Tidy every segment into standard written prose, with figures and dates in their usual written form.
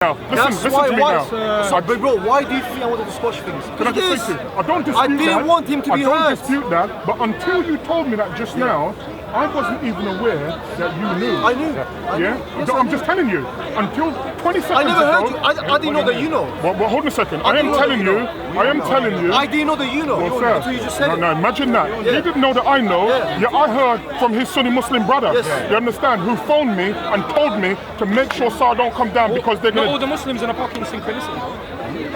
Now, listen to me now. But bro, why do you think I wanted to squash things? Can I just say to you, I don't dispute that. I didn't want him to be hurt. I don't dispute that, but until you told me that just now, I wasn't even aware that you knew. I knew. Yes, I'm just telling you. Until 20 seconds I never ago, heard you. I didn't know that you know. Well, hold on a second. I am telling you. I didn't know that you know. Well, Until you just said it. No, imagine that. He didn't know that I know. Yeah, I heard from his Sunni Muslim brother. Yes. You understand? Who phoned me and told me to make sure Saar don't come down because they're going to... Not all the Muslims are fucking synchronicity.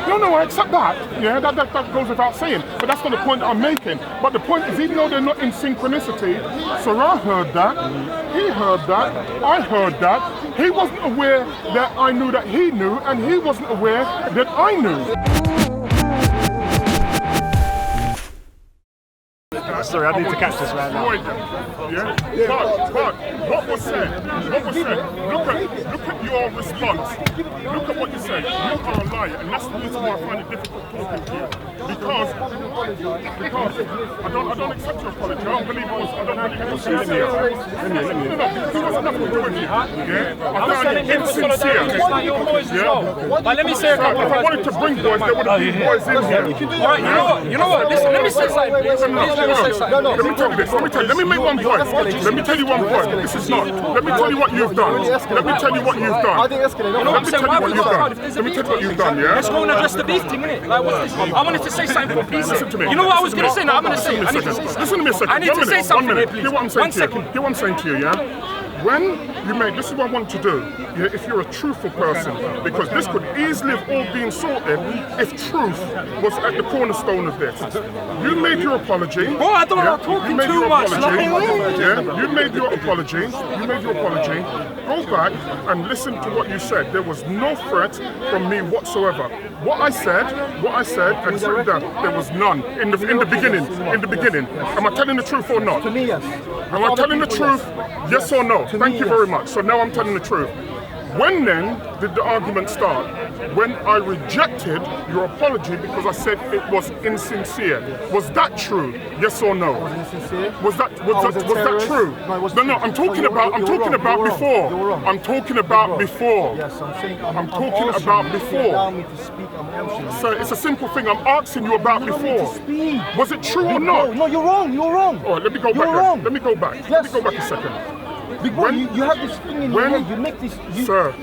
No, I accept that. Yeah, that goes without saying. But that's not the point that I'm making. But the point is, even though they're not in synchronicity, Saar heard that, he heard that, I heard that. He wasn't aware that I knew that he knew, and he wasn't aware that I knew. Sorry, I need to catch this right now. Yeah? But what was said? Look at your response. Look at what you said. You are a liar, and that's the reason why I find it difficult talking to you. Because I don't accept your apology. I don't believe it was sincere. No, because it was nothing to do with you. Yeah? I found it insincere. But let me say a couple of If I wanted to bring boys, there would have been boys in here. Alright, you know what? Listen, let me say something, please. Let me say something. Let me tell you this. Let me make one point. Let me tell you one point. This is not. Let me tell you what you've done. Let me tell you what you've done. I didn't escalate. You know what I'm saying? Why would you start if there's a Let me beef? tell you what you've done, yeah? Let's go and address the beef thing, innit? Like, what's this? I wanted to say something for peace. Listen to me. You know what I was going to say? No, I'm going to say it. I need to say Listen to me a second. I need to say something here, please. Hear what I'm saying 1 to you. second. Hear what I'm saying to you, yeah? When you make, this is what I want to do, yeah, if you're a truthful person, because this could easily have all been sorted if truth was at the cornerstone of this. You made your apology. Bro, I don't know, talking too much. You made your apology. Go back and listen to what you said. There was no threat from me whatsoever. What I said, and through that, there was none in the beginning. Am I telling the truth or not? To me, yes. Am I telling the truth? Yes or no? Thank you very much. So now I'm telling the truth. When then did the argument start? When I rejected your apology because I said it was insincere. Was that true? Yes or no? Was that true? No, I'm talking about before. I'm talking about before. Yes, I'm saying I'm talking about before. Allow me to speak. I'm answering. So it's a simple thing. I'm asking you about before. Was it true or not? No, you're wrong. You're wrong. Oh, let me go back. Wrong. Let me go back. Yes. Let me go back a second. Big boy, you have this thing in your head. You make this. Sir,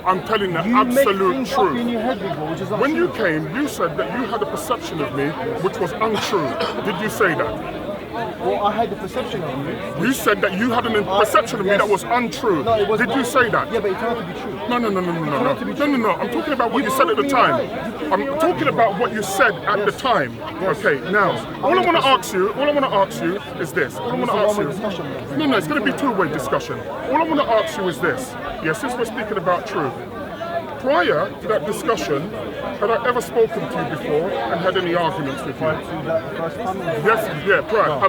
I'm telling the you absolute make truth. in your head, big boy, which is When you came, you said that you had a perception of me which was untrue. Did you say that? Well, I had the perception of you. You said that you had a perception of me that was untrue. No, it was Did not. you say that? Yeah, but it turned out to be true. No. I'm talking about what you said at the time. I'm talking about what you said at the time. Okay, now, all I want to ask you is this. All I want to ask you. No, it's going to be two-way discussion. All I want to ask you is this. Yes, since we're speaking about truth. Prior to that discussion, had I ever spoken to you before and had any arguments with you? Yes, yeah, prior.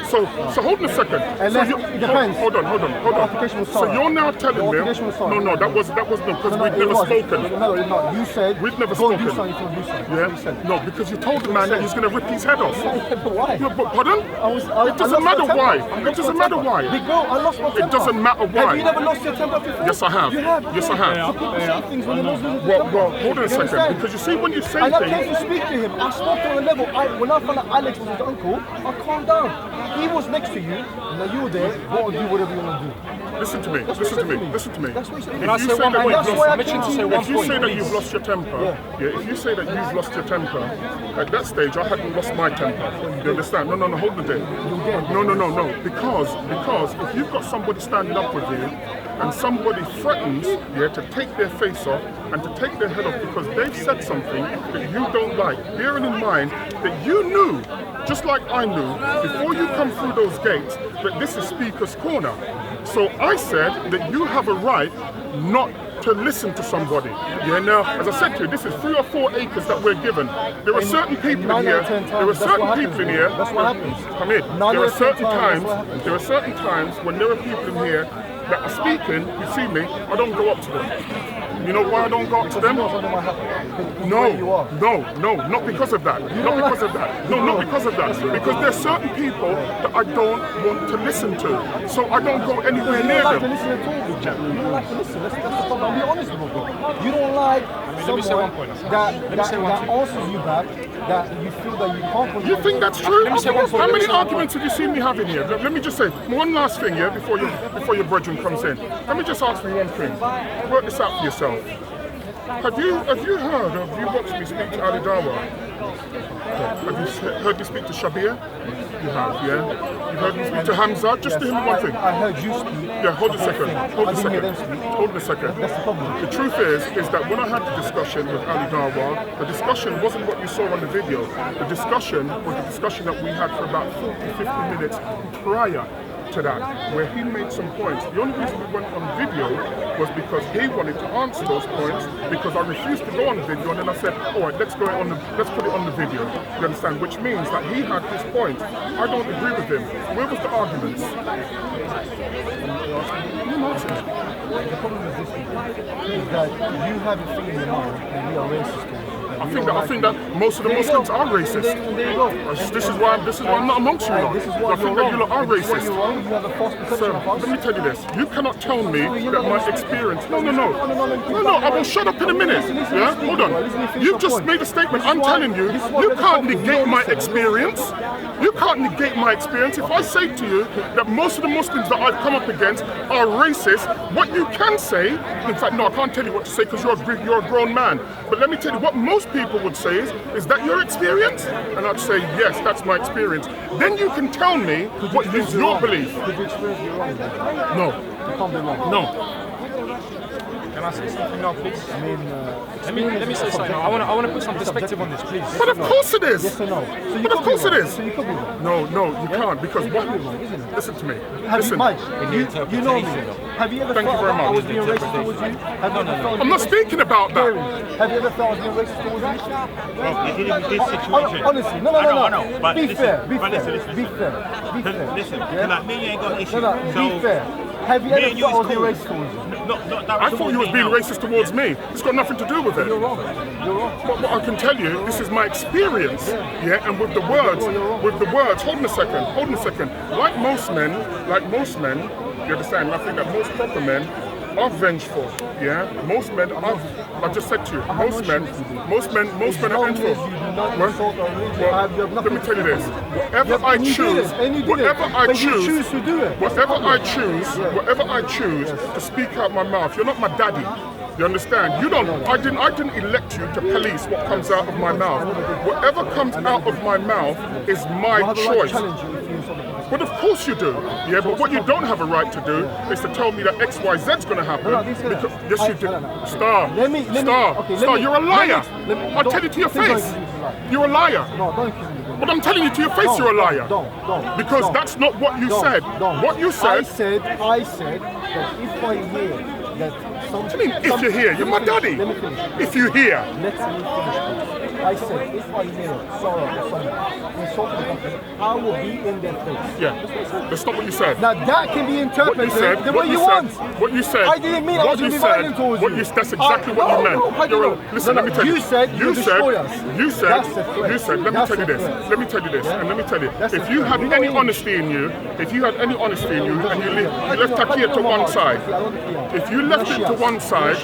So hold on a second. It depends. Hold on. So you're now telling me? No, that wasn't because we'd never spoken. No, you said we'd never go spoken. do something, do something. Yeah? No, because you told the man that he's going to rip his head off. But why? No, but pardon? It doesn't matter why. It doesn't matter why. Big bro, I lost my temper. It doesn't matter why. Have you never lost your temper before? Yes, I have. You have? Yes, I have. So people say things when they're not losing Well, hold on a second. Because you see, when you say and I things... came to speak to him. I spoke on a level. When I found out Alex was his uncle, I calmed down. He was next to you. Now you were there. Go and do whatever you want to do. Listen to me. That's Listen to what me. you Listen to me. That's what you said. Can I say one point? If you say that you've lost your temper, if you say that you've lost your temper, at that stage I hadn't lost my temper. You understand? No, hold the day. No. Because if you've got somebody standing up with you and somebody threatens to take their face off and to take their head off because they've said something that you don't like, bearing in mind that you knew, just like I knew, before you come through those gates, that this is Speaker's Corner. So I said that you have a right not to listen to somebody. Yeah, now, as I said to you, this is 3 or 4 acres that we're given. There are certain people in here. There are certain people in here. That's what happens. Come in. There are certain times when there are people in here that are speaking, you see me, I don't go up to them. You know why I don't go up to them? No, not because of that. Not because of that. No, not because of that. Because there's certain people that I don't want to listen to. So I don't go anywhere near You don't like to them. listen at all, Vijay. You don't like to listen. That's the problem. I'll be honest with you, bro. You don't like someone that answers you back, that you feel that you can't. You think that's true? Let me say one point. How many arguments have you seen me having here? Let me just say one last thing, yeah, before your brethren comes in. Let me just ask you one thing. Work this out for yourself. Have you watched me speak to Ali Dawa? Have you heard me speak to Shabir? You have, yeah? You've heard me speak to Hamza? Just to him one thing. I heard you speak. Yeah, hold a second. Hold a didn't hear them second. speak. Hold a second. That's the problem. The truth is that when I had the discussion with Ali Dawa, the discussion wasn't what you saw on the video. The discussion was the discussion that we had for about 40-50 minutes prior to that, where he made some points. The only reason we went on video was because he wanted to answer those points, because I refused to go on video, and then I said, all right, let's put it on the video. You understand? Which means that he had his point. I don't agree with him. Where was the arguments? The problem is this, is that you have a thing in your mind and you are racist. I think that most of the Muslims are racist. There you go. This is why I'm not amongst you lot. This is I why think that you lot are You're racist. wrong. You have a false perception Sir, of us. let me tell you this. You cannot tell me that my experience. No. I will shut up in a minute. Yeah, hold on. You've just made a statement. I'm telling you, you can't negate my experience. You can't negate my experience. If I say to you that most of the Muslims that I've come up against are racist, what you can say, in fact, no, I can't tell you what to say because you're a grown man. But let me tell you what most people would say is that your experience? And I'd say, yes, that's my experience. Then you can tell me what is your belief. Could you experience be wrong? No. You can't be wrong. No. Can I say something now, please? I mean, Let me say something. I want to put some perspective on this, please. But of course it is. Yes or no? So But of course it is. So you could be wrong. No, you can't, because what? isn't it? Listen to me. Have you, Listen. Mike, you know me. Have you ever Thank you felt very that I much. was being racist towards you? Have you ever felt I'm not speaking about that. Have you ever felt I was being racist towards you? Well, you're dealing with this situation. Honestly, no. I know, but Be listen, fair, be but fair, listen. be fair, be fair. Listen, Yeah? like me, you ain't got an issue. No, so, be fair. Have you me ever and you felt I was is being cool. racist towards you? Not I thought you was being racist towards me. It's got nothing to do with it. You're wrong. You're wrong. But what I can tell you, this is my experience. Yeah, and with the words, hold on a second. Like most men, you understand? I think that most proper men are vengeful. Yeah, most men are. I just said to you, most men are vengeful. Well, let me tell you this: whatever I choose to speak out my mouth, you're not my daddy. You understand? I didn't elect you to police what comes out of my mouth. Whatever comes out of my mouth is my choice. But of course you do. Yeah, but what you don't have a right to do is to tell me that XYZ is going to happen. Because, yes, you do. Star, you're a liar. I'll tell you to your face. You're a liar. No, don't accuse me. But I'm telling you to your face, you're a liar. Don't. Because that's not what you said. What you said. I said that if I hear that some. What do you mean, if you're here? You're my daddy. Let me finish. If you're here. Let me finish. I said, if I hear Sarah or someone insulting the company, I will be in their face. Yeah, that's not what you said. Now that can be interpreted the way you want. What you said. I didn't mean I was going to be violent towards you. That's exactly what you meant. Listen, let me tell you. You said you destroy us. Let me tell you this. And let me tell you. If you had any honesty in you, and you left Takia to one side, if you left it to one side,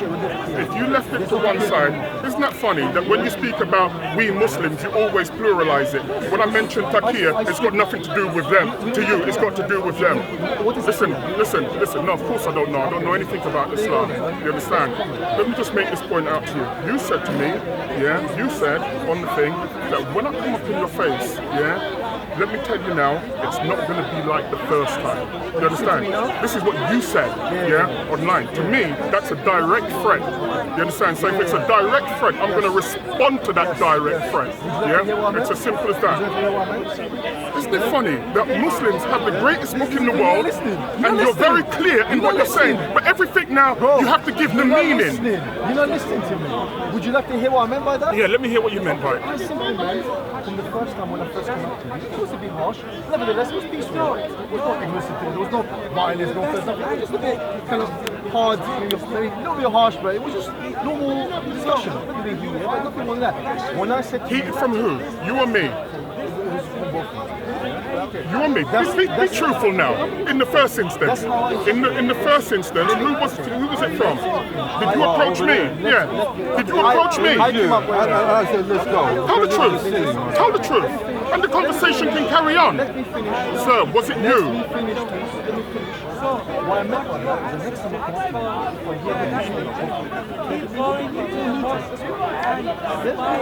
isn't that funny that when you speak about we Muslims, you always pluralize it. When I mention Takia, it's got nothing to do with them. To you, it's got to do with them. Listen. No, of course I don't know. I don't know anything about Islam. You understand? Let me just make this point out to you. You said to me, you said on the thing that when I come up in your face, let me tell you now, it's not going to be like the first time. You understand? This is what you said, online. To me, that's a direct threat. You understand? So if it's a direct threat, I'm going to respond to that direct threat. Yeah? It's as simple as that. Isn't it funny that Muslims have the greatest book in the world and you're very clear in what you're saying, but everything now, you have to give the meaning. You're not listening to me. Would you like to hear what I meant by that? Yeah, let me hear what you meant by it. I simply meant, from the first time when I first came up to you, it was a bit harsh. Nevertheless, it was peaceful. It was not aggressive. There was no violence, no first nothing. It was just a bit kind of hard in your maybe a little bit harsh, but it was just normal discussion. But nothing more than that. When I said to Heat from who? You or me? You and me. Be truthful now. In the first instance, in the first instance, who was it from? Did you approach me? Yeah. Did you approach me? I came up with I said, let's go. Tell the truth. Tell the truth, and the conversation can carry on. Let me finish. Sir, was it Let me you? finish, please. Let me finish. What I meant by that is the next time I come up, if I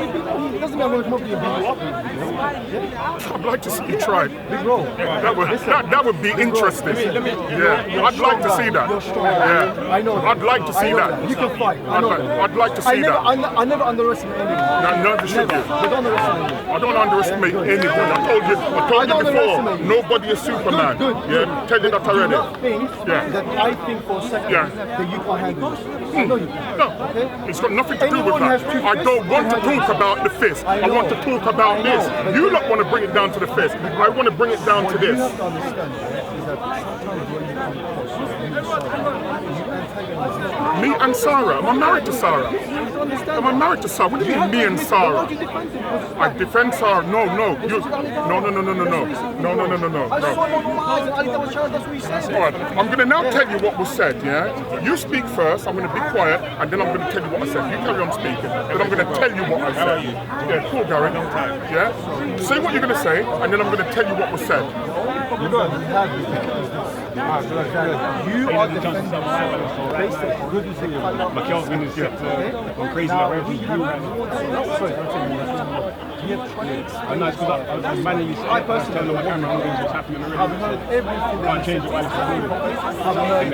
hear it doesn't mean I'm going to come up to you and beat you up. I'd like to see you try. Big bro. That would be interesting. Yeah, I'd like to see that. You're strong. Yeah, I know that. I'd like to see I know that. You can fight. I know that. I'd like to see that. I never underestimate anyone. Never should you. But don't underestimate me. I don't underestimate anyone. I told you before. Nobody is Superman. Good. Yeah, tell you that Do already. not think that I think for a second that you can't handle this. I know you. No, it's got nothing to do with that. I don't want to talk about the fist. I want to talk about this. You don't want to bring it down to the fist. I want to bring it down to What you this. have to understand is that sometimes when you come across you antagonize Me and Sarah. Am I married to Sarah? Am I married to Sarah? What do you mean, me and Sarah? I defend Sarah. No. No. I saw it with my eyes and Ali that was trying, that's what he said. All right, I'm going to now tell you what was said, yeah? You speak first, I'm going to be quiet, and then I'm going to tell you what I said. You carry on speaking, then I'm going to tell you what I said. Yeah, cool, Gary. Yeah? Say what you're going to say, and then I'm going to tell you what was said. You are defending based on good as My Kelvin is gone crazy like every I know it's because I manually I personally tell them on camera what's happening I've already. heard everything that Can't change it while it's happening. I've heard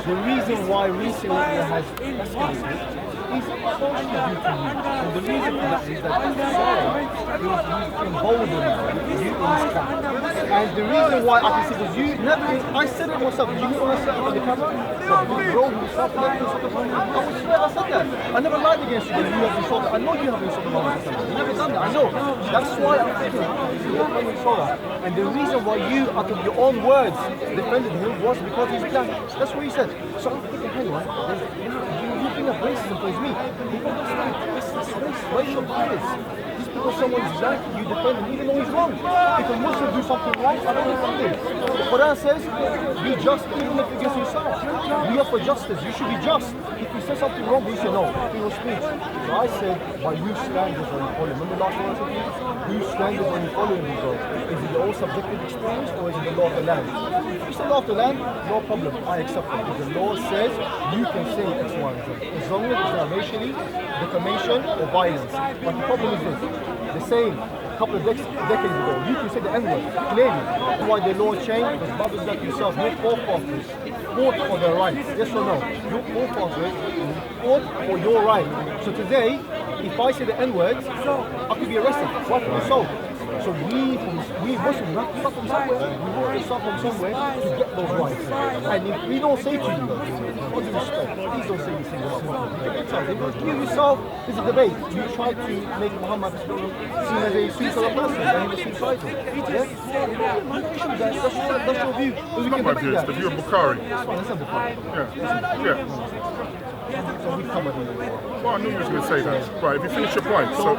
the reason why recently it has escalated is partially due to you. And the reason for that is that Sarah is emboldened you in his camp. And the reason why I can see was you never, I said it myself, did you hear what I said on the camera? That you rolled yourself and everything sort of I swear I said that. I never lied against you that you have insulted. I know you have insulted my husband. You've never done that, I know. That's why I'm thinking, and the reason why you, out of your own words, defended him was because he's black. That's what he said. So I'm thinking, hang on, you bring up racism towards me. People understand, it's racial bias. Just because someone's black, you defend him even though he's wrong. If a Muslim do something right, I don't defend him. The Quran says, be just even if against yourself. We are for justice, you should be just. If you say something wrong, you say no, freedom of speech. So I said, by whose standards are you following? Remember the last one I said to you? Whose standards are you following these guys? Is it your own subjective experience or is it the law of the land? If you say law of the land, no problem, I accept it. If the law says you can say X, Y, and Z. As long as it's not racially, defamation, or violence. But the problem is this, the same couple of decades ago, you can say the N-word, clearly. That's why the law changed, because brothers like yourself, your forefathers fought for their rights. Yes or no? Your forefathers fought for your right. So today, if I say the N-word, I could be arrested, rightfully so. So we Muslims have to start from somewhere. We have to start from somewhere to get those rights. And if we don't say to you, what do you respect? Please don't say these things about Muhammad. You yourself, there's a debate. You try to make Muhammad seen as a suicidal person, and he was suicidal. Yes? That's your view. It's not my view, it's the view of Bukhari. That's not Bukhari. Yeah. So we come at it. Well, I knew you was going to say that. Right, if you finish your point, So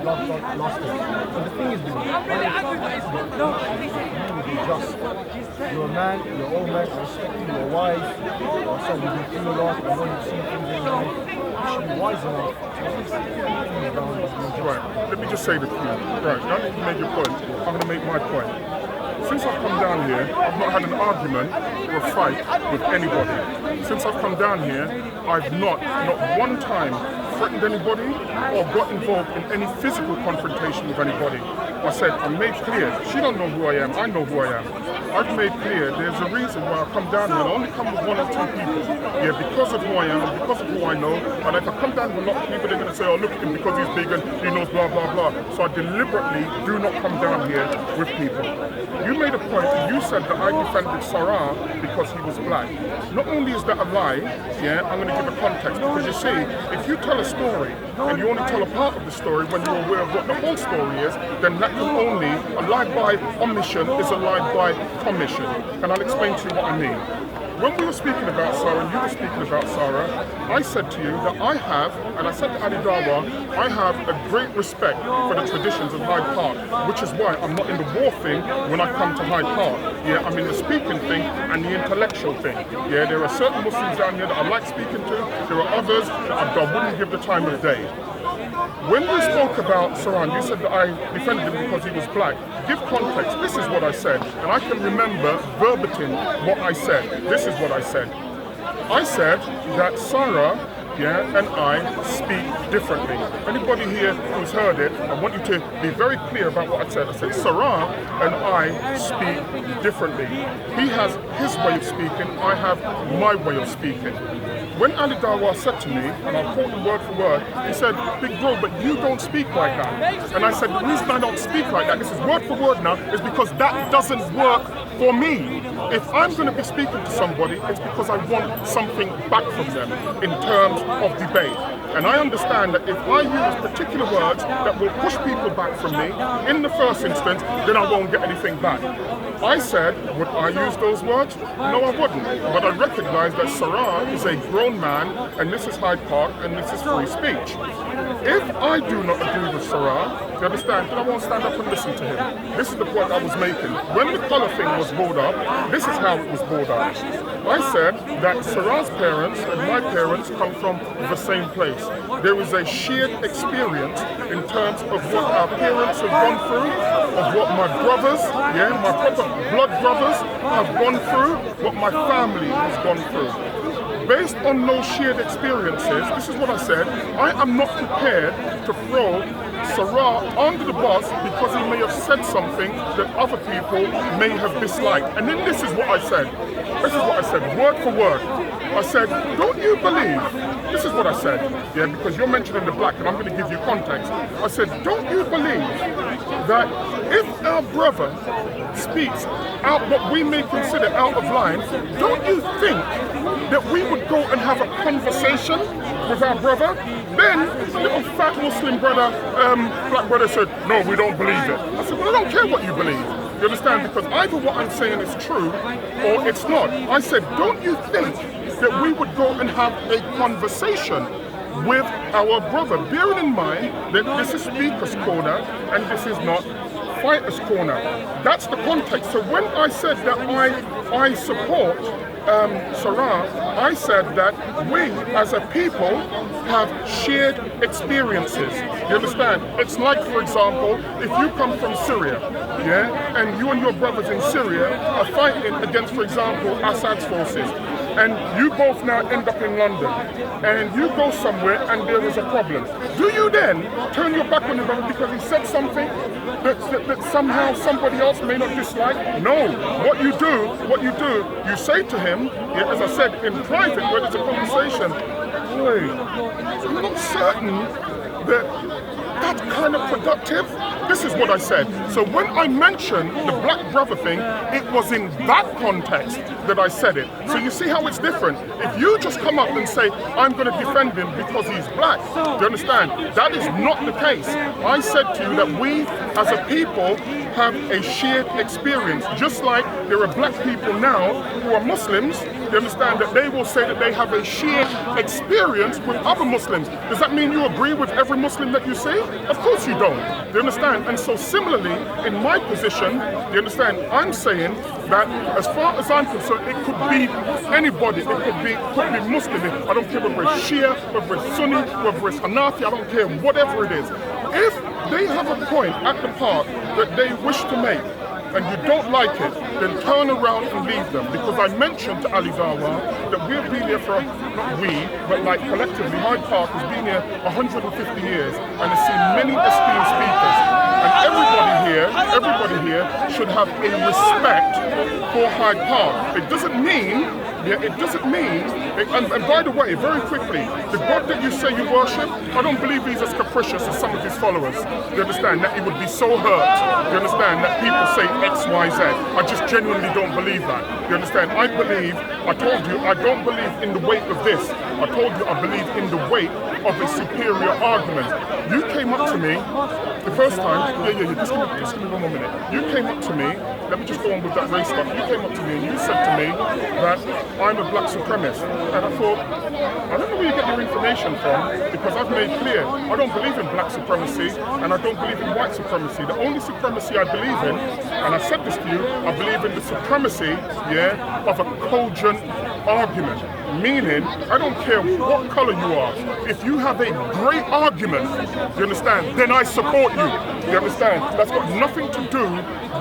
last thing. So the thing is, be just. You're a man, you're old man, I respect you, you're wise. So we've been through a lot, I know you've seen things in life. You should be wise enough to at least keep things down. right, let me just say this to you. Right, now that you've made your point, I'm going to make my point. Since I've come down here, I've not had an argument or a fight with anybody. Since I've come down here, I've not one time threatened anybody or got involved in any physical confrontation with anybody. I said, I made clear, she don't know who I am, I know who I am. I've made clear there's a reason why I come down here and I only come with 1 or 2 people. Yeah, because of who I am, and because of who I know. And if I come down with a lot of people, they're going to say, oh, look at him because he's big and he knows blah, blah, blah. So I deliberately do not come down here with people. You made a point, you said that I defended Sarah because he was black. Not only is that a lie, yeah, I'm going to give a context. Because you see, if you tell a story and you only tell a part of the story when you're aware of what the whole story is, then that can only, a lie by omission is a lie by commission. And I'll explain to you what I mean. when we were speaking about Sarah and you were speaking about Sarah, I said to you that I have, and I said to Ali Dawa, I have a great respect for the traditions of Hyde Park, which is why I'm not in the war thing when I come to Hyde Park. Yeah, I'm in the speaking thing and the intellectual thing. Yeah, there are certain Muslims down here that I like speaking to. There are others that I wouldn't give the time of day. When we spoke about Saran, you said that I defended him because he was black. Give context. This is what I said, and I can remember verbatim what I said. This is what I said. I said that Sarah, and I speak differently. Anybody here who's heard it, I want you to be very clear about what I said. I said Sarah and I speak differently. He has his way of speaking, I have my way of speaking. When Ali Dawa said to me, and I'll quote him word for word, he said, "Big bro, but you don't speak like that." And I said, the reason I don't speak like that, this is word for word now, is because that doesn't work for me. If I'm going to be speaking to somebody, it's because I want something back from them in terms of debate. And I understand that if I use particular words that will push people back from me in the first instance, then I won't get anything back. I said, would I use those words? No, I wouldn't. But I recognize that Sarah is a grown man, and this is Hyde Park, and this is free speech. If I do not agree with Sarah, you understand, then I won't stand up and listen to him. This is the point I was making. When the colour thing was brought up, this is how it was brought up. I said that Sarah's parents and my parents come from the same place. There is a shared experience in terms of what our parents have gone through, of what my brothers, my proper blood brothers have gone through, what my family has gone through. Based on those shared experiences, this is what I said, I am not prepared to throw Sarah under the bus because he may have said something that other people may have disliked. And then this is what I said. This is what I said, word for word. I said, don't you believe, this is what I said, because you're mentioning the black and I'm going to give you context. I said, don't you believe that if our brother speaks out what we may consider out of line, don't you think that we would go and have a conversation with our brother? Then little fat Muslim brother, black brother said, no, we don't believe it. I said, well, I don't care what you believe. You understand? Because either what I'm saying is true or it's not. I said, don't you think that we would go and have a conversation with our brother, bearing in mind that this is Speaker's Corner and this is not Fighter's Corner. That's the context. So when I said that I support Sarah, I said that we as a people have shared experiences. You understand? It's like, for example, if you come from Syria, and you and your brothers in Syria are fighting against, for example, Assad's forces, and you both now end up in London, and you go somewhere and there is a problem. Do you then turn your back on your brother because he said something that somehow somebody else may not dislike? No. What you do, you say to him, as I said, in private, where there's a conversation, boy, I'm not certain that that's kind of productive. This is what I said. So when I mentioned the black brother thing, it was in that context that I said it. So you see how it's different. If you just come up and say, I'm going to defend him because he's black, do you understand? That is not the case. I said to you that we as a people have a shared experience. Just like there are black people now who are Muslims, you understand that they will say that they have a shared experience with other Muslims. Does that mean you agree with every Muslim that you see? Of course you don't. Do you understand? And so similarly, in my position, you understand, I'm saying that as far as I'm concerned, it could be anybody. It could be Muslim. I don't care whether it's Shia, whether it's Sunni, whether it's Hanafi, I don't care, whatever it is. If they have a point at the park that they wish to make, and you don't like it, then turn around and leave them. Because I mentioned to Ali Dawa that we've been here for, not we, but like collectively, Hyde Park has been here 150 years and has seen many esteemed speakers. And everybody here should have a respect for Hyde Park. It doesn't mean, and by the way, very quickly, the God that you say you worship, I don't believe he's as capricious as some of his followers. You understand? That he would be so hurt. You understand? That people say X, Y, Z. I just genuinely don't believe that. You understand? I told you, I don't believe in the weight of this. I told you I believe in the weight of a superior argument. You came up to me the first time, just give me one more minute. You came up to me, let me just go on with that race stuff. You came up to me and you said to me that I'm a black supremacist. And I thought, I don't know where you get your information from, because I've made clear, I don't believe in black supremacy, and I don't believe in white supremacy. The only supremacy I believe in, and I said this to you, I believe in the supremacy, of a cogent argument. Meaning, I don't care what color you are. If you have a great argument, you understand, then I support you. You understand? That's got nothing to do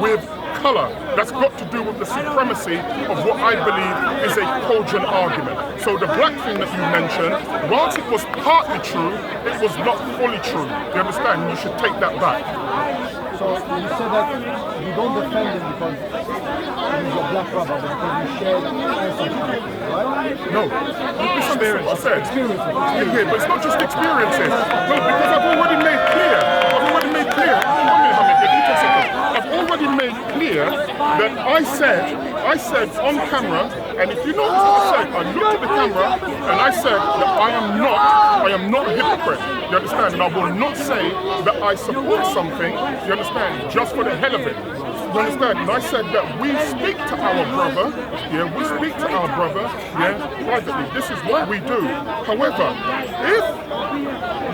with color. That's got to do with the supremacy of what I believe is a cogent argument. So the black thing that you mentioned, whilst it was partly true, it was not fully true. You understand? You should take that back. So you said that you don't defend him because he's a black brother, but because you shared ancestry, right? No. Experience. I said. Experiences. Yeah, but it's not just experiences. No, because I've already made clear. I've already made clear that I said on camera, and if you notice what I said, I looked at the camera and I said that I am not a hypocrite. You understand? And I will not say that I support something, you understand, just for the hell of it. You understand? And I said that we speak to our brother, privately. This is what we do. However, if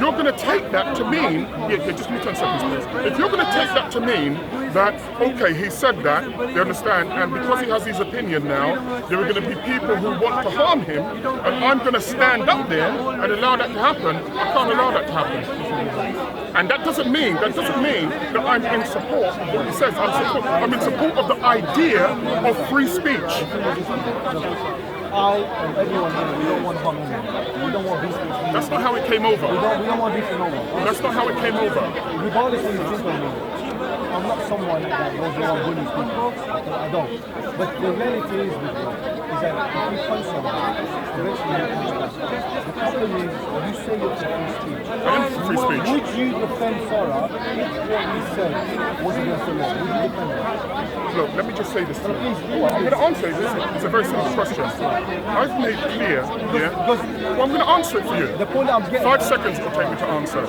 you're going to take that to mean, just give me 10 seconds, please. If you're going to take that to mean that, okay, he said that, you understand, and because he has his opinion now, there are going to be people who want to harm him, and I'm going to stand up there and allow that to happen. I can't allow that to happen. And that doesn't mean that I'm in support of what he says. I'm in support of the idea of free speech. I and everyone here, we don't want harm anyone. We don't want beef. That's not how it came over. We don't want beef with no one. That's not how it came over. Regardless of what you think of me, I'm not someone that goes around bullying people. I don't. But the reality is with me, is that if you punch someone, eventually you punch back. The problem is, you say you're for free speech. I am for free speech. Would you defend Sarah if what he said was against the law? Would you defend her? Look, let me just say this to you. I'm going to answer it. It's a very simple question. I've made clear, well, I'm going to answer it for you. The point I'm getting 5 seconds it will take me to answer.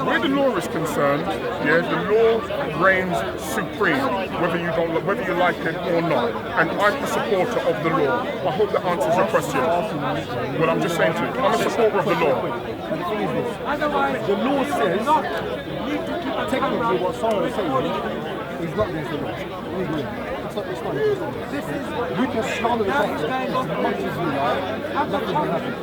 Where the law is concerned, the law reigns supreme, whether you like it or not. And I'm a supporter of the law. I hope that answers your question. Well, I'm just saying to you, I'm a supporter of the law. And the thing is this, the law says, technically what Sarah is saying is not against the law. Legally. It's not against the law. You can slander the doctor as much as you like, nothing will happen.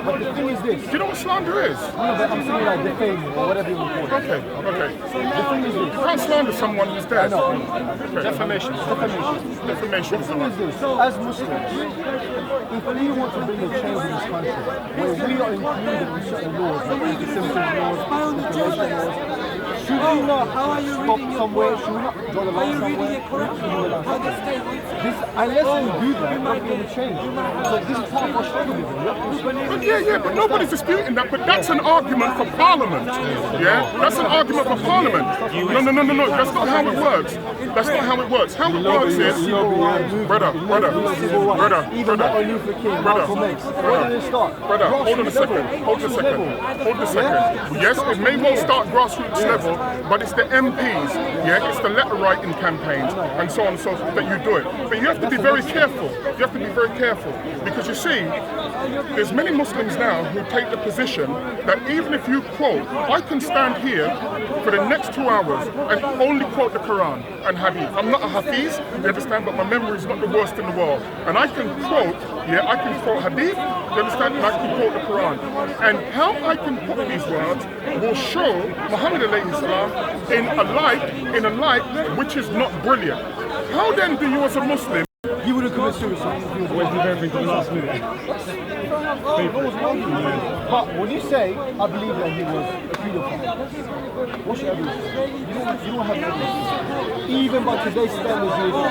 But the thing is this. Do you know what slander is? No, but I'm saying like defame or whatever you want to call it. Okay. The thing is this. You can't slander someone who's dead. I know. Okay. Defamation. Defamation The is thing is this, as Muslims, if we want to bring a change in this country, where we are included in certain laws, like anti-Semitism laws, defamation laws, should we not stop somewhere? Should we not draw the line somewhere? Unless we do that, nothing will change. So this is part of our struggle. Yeah, but nobody's disputing that. But that's an argument for Parliament. Yeah, that's an argument for Parliament. No. That's not how it works. That's not how it works. How it works is, brother. Hold on a second. Yes, it may well start grassroots level, but it's the MPs. Yeah, it's the letter writing campaigns and so on and so forth that you do it. But you have to be very careful. Because you see, there's many Muslims now who take the position that even if you quote, I can stand here for the next 2 hours and only quote the Quran and Hadith. I'm not a Hafiz, you understand, but my memory is not the worst in the world. And I can quote Hadith, you understand, and I can quote the Quran. And how I can put these words will show Muhammad alayhi salam in a light which is not brilliant. How then do you as a Muslim? You would have committed suicide. But when you say, I believe that he was a pedophile, what's your evidence? You don't have evidence. Even by today's standards, you would not.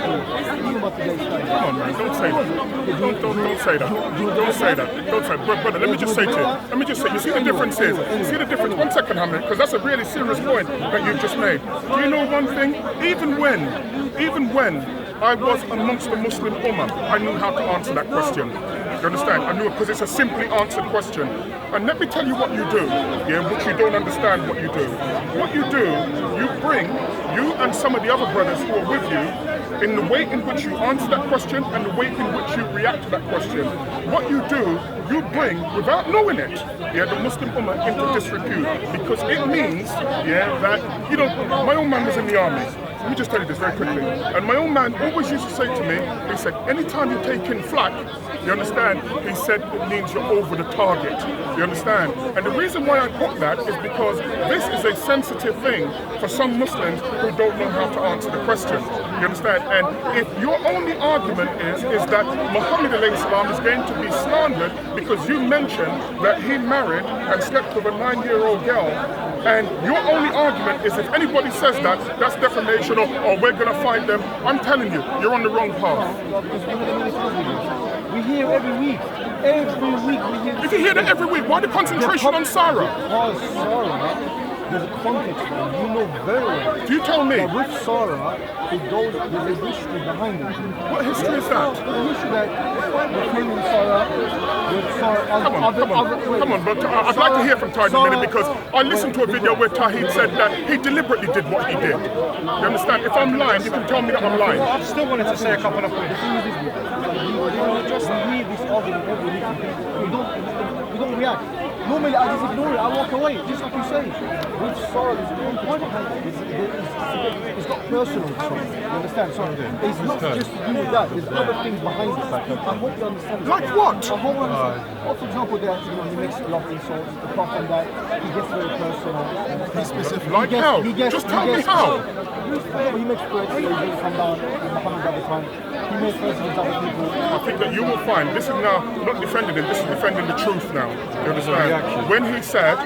Even by today's standards. Come on, man, don't say that. Don't say that. Don't say that. Brother, let me just say to you. You see the difference is? You see the difference? 1 second, Hamid, because that's a really serious point that you've just made. Do you know one thing? Even when I was amongst the Muslim Ummah, I knew how to answer that question. You understand? I knew it because it's a simply answered question. And let me tell you what you do, which you don't understand what you do. What you do, you and some of the other brothers who are with you, in the way in which you answer that question and the way in which you react to that question. What you do, you bring, without knowing it, the Muslim Ummah into disrepute, because it means, that, my own man was in the army. Let me just tell you this very quickly. And my own man always used to say to me, he said, anytime you take in flak, you understand? He said it means you're over the target. You understand? And the reason why I put that is because this is a sensitive thing for some Muslims who don't know how to answer the question. You understand? And if your only argument is that Muhammad alayhi salam is going to be slandered because you mentioned that he married and slept with a 9-year-old girl, and your only argument is if anybody says that, that's defamation or we're going to fight them, I'm telling you, you're on the wrong path. We hear every week. Every week we hear. If you hear that every week, why the concentration on Sarah? Because Sarah, there's a context there. You know very well. Do you tell me? That with Sarah, there's a history behind it. What history is that? There's a history that between Sarah, with Sarah, Come on, but I'd like to hear from Tahid in a minute, because I listened to a video where Tahid said that he deliberately did what he did. You understand? If I'm lying, you can tell me that I'm lying. I still wanted to say a couple of points. We hear this argument every week. We don't react. Normally I just ignore it, I walk away, just like you say. With Sarah, it's not personal, sorry. You understand? So it's not just to do with that, there's other things behind it. I hope you understand. Like what? I hope you understand. For example, that he makes a lot of insults, apart from that, he gets very personal. Be specific. Like how? Just tell me how. He makes threats, he will come down, Muhammad at the time. He makes threats against other people. I think that you will find, this is now not defending him, this is defending the truth now. You understand? When he said,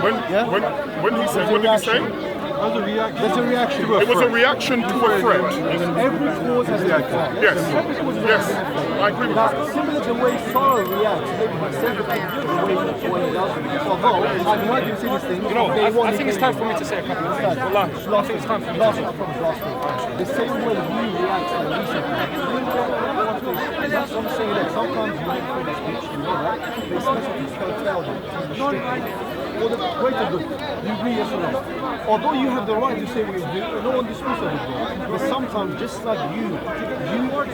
when he said, what did he say? There's a reaction. It was a reaction to a threat. Every cause has a threat. Yes, yes, I agree with that. Similar to the way Sarah reacts, maybe he says the thing, the way he does. Although, I've heard him say these things. I think it's time for me to say a couple of things. I think it's time for me to say. The same way he reacts to that's what I'm saying, that sometimes you make freedom of speech, you know that, but it's special to tell them, for the greater good, you agree, yes or no? Although you have the right to say what you do, no one disputes that with you, but sometimes, just like you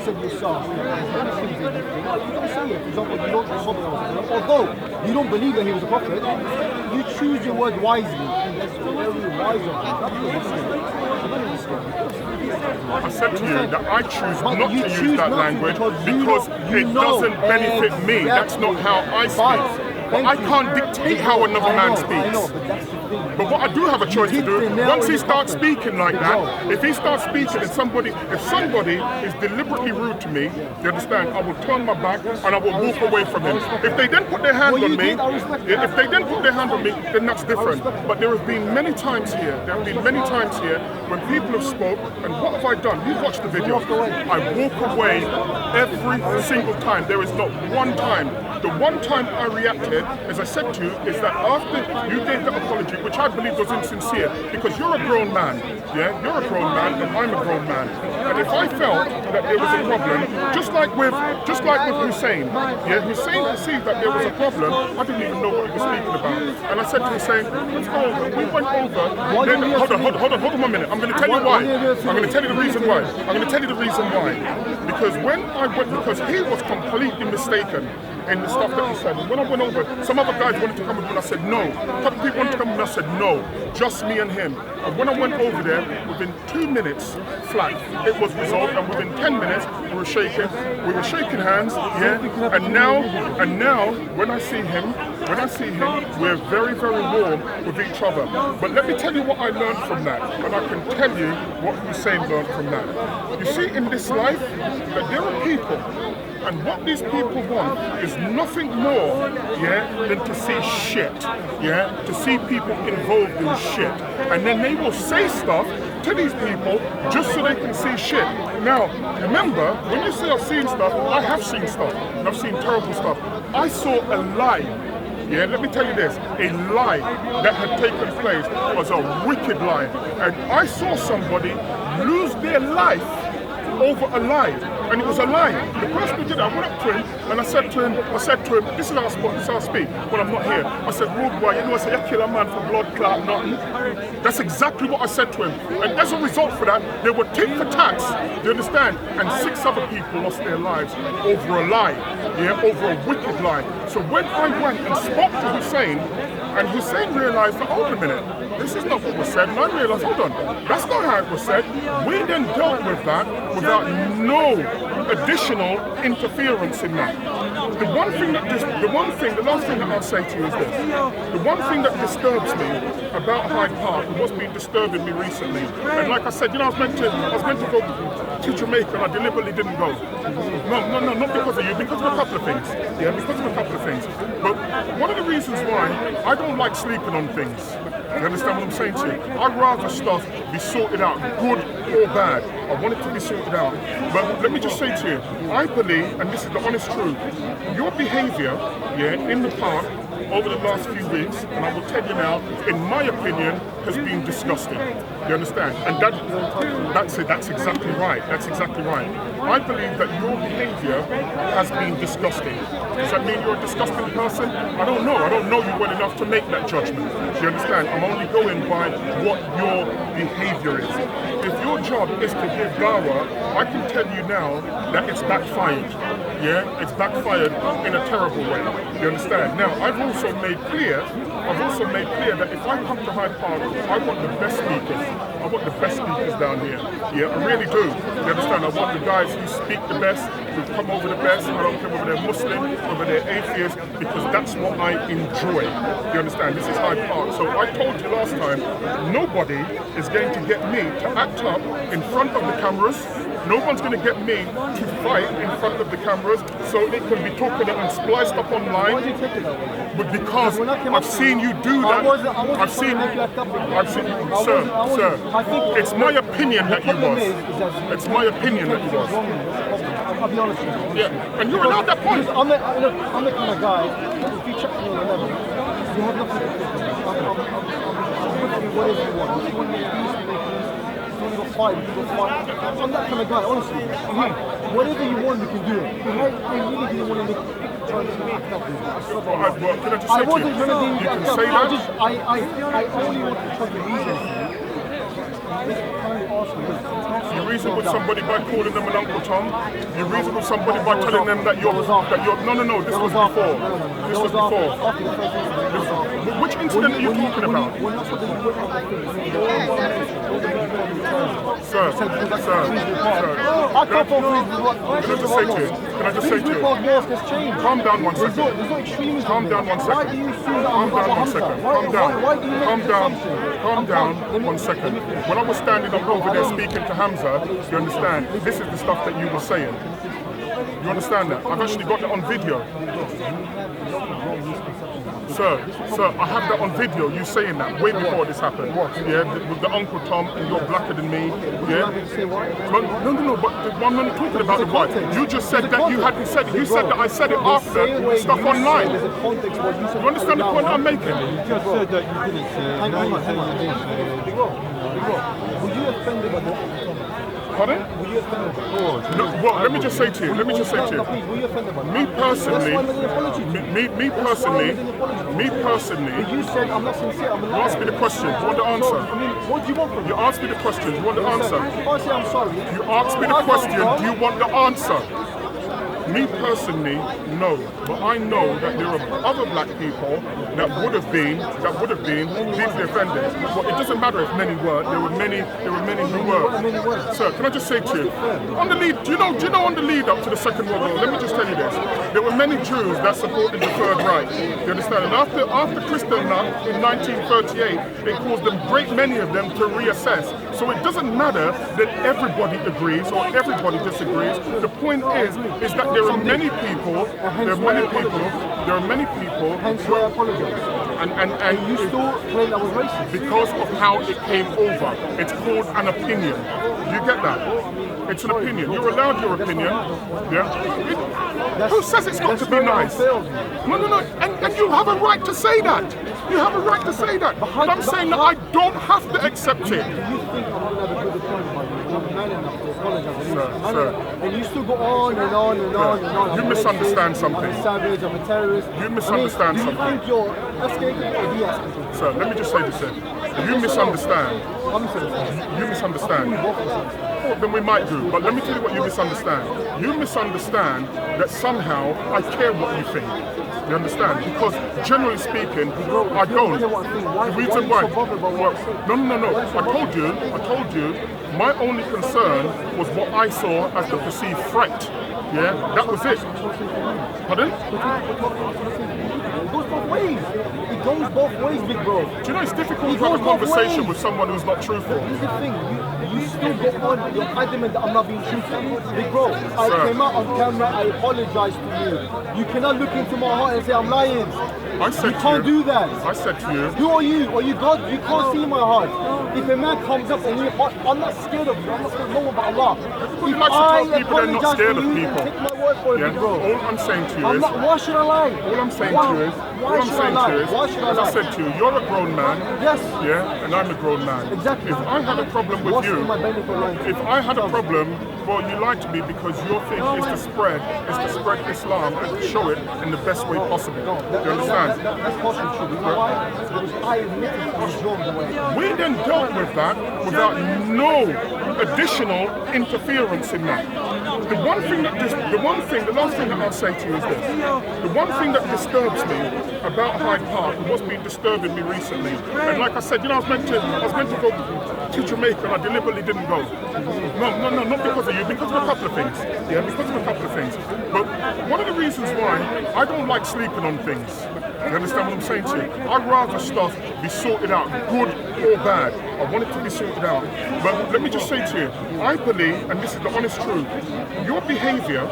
said yourself, there's many things that you think, you don't say it. For example, you don't although you don't believe that he was a prophet, you choose your word wisely, and that's very wise of you. I said to you that I choose not to use that language because it doesn't benefit me. That's not how I speak. But I can't dictate how another man speaks. But what I do have a choice to do, once he starts speaking like that, if he starts speaking and if somebody is deliberately rude to me, you understand, I will turn my back and I will walk away from him. If they then put their hand on me, then that's different. But there have been many times here, when people have spoke, and what have I done? You've watched the video. I walk away every single time. There is not one time. The one time I reacted, as I said to you, is that after you gave that apology, which I believe was insincere, because you're a grown man, you're a grown man, and I'm a grown man. And if I felt that there was a problem, just like with Hussein, Hussein perceived that there was a problem, I didn't even know what he was speaking about. And I said to Hussein, let's go over. We went over. Hold on 1 minute. I'm going to tell you why. I'm going to tell you the reason why. Because because he was completely mistaken in the stuff that he said. And when I went over, some other guys wanted to come with me and I said no. A couple people wanted to come with me and I said no. Just me and him. And when I went over there, within 2 minutes flat, it was resolved, and within 10 minutes we were shaking hands, and now when I see him, we're very, very warm with each other. But let me tell you what I learned from that, and I can tell you what Hussein learned from that. You see, in this life, that there are people, and what these people want is nothing more, than to see shit, to see people involved in shit. And then they will say stuff to these people just so they can see shit. Now, remember, when you say I've seen stuff, I have seen stuff, and I've seen terrible stuff. I saw a lie. Let me tell you this, a lie that had taken place was a wicked lie. And I saw somebody lose their life over a lie. and it was a lie. The person who did it, I went up to him and I said to him, this is how I speak when I'm not here. I said, rude boy, you know, I said, you kill a man for blood clot, nothing. That's exactly what I said to him. And as a result for that, they were tit for tats, you understand? And 6 other people lost their lives over a lie, over a wicked lie. So when I went and spoke to Hussein, and Hussein realized that, hold a minute, this is not what was said. And I realized, hold on, that's not how it was said. We then dealt with that without no additional interference in that. The last thing that I'll say to you is this. The one thing that disturbs me about Hyde Park, and what's been disturbing me recently, and like I said, you know, I was meant to go to Jamaica and I deliberately didn't go. No, not because of you, because of a couple of things. Yeah, because of a couple of things. But one of the reasons why I don't like sleeping on things, you understand what I'm saying to you? I'd rather stuff be sorted out, good or bad. I want it to be sorted out. But let me just say to you, I believe, and this is the honest truth, your behaviour, in the park over the last few weeks, and I will tell you now, in my opinion, has been disgusting. You understand? And that's it. That's exactly right. That's exactly right. I believe that your behaviour has been disgusting. Does that mean you're a disgusting person? I don't know. I don't know you well enough to make that judgment. You understand? I'm only going by what your behaviour is. If your job is to give dawah, I can tell you now that it's backfired. Yeah, it's backfired in a terrible way. You understand? Now, I've also made clear that if I come to Hyde Park, I want the best speakers. I want the best speakers down here. Yeah, I really do. You understand? I want the guys who speak the best, who come over the best. I don't care whether they're Muslim, whether they're atheist, because that's what I enjoy. You understand? This is Hyde Park. So I told you last time, nobody is going to get me to act up in front of the cameras. No one's going to get me to fight in front of the cameras so it can be talked and spliced up online. Why did you take it that way? But because I've seen you do that. I've seen, sir, it's my opinion that you was. It's my opinion that you was. I'll be honest with you. Yeah, and you're allowed that point. I'm the kind of guy, if you check me on the level, you have nothing to do with me. I'm looking at whatever you want. If you want to make peace, we make peace. If you want to go fight, we can go fight. I'm that kind of guy, honestly. Whatever you want, we can do it. I really didn't want to try to act up with you. Well, can I just say I to wasn't you, going to be you can act up. say that? I only want to try to reason for you. You reason with somebody by calling them an Uncle Tom. You reason with somebody by telling them that you're no. This was before. This was before. Which incident are you talking about? Sir. I can't Can I just say to you? Calm down one second. Calm down one second. Calm down one second. When I was standing up over there speaking to Hamza, you understand, this is the stuff that you were saying. You understand that? I've actually got it on video. Sir, I have that on video, you saying that way before this happened. Yeah, with the Uncle Tom and you're blacker than me. Yeah. No, but I'm not talking about the part. You just said that you hadn't said it. You said that I said it after stuff online. You understand the point I'm making? You just said that you didn't say. Hang on. Were you offended by the Pardon? Were you offended by the No, well, let me just say to you. Were you offended by Me personally, you said I'm not sincere, I'm a liar. you asked me the question. Do you want the answer? I mean, what do you want from me? You asked me the question. Do you want the answer? If I say I'm sorry, You asked me the question. Do you want the answer? Me personally, no. But I know that there are other black people that would have been deeply offended. Well, it doesn't matter if many were. There were many who were. Sir, can I just say to you, on the lead, do you know on the lead up to the Second World War? Let me just tell you this. There were many Jews that supported the Third Reich. You understand? And after Kristallnacht in 1938, it caused them great many of them to reassess. So it doesn't matter that everybody agrees or everybody disagrees. The point is that there are many people. hence why I apologize. And You still claim I was racist. because of how it came over. It's called an opinion. Do you get that? It's an opinion. You're allowed your opinion. Yeah. Who says it's got to be nice? No, and you have a right to say that. You have a right to say that. But I'm saying that I don't have to accept it. You think I'm going to have a good approach by you? I'm man enough to apologize. Sir. And you still go on and on and on and on. You misunderstand something. I'm a savage, I'm a terrorist. You misunderstand Do you something. think you're escalating or de-escalating? Sir, let me just say this then. If you misunderstand, I'm misunderstanding. you misunderstand. Then we might do. But let me tell you what you misunderstand. You misunderstand that somehow I care what you think. You understand? Because generally speaking, I don't. The reason why? No. I told you, my only concern was what I saw as the perceived threat. Yeah, that was it. Pardon? It goes both ways. It goes both ways, big bro. Do you know it's difficult to have a conversation with someone who's not truthful? Here's the thing, you still go on, you're adamant that I'm not being truthful. Big bro, I came out on camera, I apologize to you. You cannot look into my heart and say I'm lying. I said You to can't you, do that. I said to you, Who are you? Are you God? You can't see my heart. If a man comes up and I'm not scared of you, I'm not scared of no one but Allah. Everybody If likes to I tell people they're not apologize scared to of you, people. take my word for it, yeah, big bro. all I'm saying to you I'm is, not, why should I lie? all I'm saying Why? to you is, Why all I'm should I saying lie? to you is, Why should I as I lie? said to you, you're a grown man, Yes. yeah, and I'm a grown man. Exactly. If I had a problem with What's you, in my benefit line? if I had a problem, well, you lied to me because your thing is to spread Islam and to show it in the best way possible. Do you understand? That's partially true. You know why? Because I admitted I was wrong the way. We then dealt with that without no additional interference in that. The last thing that I'll say to you is this. The one thing that disturbs me about Hyde Park and what's been disturbing me recently, and like I said, you know, I was meant to go to Jamaica and I deliberately didn't go. No, not because of you, because of a couple of things. Yeah, because of a couple of things. But one of the reasons why I don't like sleeping on things, you understand what I'm saying to you? I'd rather stuff be sorted out, good or bad. I want it to be sorted out. But let me just say to you, I believe, and this is the honest truth, your behaviour,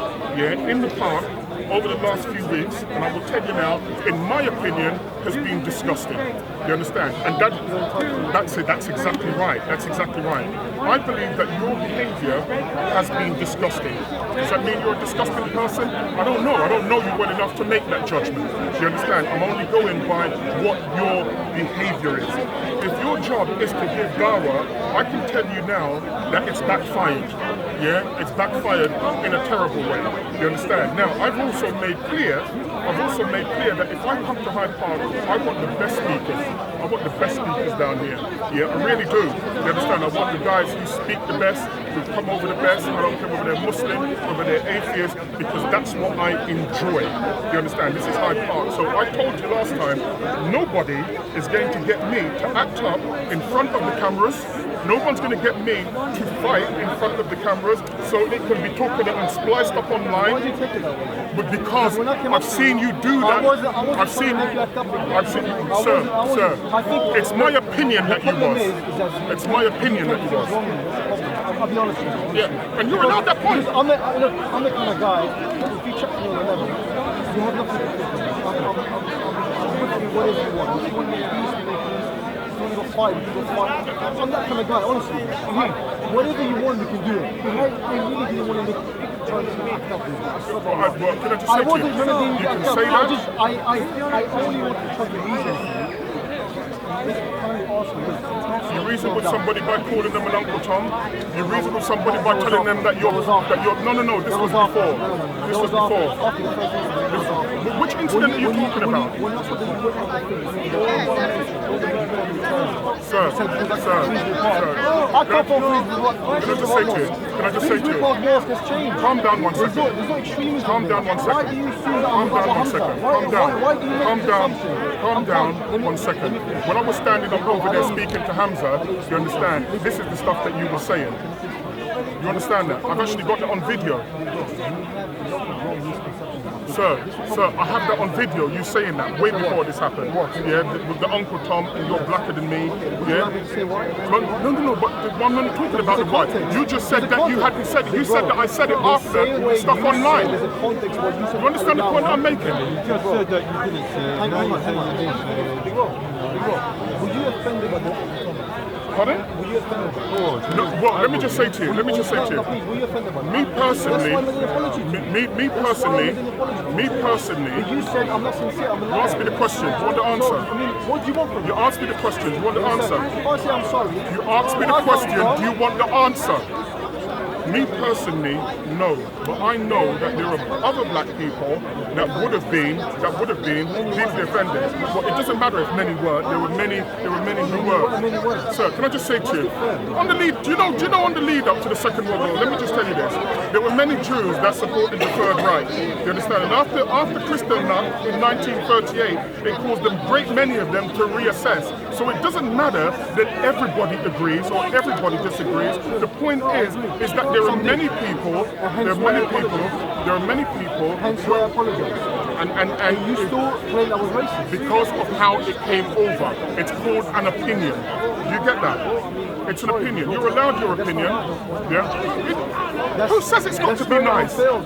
in the park over the last few weeks, and I will tell you now, in my opinion, has been disgusting. You understand? And that's it. That's exactly right. That's exactly right. I believe that your behaviour has been disgusting. Does that mean you're a disgusting person? I don't know. I don't know you well enough to make that judgment. You understand? I'm only going by what your behaviour is. If your job is to give dawah, I can tell you now that it's backfired. Yeah, it's backfired in a terrible way. You understand? Now, I've also made clear that if I come to Hyde Park, I want the best speakers. I want the best speakers down here. Yeah, I really do. You understand? I want the guys who speak the best, who come over the best. I don't care whether they're Muslim, whether they're atheist, because that's what I enjoy. You understand? This is Hyde Park. So I told you last time, nobody is going to get me to act up in front of the cameras. No one's going to get me to fight in front of the cameras so it can be talked and spliced up online. Why did you take it that way? But because I've seen you do that. I've seen, sir, it's my opinion that you was. It's my opinion that you was. I'll be honest with you. Yeah, and you're allowed that point. I'm the kind of guy, if you check me on the level, you have nothing to think about. I'm looking at whatever you want. If you want to make peace, we make peace. If you want to go fight, we go fight. I'm that kind of guy, honestly. Whatever you want, we can do it. I really didn't want to try to act up with you. Well, can I just say I to you, wasn't trying to you be can act up. say that. I only want to try to reason for you. You reason with somebody by calling them an Uncle Tom. You reason with somebody by telling them that you're no. This was before. This was before. Which incident are you talking about? Sir. I can't Can I just say to you? Calm down one second. Calm down one second. Why do you assume that I'm about Hamza? Calm down 1 second. When I was standing up over there speaking to Hamza, you understand, this is the stuff that you were saying. You understand that? I've actually got that on video. Sir, I have that on video, you saying that way before this happened. Yeah, with the Uncle Tom and you're blacker than me. Yeah. No, but I'm not talking about the wife. You just said that you hadn't said it. You said that I said it after stuff online. You understand the point I'm making? You just said that you didn't say it. Now you're saying you didn't say it. Were you offended by the Pardon? Were you offended by it? No, well, let me just say to you. Let me just say to No, you. please, were you offended by it? Me personally, That's why I made an apology to you. me personally, me personally. But you said I'm not sincere, I'm a You liar. asked me the question. Do you want the So, answer? I mean, what do you want from me? You asked me the question. Do you want the answer? If I say I'm sorry, You asked me the question. Do you want the answer? Me personally, no. But I know that there are other black people that would have been deeply offended. But it doesn't matter if many were. There were many who were. Sir, can I just say to you, on the lead, do you know on the lead up to the Second World War? Let me just tell you this. There were many Jews that supported the Third Reich. You understand? And after Kristallnacht in 1938, it caused them great many of them to reassess. So it doesn't matter that everybody agrees or everybody disagrees. The point is that there are many people. There are many people. hence why I apologize. And You still claim I was racist. because of how it came over. It's called an opinion. Do you get that? It's an opinion. You're allowed your opinion. Yeah. Who says it's got to be nice? No.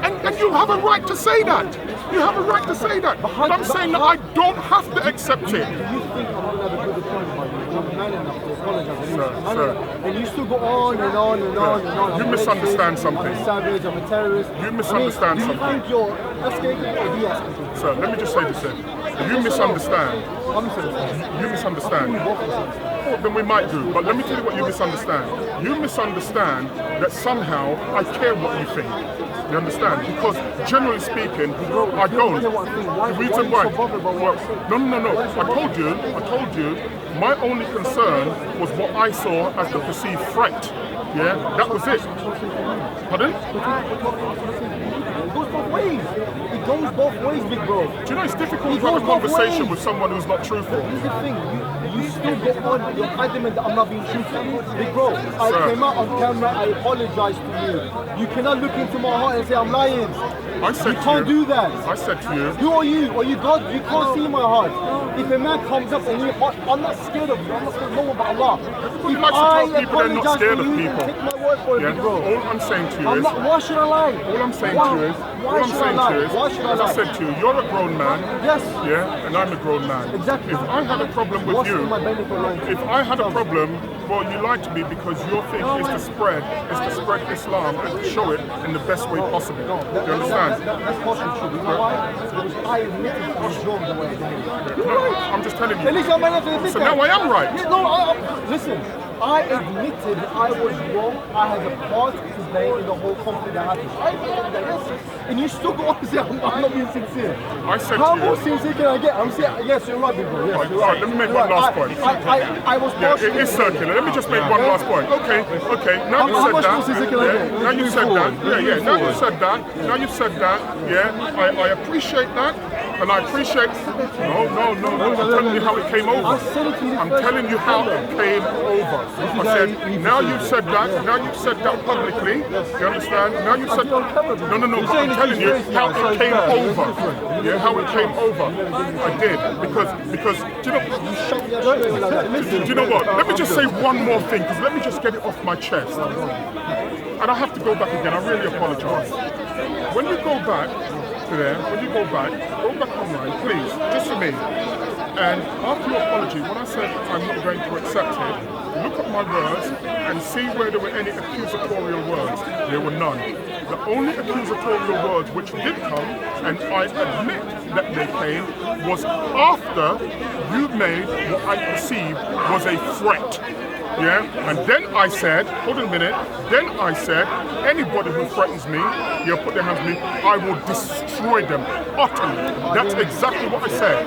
And you have a right to say that. You have a right to say that. But I'm saying that I don't have to accept it. You think I'm going to have a good apology by you? I'm man enough to apologize. Sir. And you still go on and on and on and on. You I'm misunderstand racist, something. I'm a savage, I'm a terrorist. You misunderstand I mean, something. Do you think you're escaping or de-escaping? Sir, let me just say this then. You misunderstand. I'm misunderstanding. You misunderstand. Oh, then we might do. But let me tell you what you misunderstand. You misunderstand that somehow I care what you think. You understand? Because generally speaking, I don't. The reason why? No. I told you, my only concern was what I saw as the perceived threat. Yeah, that was it. Pardon? It goes both ways. It goes both ways, big bro. Do you know it's difficult It to have a goes both conversation ways. with someone who's not truthful? Here's the thing, you still go on your argument that I'm not being truthful. Big bro, I Sir. came out on camera, I apologize to you. You cannot look into my heart and say I'm lying. I said You can't to you, do that. I said to you, Who are you? Are you God? You can't see my heart. If a man comes up and I'm not scared of you, I'm not scared of no one but Allah. Everybody If likes to I tell people they're not apologize scared to of you, people. take my word for it, yeah, big bro. all I'm saying to you I'm is, not, why should I lie? all I'm saying Why? to you is, Why all I'm should I saying lie? to you is, Why should I as I lie? said to you, you're a grown man, Yes. yeah, and I'm a grown man. Exactly. If I had a problem with What's you, in my benefit line? if I had a problem, well, you lied to me because your thing is to spread Islam and to show it in the best way possible. Do you understand? That's partially true. You know why? Because I admitted I was wrong the way I did it. No, I'm just telling At you. least I might have to admit So that. now I am right. Yeah, no, listen. I admitted I was wrong. I had a part to play in the whole conflict that happened. I admitted that, yes. And you still go on and say I'm not being sincere. I said How to you. more sincere can I get? I'm saying, yes, you're right, big bro. Yes, Right, you're right, let me make You're one right. last point. I was Yeah, partially it is circular. Let me just make one last point. Okay. Now you How said much that. more sincere can I get? Now you Move said that. forward. Yeah. Now you said that. Now you said that. Yeah. I appreciate that, and I appreciate. No. I'm telling you how it came over. I said it to you I'm first. telling you how it came over. I said. Now you've said that. Now you've said that publicly. You understand? Now you've said. No. But I'm telling you how it came over. Yeah. How it came over. I did because do you know? Do you know what? Let me just say one more thing, because let me just get it off my chest. And I have to go back again. I really apologize. When you go back to there, go back online, please, just for me. And after your apology, when I said I'm not going to accept it, look at my words and see where there were any accusatorial words. There were none. The only accusatorial words which did come, and I admit that they came, was after you made what I perceived was a threat. Yeah, and then I said, hold on a minute, then I said, anybody who threatens me, put their hands on me, I will destroy them utterly. That's exactly what I said.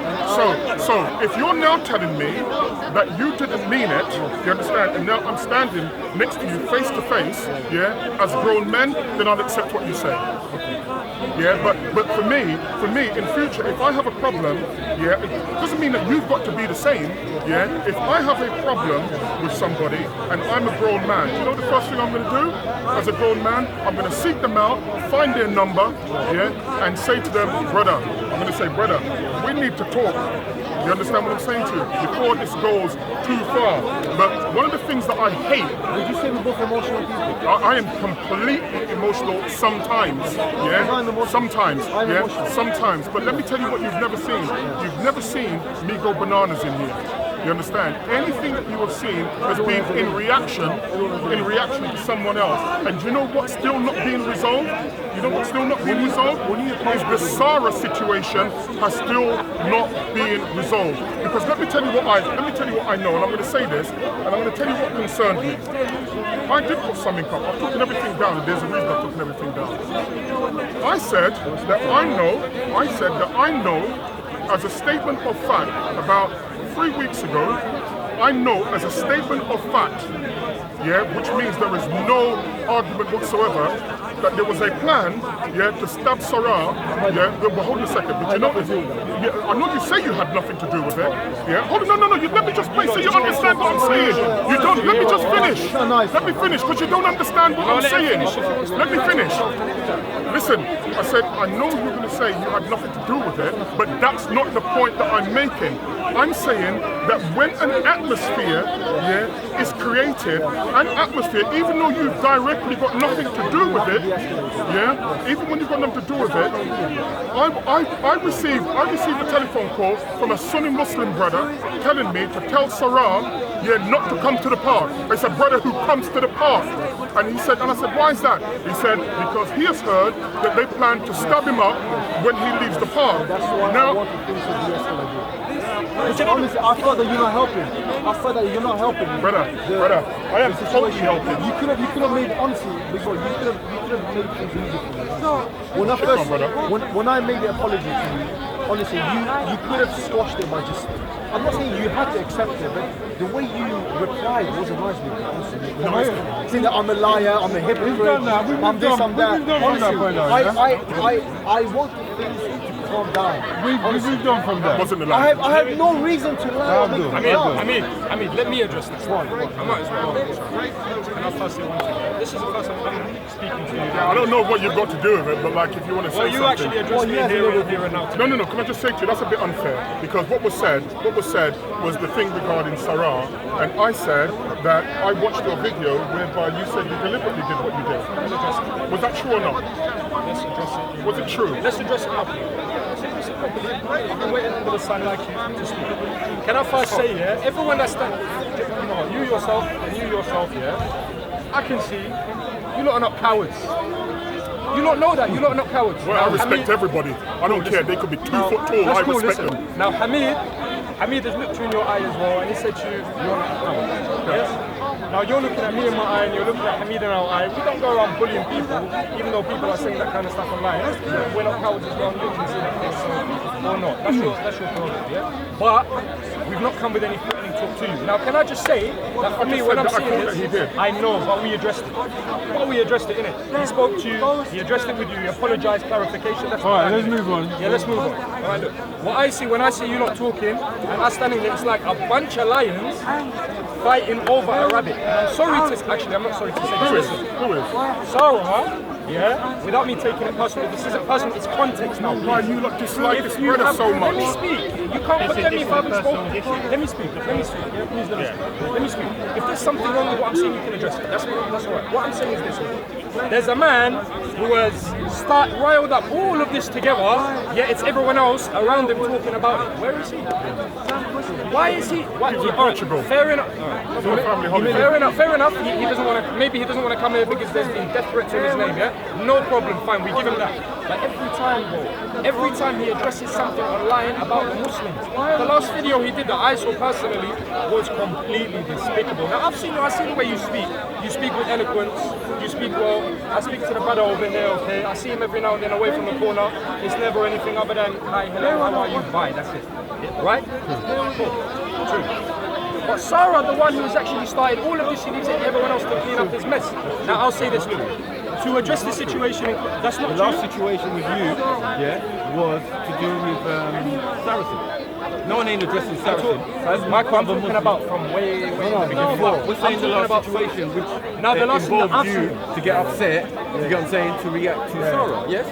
So if you're now telling me that you didn't mean it, you understand, and now I'm standing next to you face to face, yeah, as grown men, then I'll accept what you say. Yeah, but for me, in future, if I have a problem, yeah, it doesn't mean that you've got to be the same. Yeah, if I have a problem with somebody and I'm a grown man, you know the first thing I'm going to do as a grown man? I'm going to seek them out, find their number, yeah, and say to them, brother, I'm going to say, brother, we need to talk. You understand what I'm saying to you? Before this goes too far. But one of the things that I hate. Did you say we're both emotional people? I am completely emotional sometimes. Yeah? Sometimes. Yeah? Sometimes. But let me tell you what you've never seen. You've never seen me go bananas in here. You understand? Anything that you have seen has been in reaction to someone else. And do you know what's still not being resolved? You know what's still not being resolved? Is the Sarah situation has still not being resolved. Because let me tell you what I know, and I'm going to say this, and I'm going to tell you what concerned me. I did put something up. I've taken everything down, and there's a reason I've taken everything down. I said that I know, as a statement of fact, about 3 weeks ago, I know as a statement of fact, yeah, which means there is no argument whatsoever, that there was a plan, yeah, to stab Sarah, yeah, but hold on a second, but you know, yeah, I know you say you had nothing to do with it, yeah, hold on, no, let me just play so you understand what I'm saying. You don't, let me just finish, let me finish, because you don't understand what I'm saying. Let me finish. Listen, I said, I know you're going to say you had nothing to do with it, but that's not the point that I'm making. I'm saying that when an atmosphere, yeah, is created, an atmosphere, even though you've directly got nothing to do with it, yeah, even when you've got nothing to do with it, I received a telephone call from a Sunni Muslim brother telling me to tell Sarah, yeah, not to come to the park. It's a brother who comes to the park. And he said, and I said, why is that? He said, because he has heard that they plan to stab him up when he leaves the park. That's why I want things to be escalated. Honestly, I felt that you're not helping. I felt that you're not helping me. Brother, I am totally helping. You could have made, honestly, before you could have made things easy for me. When I made the apology to you, honestly, you could have squashed it by just. I'm not saying you had to accept it, but the way you replied wasn't nice with me, honestly. Saying that I'm a liar, I'm a hypocrite, I'm this, I'm that. Honestly, I want things to calm down. We've moved on from that. Wasn't the lie. I have no reason to lie. I mean, let me address this. I might as well. And I'll firstly one thing. This is the first time I'm speaking to you. I don't know what you've got to do with it, but like if you want to say well, you something. actually addressed me here and now. No, can I just say to you, that's a bit unfair, because what was said was the thing regarding Sarah, and I said that I watched your video whereby you said you deliberately did what you did. Was that true or not? Let's address it. Was it true? Let's address it properly. I've been waiting under the sun like you to speak. Can I first say, yeah, everyone that's you yourself, yeah, I can see you lot are not cowards. You lot know that, you lot are not cowards. Well, I respect everybody. I don't care, they could be 2 foot tall, I respect them. Now Hamid has looked you in your eye as well, and he said to you, you're not a coward. Yes? Now you're looking at me in my eye, and you're looking at Hamid in our eye. We don't go around bullying people, even though people are saying that kind of stuff online. We're not cowards as well, you can see that case, or not. That's your prerogative, yeah? But we've not come with any threatening talk to you. Now can I just say, that for me, when I'm seeing this, I know, but we addressed it. Innit? He spoke to you, he addressed it with you, he apologised, clarification, that's all right, let's move on. Yeah, let's move on. All right, look. What I see when I see you not talking, and us standing there, it's like a bunch of lions fighting over a rabbit. And I'm sorry to, actually, I'm not sorry to say this. Who is? Sarah, yeah, without me taking it personally, this isn't personal, it's context now. Why you lot dislike this brother so much? Let me speak. You can't condemn me if I haven't spoken. Let me speak. Yeah, please let me speak. If there's something wrong with what I'm saying, you can address it. That's all right. What I'm saying is this. There's a man who has riled up all of this together, yet it's everyone else around him talking about it. Where is he? Why is he? He's in Portugal. Fair enough. Fair enough. He doesn't want to. Maybe he doesn't want to come here because there's been death threats in his name. Yeah, no problem. Fine, we give him that. But every time he addresses something online about the Muslims, the last video he did that I saw personally was completely despicable. Now I've seen the way you speak. You speak with eloquence. You speak well. I speak to the brother over here. Okay, I see him every now and then away from the corner. It's never anything other than hi, hello, how are you? Bye. That's it. Right? Cool. True. But Sarah, the one who's actually started all of this, she needs everyone else to clean up this mess. Now I'll say this, to address the situation, that's not the last situation with you, yeah, was to do with Saracen. No one ain't addressing Saracen. Michael, I'm talking about from way in the beginning. We're saying the last situation which now the last involved you to get upset, you get what I'm saying, to react to Sarah, yes?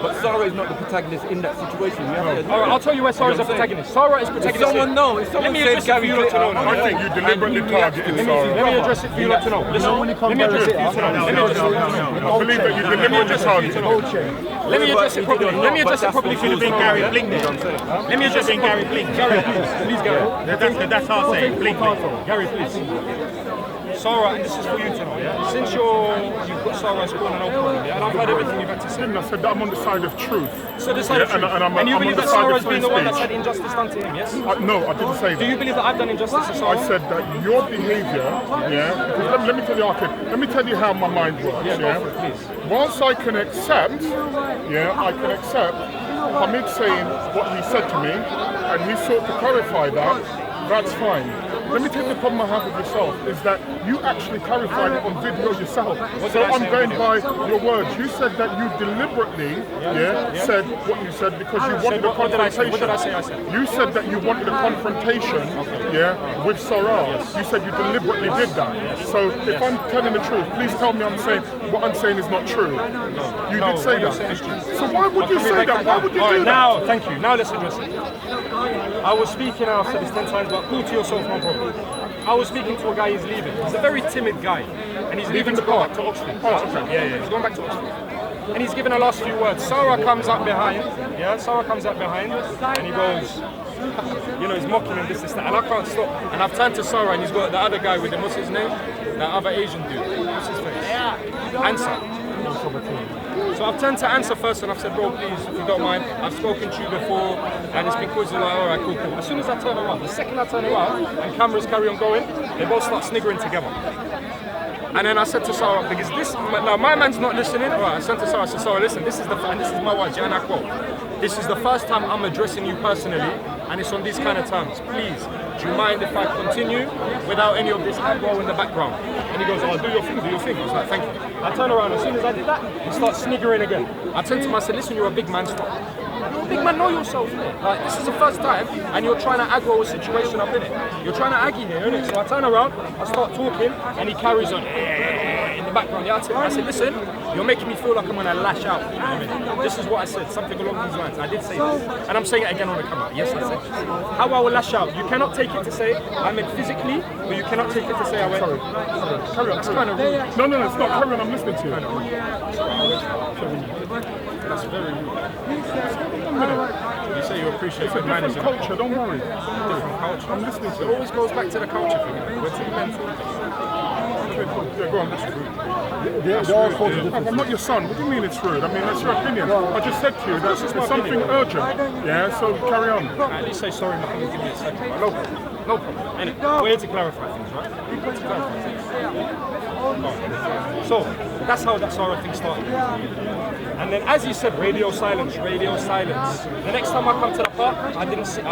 But Sarah is not the protagonist in that situation. You have to All right, I'll tell you where Sarah's the protagonist. Sarah is protagonist. someone knows, if someone Let me said address it for Gary you lot to know. I think you deliberately targeted Sarah. Let me address it for you lot to know. Listen, let me address it for you to know. Let me address it for you to know. I believe that you deliberately targeted her. Let me address it properly. Let me address it properly for you to know. Gary Blink then. Let me address it Gary properly. Blink. Gary, please, Gary. That's how I say it. Blink. Gary, please. Sarah, and this is for you to know, yeah? Since you've got Sarah's corner, no problem, yeah? And I've heard everything you've had to say. I said that I'm on the side of truth. So the side of truth. And you I'm believe on the that side Sarah's of been free the one that's speech. had injustice done to him, yes? No, I didn't say that. Do you believe that I've done injustice to Sarah? I said that your behaviour, yeah, because let me tell you, let me tell you how my mind works, Yeah, go for it, please. Once I can accept, Hamid saying what he said to me, and he sought to clarify that, that's fine. Let me tell you the problem I have with yourself is that you actually clarified it on video yourself. So I'm going by your words. You said that you deliberately, said what you said because you wanted a What did I say? confrontation. What did I say? I said. You said that you wanted a confrontation, with Sarah. You said you deliberately did that. So if I'm telling the truth, please tell me what I'm saying is not true. You did say that. So why would you say that? Why would you do that? Now, thank you. Now let's address it. I was speaking, I've said this 10 times, but cool to yourself, no problem. I was speaking to a guy, he's leaving. He's a very timid guy. And he's leaving to go back to Oxford. Yeah, he's going back to Oxford. And he's given the last few words. Sarah comes up behind, and he goes, he's mocking him, this, that, and I can't stop. And I've turned to Sarah, and he's got the other guy with him, what's his name? That other Asian dude. What's his face? Answer. So I've turned to Answer first, and I've said, bro, please, if you don't mind, I've spoken to you before, and it's been quizzing, like, all right, cool. As soon as I turn around, the second I turn around, and cameras carry on going, they both start sniggering together. And then I said to Sarah, because now my man's not listening. All right, I said to Sarah, Sarah, listen, this is my words, and I quote, this is the first time I'm addressing you personally, and it's on these kind of terms. Please, do you mind if I continue without any of this aggro in the background? And he goes, oh, do your thing. I was like, thank you. I turn around, as soon as I did that, he starts sniggering again. I turned to him, I said, listen, you're a big man, stop. You're a big man, know yourself, innit? Like, this is the first time, and you're trying to aggro a situation up in it. You're trying to aggie here, innit? So I turn around, I start talking, and he carries on in the background. Yeah, I said, listen, you're making me feel like I'm gonna lash out. You know what I mean? This is what I said, something along these lines. I did say this, and I'm saying it again on the camera. Yes, I said this. How I will lash out. You cannot take it to say I meant physically, but you cannot take it to say I went. Sorry. Carry on. That's kind of rude. No, it's not. Carry on. I'm listening to you. That's very rude. You say you appreciate good manners. Different culture. Don't worry. Different culture. I'm listening to It you. always goes back to the culture thing. We're two men talking. Yeah, go on. That's rude. There are forms of I'm not your son. What do you mean it's rude? I mean, that's your opinion. I just said to you that it's something urgent. Yeah, so carry on. At least say sorry, Mohammed, give me a second. Right? No problem. No problem. Innit? We're here to clarify things, right? We're here to clarify things. So, that's how that Sarah thing started. And then, as you said, radio silence, radio silence. The next time I come to the park, I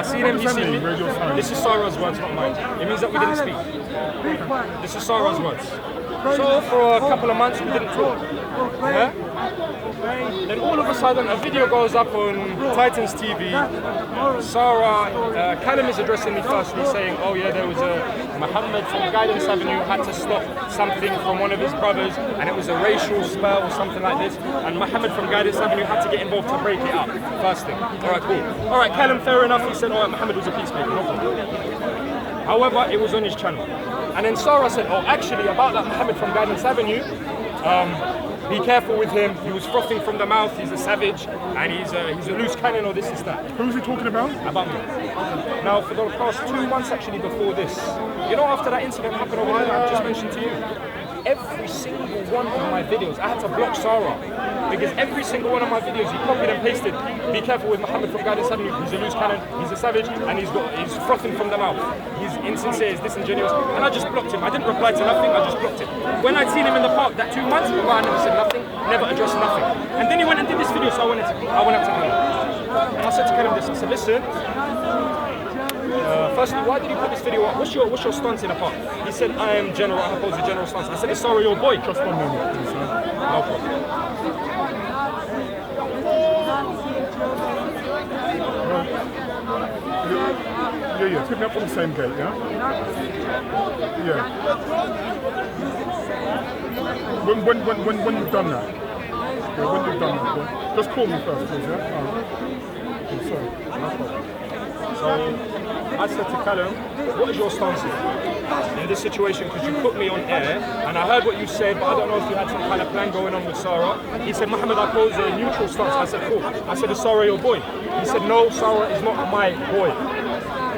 seen him, he seen me. Radio silence? This is Sarah's words, not mine. It means that we didn't speak. This is Sarah's words. So, for a couple of months, we didn't talk. Yeah? Then all of a sudden, a video goes up on Titans TV. Sarah, Callum is addressing me firstly, saying, oh yeah, there was a Mohammed from Guidance Avenue had to stop something from one of his brothers, and it was a racial spell or something like this, and Mohammed from Guidance Avenue had to get involved to break it up. First thing. All right, cool. All right, Callum, fair enough. He said, all right, Mohammed was a peacemaker. No problem. However, it was on his channel. And then Sarah said, oh, actually, about that Mohammed from Guidance Avenue, be careful with him. He was frothing from the mouth. He's a savage, and he's a loose cannon, or this is that. Who's he talking about? About me. Now, for the past 2 months, actually, before this, after that incident happened over there, I've just mentioned to you, every single one of my videos, I had to block Sarah, because every single one of my videos, he copied and pasted, be careful with Mohammed from Guidance Avenue, he's a loose cannon, he's a savage, and he's frothing from the mouth. He's insincere, he's disingenuous, and I just blocked him. I didn't reply to nothing, I just blocked him. When I'd seen him in the park that 2 months, I never said nothing, never addressed nothing. And then he went and did this video, so I went up to Callum. And I said to Callum this, I said, listen, firstly, why did you put this video up? What's your stance in the park? He said, I am general, I oppose the general stance. I said, is Sarah your boy? Just 1 moment, please, sir. No problem. Yeah. Pick me up on the same gate, yeah? Yeah. When you've done that? Yeah, when you've done that, yeah. Just call me first, please, yeah? All right. Okay, sorry. No problem. So I said to Callum, what is your stance in this situation? Because you put me on air, and I heard what you said, but I don't know if you had some kind of plan going on with Sarah. He said, Mohammed, I pose a neutral stance. I said, cool. I said, is Sarah your boy? He said, no, Sarah is not my boy.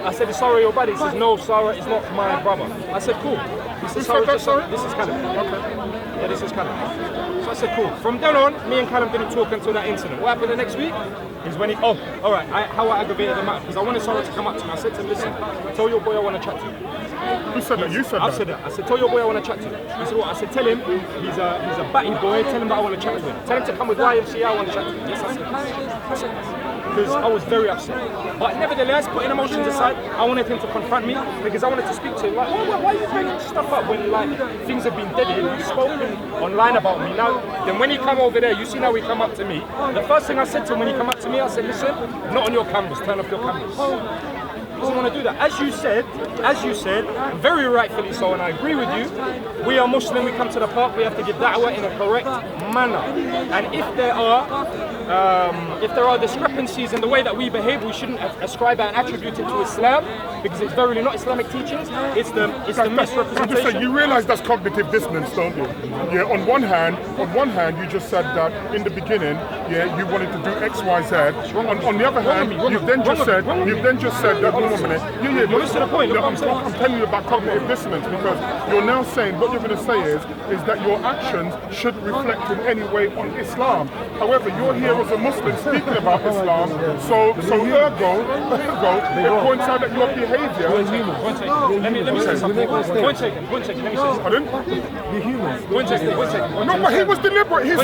I said, is Sarah your buddy? He says, no, Sarah is not my brother. I said, cool. He said, Sarah, this is Callum. Okay. Yeah, this is Callum. So I said, cool. From then on, me and Callum didn't talk until that incident. What happened the next week is when he, all right, how I aggravated him out, because I wanted Sarah to come up to me. I said to him, listen, tell your boy I want to chat to you. Who said that? You said I've said that. I said, tell your boy I want to chat to you. I said, what? I said, tell him he's a batty boy. Tell him that I want to chat to him. Tell him to come with YMCA, I want to chat to him. Yes, I said. Because I was very upset. But nevertheless, putting emotions aside, I wanted him to confront me because I wanted to speak to him. Like, why are you bringing stuff up when like things have been deaded? You've spoken online about me. Now, then when he come over there, you see now he come up to me. The first thing I said to him when he come up to me, I said, listen, not on your cameras, turn off your cameras. He doesn't want to do that. As you said, very rightfully so, and I agree with you, we are Muslim, we come to the park, we have to give da'wah in a correct manner. And if there are discrepancies in the way that we behave, we shouldn't ascribe and attribute it to Islam, because it's verily not Islamic teachings, it's the misrepresentation. I'm just saying, you realise that's cognitive dissonance, don't you? Yeah, on one hand, you just said that in the beginning, yeah, you wanted to do X, Y, Z. On the other hand, you've then just said that, hold on a minute. Yeah, but listen to the point. I'm telling you about cognitive dissonance, because you're now saying, what you're going to say is that your actions shouldn't reflect in any way on Islam. However, you're here as a Muslim speaking about Islam, so ergo, it points out that your behaviour... Let me say something. Point taken, let me say something. Pardon? You're human. Point taken. No, but he was deliberate. He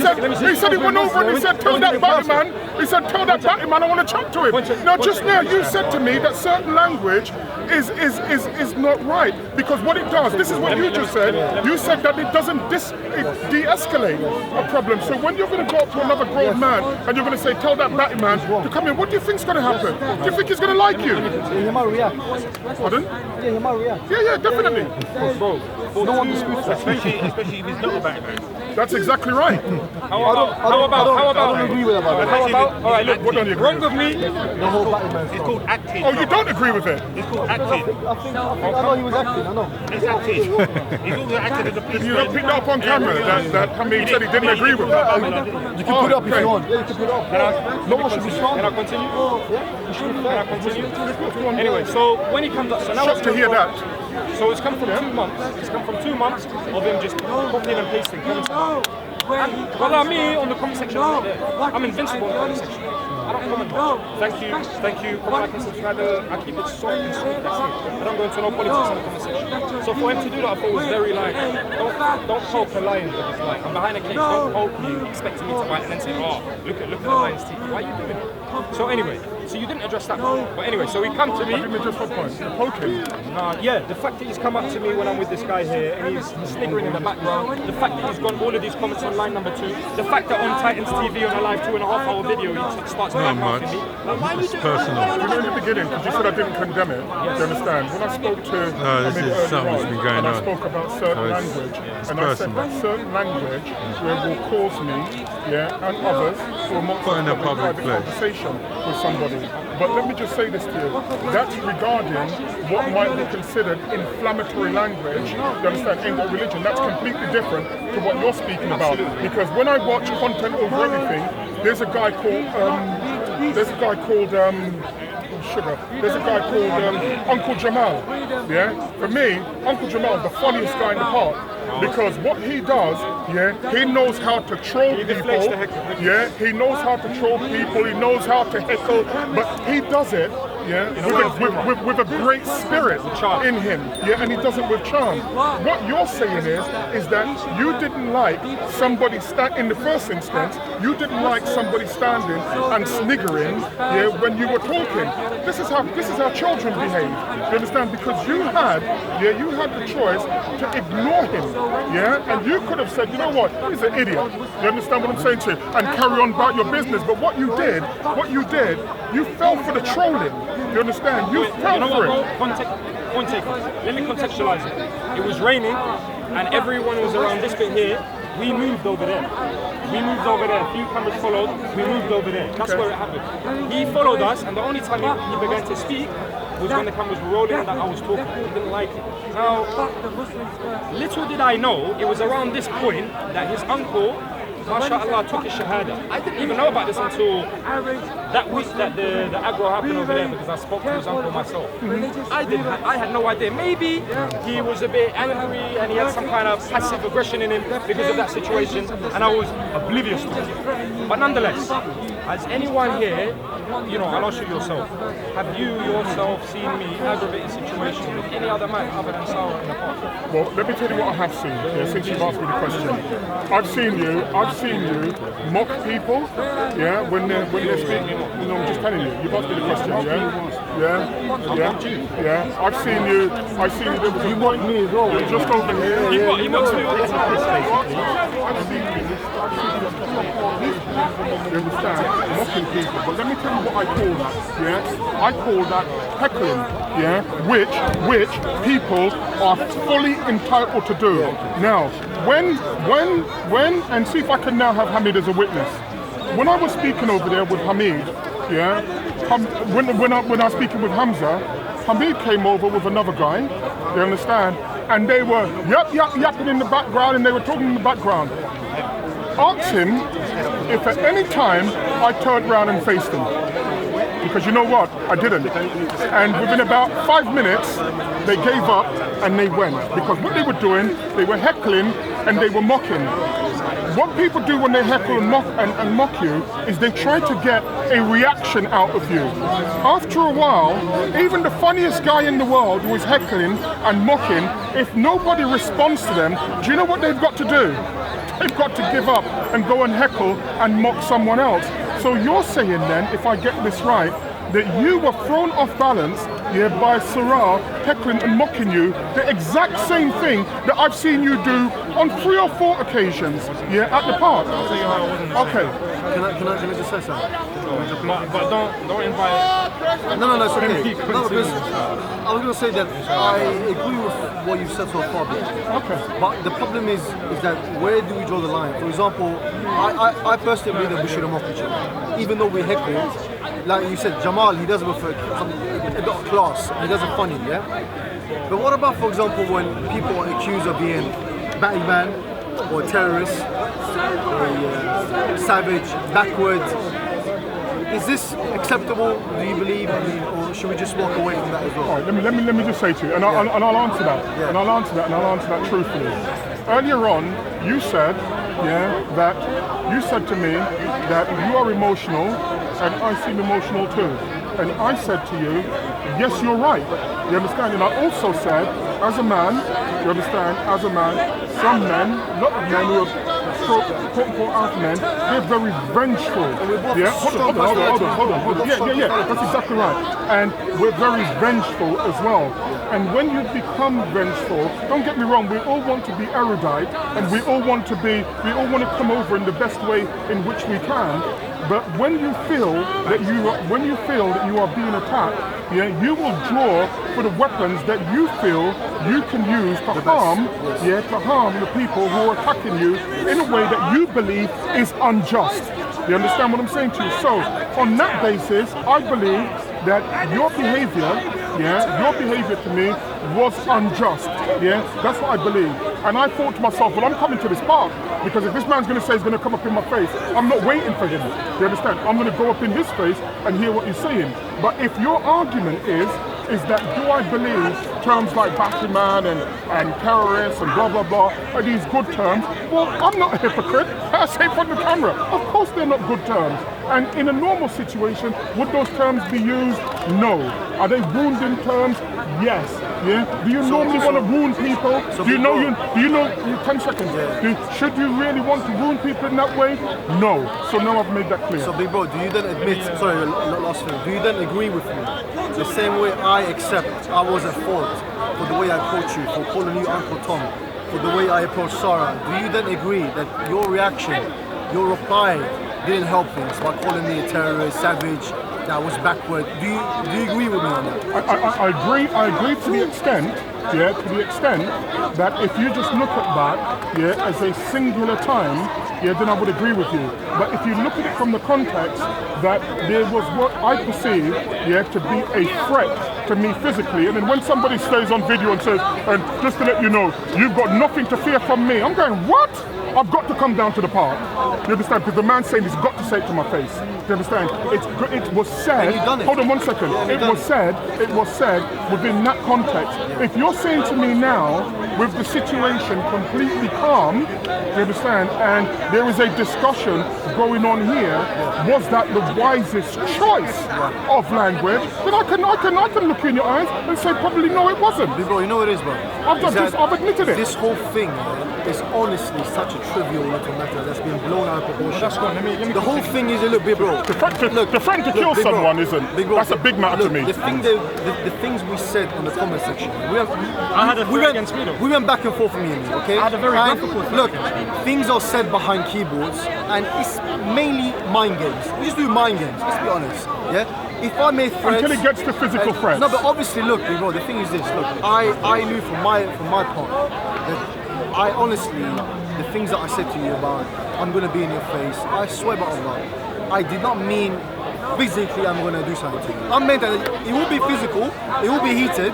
said he went over and he said, tell that batty man, I want to chat to him. Now, just now, you said to me that certain language is not right, because what it does, this is what you just said, you said that it doesn't de-escalate a problem. So when you're going to go up to another grown man and you're going to say, tell that batty man to come in, what do you think's going to happen? Do you think he's going to like you? He might react. Pardon? Yeah, he might react. Yeah, definitely. No one disputes that. Especially if he's not a background. That's exactly right. How about? I don't agree with that. All right, look, What don't you agree wrong with? with me. The whole batting man It's stuff. called acting. Oh, you don't agree with it? It's called acting. I know he was acting, I know. It's acting. He's also acted as a policeman. You don't pick that up on camera, that Hamid said he didn't agree with that. You can put it up if you want. Yeah, you can put it up. No one should be strong. Can I continue? Yeah, you should be fair. Can I continue? Anyway, so when he comes up, so now Shocked to hear that. So it's come from 2 months. It's come from 2 months of him just copying and pasting comments. Well, me on the comment section, I'm invincible in the comment section. I don't comment. Thank you. Comment, like, and subscribe. I keep it soft and sweet. That's it. I don't go into no politics in the comment section. So for him to do that, I thought was very like, don't poke a lion with this. Like, I'm behind a cage. Don't poke me, expecting me to bite and then say, oh, look at the lion's teeth. Why are you doing it? So anyway, so you didn't address that point. But anyway, so he come to me. I didn't address what point. Poking. Yeah, the fact that he's come up to me when I'm with this guy here and he's sniggering in the background, the fact that he's gone all of these comments on line number 2, the fact that on Titans TV on a live 2.5-hour video he starts badmouthing me. Why are you doing personal. that? You know, in the beginning, because you said I didn't condemn it, do you understand? When I spoke to this Hamid is something earlier that's been on, going and I on. spoke about certain So language, it's and I said personal. that certain language will cause me, and others, will not Put in a have public private place. conversation with somebody. But let me just say this to you, that's regarding what might be considered inflammatory language, you understand, in what religion, that's completely different to what you're speaking about. Because when I watch content over everything, there's a guy called, Sugar. There's a guy called Uncle Jamal. Yeah, for me, Uncle Jamal is the funniest guy in the park. Because what he does, he knows how to troll people. Yeah, he knows how to troll people. He knows how to heckle, but he does it, with a great spirit in him. Yeah, and he does it with charm. What you're saying is that you didn't like somebody in the first instance. You didn't like somebody standing and sniggering, when you were talking. This is how children behave. You understand? Because you had the choice to ignore him. Yeah, and you could have said, you know what, he's an idiot. You understand what I'm saying to you? And carry on about your business. But what you did, you fell for the trolling. You understand? You fell for it. Point taken. Let me contextualize it. It was raining, and everyone was around this bit here, we moved over there. We moved over there. A few cameras followed. We moved over there. That's where it happened. He followed us, and the only time he began to speak was when the cameras were rolling and that I was talking. He didn't like it. Now, little did I know, it was around this point that his uncle, MashaAllah, took his shahada. I didn't even know about this until that week that the aggro happened over there, because I spoke to his uncle myself. I had no idea. Maybe he was a bit angry and he had some kind of passive aggression in him because of that situation, and I was oblivious to it. But nonetheless, as anyone here, you know, I'll ask you yourself, have you yourself seen me aggravate a situation with any other man other than Sarah in the past? Well, let me tell you what I have seen, since you've asked me the question. I've seen you mock people, when they're speaking. No, I'm just telling you. You've asked me the question, yeah. I've seen you. You mock me as well. You're just over here. He mocks me all the time. You understand? Mocking people. But let me tell you what I call that, I call that heckling, which people are fully entitled to do. Now, when, and see if I can now have Hamid as a witness. When I was speaking over there with Hamid, when I was speaking with Hamza, Hamid came over with another guy, you understand? And they were yapping in the background, and they were talking in the background. Ask him if at any time I turned around and faced him. Because you know what? I didn't. And within about 5 minutes, they gave up and they went. Because what they were doing, they were heckling and they were mocking. What people do when they heckle and mock you is they try to get a reaction out of you. After a while, even the funniest guy in the world who is heckling and mocking, if nobody responds to them, do you know what they've got to do? They've got to give up and go and heckle and mock someone else. So you're saying then, if I get this right, that you were thrown off balance by Sarah heckling and mocking you, the exact same thing that I've seen you do on 3 or 4 occasions at the park. Okay. Can I just say something? But don't invite. No, it's okay. No, because I was going to say that I agree with what you've said so far. Okay. But the problem is that where do we draw the line? For example, I personally believe that we shouldn't mock each other, even though we heckle. Like you said, Jamal, he does it with a bit of class. He does it funny, But what about, for example, when people are accused of being Batman or terrorists, or savage, backwards? Is this acceptable? Do you believe? Or should we just walk away from that as well? All right, let me just say to you, and I'll answer that, and I'll answer that truthfully. Earlier on, you said, that you said to me that you are emotional, and I seem emotional too. And I said to you, yes, you're right. You understand? And I also said, as a man, you understand, as a man, some men, a lot of men who are quote-unquote alpha men, they're very vengeful. Hold on. Yeah, that's exactly right. And we're very vengeful as well. And when you become vengeful, don't get me wrong, we all want to be erudite, and we all want to come over in the best way in which we can. But when you feel that you are being attacked, you will draw for the weapons that you feel you can use to harm the people who are attacking you in a way that you believe is unjust. You understand what I'm saying to you? So, on that basis, I believe that your behavior to me was unjust. That's what I believe. And I thought to myself, well, I'm coming to this park because if this man's going to say he's going to come up in my face, I'm not waiting for him. You understand? I'm going to go up in his face and hear what he's saying. But if your argument is that do I believe terms like Batman and terrorists and blah blah blah are these good terms? Well, I'm not a hypocrite. I say from the camera. Of course they're not good terms. And in a normal situation, would those terms be used? No. Are they wounding terms? Yes. Do you normally want to wound people? Do you know 10 seconds. Should you really want to wound people in that way? No. So now I've made that clear. So big bro, do you then admit, sorry, last thing, do you then agree with me? The same way I accept I was at fault for the way I approached you, for calling you Uncle Tom, for the way I approached Sarah, do you then agree that your reaction, your reply didn't help things by calling me a terrorist, savage, that was backward. Do you agree with me on that? I agree to the extent, that if you just look at that, as a singular time, then I would agree with you. But if you look at it from the context that there was what I perceive, to be a threat to me physically, and then when somebody stays on video and says, and just to let you know, you've got nothing to fear from me, I'm going, what? I've got to come down to the park. You understand? Because the man's saying he's got to say it to my face. Do you understand? It was said. Hold on 1 second. It was said within that context. If you're saying to me now, with the situation completely calm, you understand, and there is a discussion going on here, was that the wisest choice of language? Then I can look you in your eyes and say probably no, it wasn't. Bro, you know what it is, bro? I've admitted it. This whole thing is honestly such a trivial little matter that's been blown out of proportion. That's gone. Let me the whole thing is a little bit, bro. The friend to kill someone isn't. That's a big matter to me. The things we said in the comment section. I had a threat against me though. We went back and forth from me and you, okay? I had a very graphical threat. Look, things are said behind keyboards, and it's mainly mind games. We just do mind games. Let's be honest. Yeah. If I made threats, until it gets to physical threats. No, but obviously, look, bro. The thing is this. Look, I knew from my part that I honestly, the things that I said to you about, I'm gonna be in your face. I swear by Allah, I did not mean physically I'm gonna do something to you. I meant that it will be physical, it will be heated,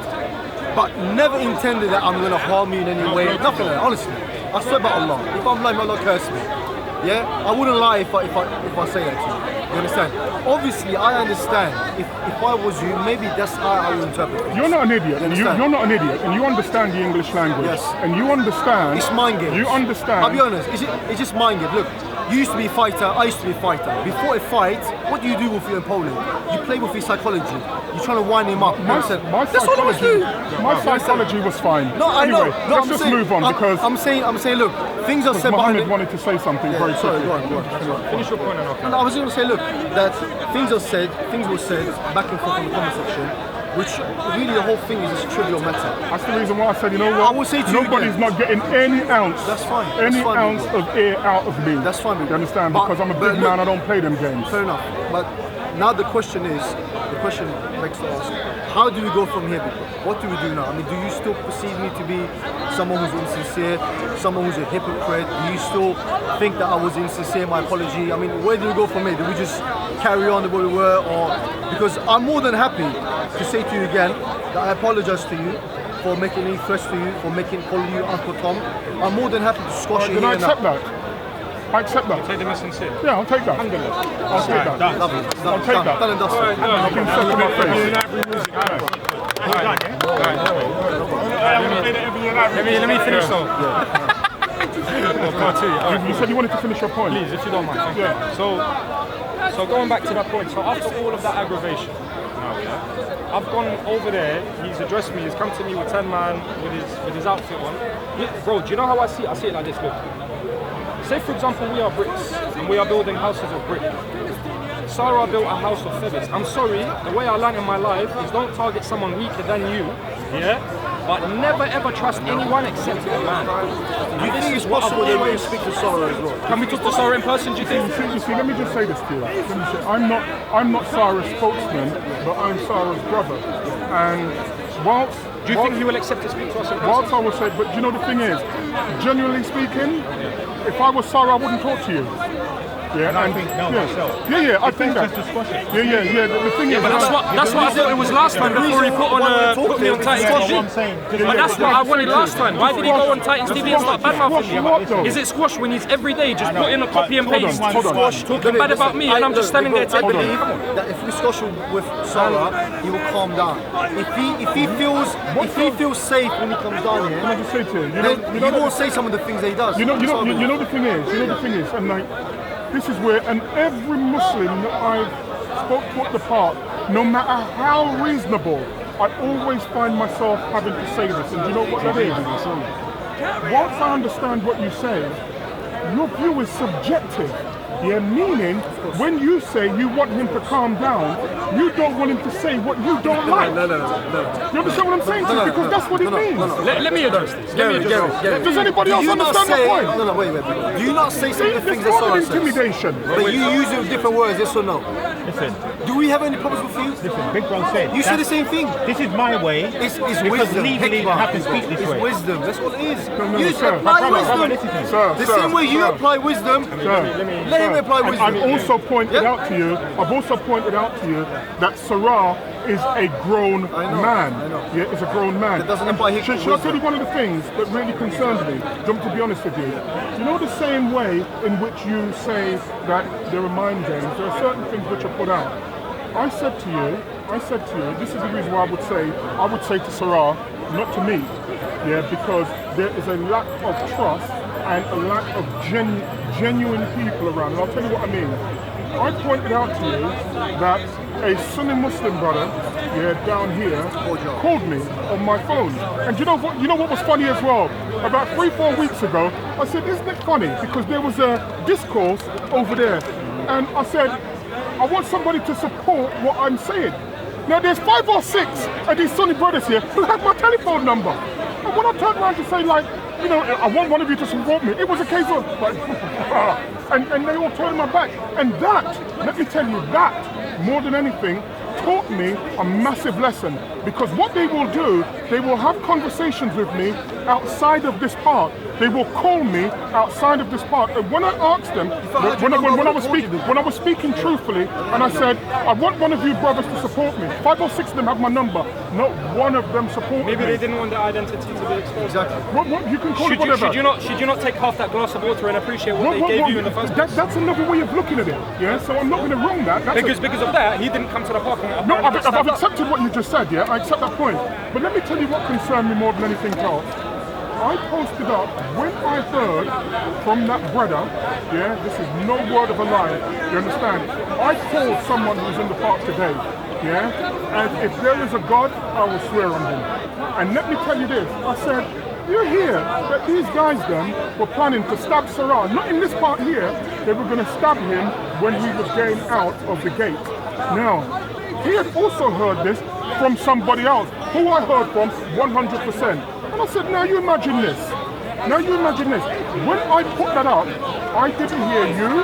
but never intended that I'm gonna harm you in any way. Nothing like that. Honestly, I swear by Allah. If I'm lying, Allah curse me. Yeah, I wouldn't lie if I say that to you. You understand? Obviously, I understand. If I was you, maybe that's how I would interpret it. You're not an idiot. You're not an idiot, and you understand the English language. Yes. And you understand. It's mind games. You understand. I'll be honest. It's just mind games. Look, you used to be a fighter. I used to be a fighter. Before a fight, what do you do with your opponent? You play with his psychology. You're trying to wind him up. My that's what I was doing. My psychology was fine. No, I know. Anyway, no, let's just move on because I'm saying. Look, things are said behind Mohammed it. wanted to say something very quickly. Sorry, go on. Finish your point and I'll No, I was going to say, look, that things were said back and forth in the comment section, which really the whole thing is just a trivial matter. That's the reason why I said, you know what? I will say to you nobody's again, not getting any ounce. That's fine. Any ounce of air out of me. That's fine. You understand? But- Because I'm a but big look, man. I don't play them games. Fair enough. But now the question begs to ask, how do we go from here? What do we do now? I mean, do you still perceive me to be someone who's insincere, someone who's a hypocrite? Do you still think that I was insincere? My apology. I mean, where do we go from here? Do we just carry on the way we were, or because I'm more than happy to say to you again that I apologize to you for making any threats to you, for calling you Uncle Tom. I'm more than happy to squash it Then here I and accept now. that. I accept that. take them as sincere. Yeah, I'll take that. I'll take that. Lovely. I'll take that. Done and dusted. I can say to my face. Let me finish though. Part two. You said you wanted to finish your point. Please, if you don't mind. Thank you. Yeah. So going back to that point, so after all of that aggravation, I've gone over there, he's addressed me, he's come to me with 10 man with his outfit on. Bro, do you know how I see it? I see it like this, look. Say for example we are bricks and we are building houses of brick. Sarah built a house of feathers. I'm sorry, the way I learned in my life is don't target someone weaker than you, yeah? But never ever trust anyone except a man. Do you think it's possible that we speak to Sarah as well? Can we talk to Sarah in person, do you think? You see, let me just say this to you. I'm not Sarah's spokesman, but I'm Sarah's brother. And whilst Do you think he will accept to speak to us in person? whilst I would say, but you know the thing is, genuinely speaking, if I was Sarah, I wouldn't talk to you. Yeah, I think myself. Yeah, I think that. Just to squash it. Yeah. The thing is, But that's what I thought it was last time before he put me on Titans That's what I'm TV. saying. But that's what I wanted last time. Why did he go on Titans TV and start badmouthing What though? me? Is it squash when he's every day just put in a copy and paste, Hold on. talking bad about me and I'm just standing there I taking believe it? that if we squash with Sarah, he will calm down. If he feels safe when he comes down Can I here, just say to you, then he won't say some of the things that he does. You know the thing is, and like, this is where, and every Muslim that I've spoke to at the park, no matter how reasonable, I always find myself having to say this, and do you know what that is? Once I understand what you say, your view is subjective. Yeah, meaning when you say you want him to calm down, you don't want him to say what you don't like. No. You understand what I'm saying to you? Because that's what it means. Let me address this. Let me address this. Does anybody else understand my point? No, wait. Do you not say some of the things It's that not an Sarah says? intimidation. But you use it with different words, yes or no? Listen, Do we have any problems with you? listen, Big Bro said. You say the same thing. This is my way. It's because wisdom. legally I have to speak this it's way. wisdom. That's what it is. no, You sir. apply Brother, wisdom. listen to me. Sir, The sir, same way you sir. apply wisdom. Let him apply And wisdom. I've also pointed out to you, that Sarah is a grown man. I know. Yeah, is a grown man. That doesn't apply here to Should I tell you one of the things that really concerns me? To be honest with you, you know the same way in which you say that there are mind games, there are certain things which are put out. I said to you, this is the reason why I would say to Sarah, not to me, yeah, because there is a lack of trust and a lack of genuine people around. And I'll tell you what I mean. I pointed out to you that a Sunni Muslim brother, yeah, down here, called me on my phone. And you know what was funny as well? About 3-4 weeks ago, I said, isn't it funny? Because there was a discourse over there. And I said, I want somebody to support what I'm saying. Now there's 5 or 6 of these Sunni brothers here who have my telephone number. And when I turned around to say, like, you know, I want one of you to support me, it was a case of, like, and they all turned my back. And that, let me tell you, that, more than anything, taught me a massive lesson. Because what they will do, they will have conversations with me outside of this part. They will call me outside of this part. And when I asked them, when I was speaking truthfully, and I said, I want one of you brothers to support me. 5 or 6 of them have my number. Not one of them supported me. Maybe they didn't want their identity to be exposed. Exactly. What, you can call it whatever. Should you not take half that glass of water and appreciate what they gave you in the first place? That's another way of looking at it. Yeah, so I'm not going to wrong that. Because of that, he didn't come to the parking lot. No, I've accepted what you just said, yeah, I accept that point. But let me tell you what concerned me more than anything else. I posted up, when I heard from that brother, yeah, this is no word of a lie, you understand? I called someone who's in the park today, yeah, and if there is a God, I will swear on him. And let me tell you this, I said, you hear that these guys then were planning to stab Sarah, not in this part here, they were going to stab him when he was getting out of the gate. Now, he had also heard this from somebody else, who I heard from 100%. And I said, now you imagine this. When I put that up, I didn't hear you,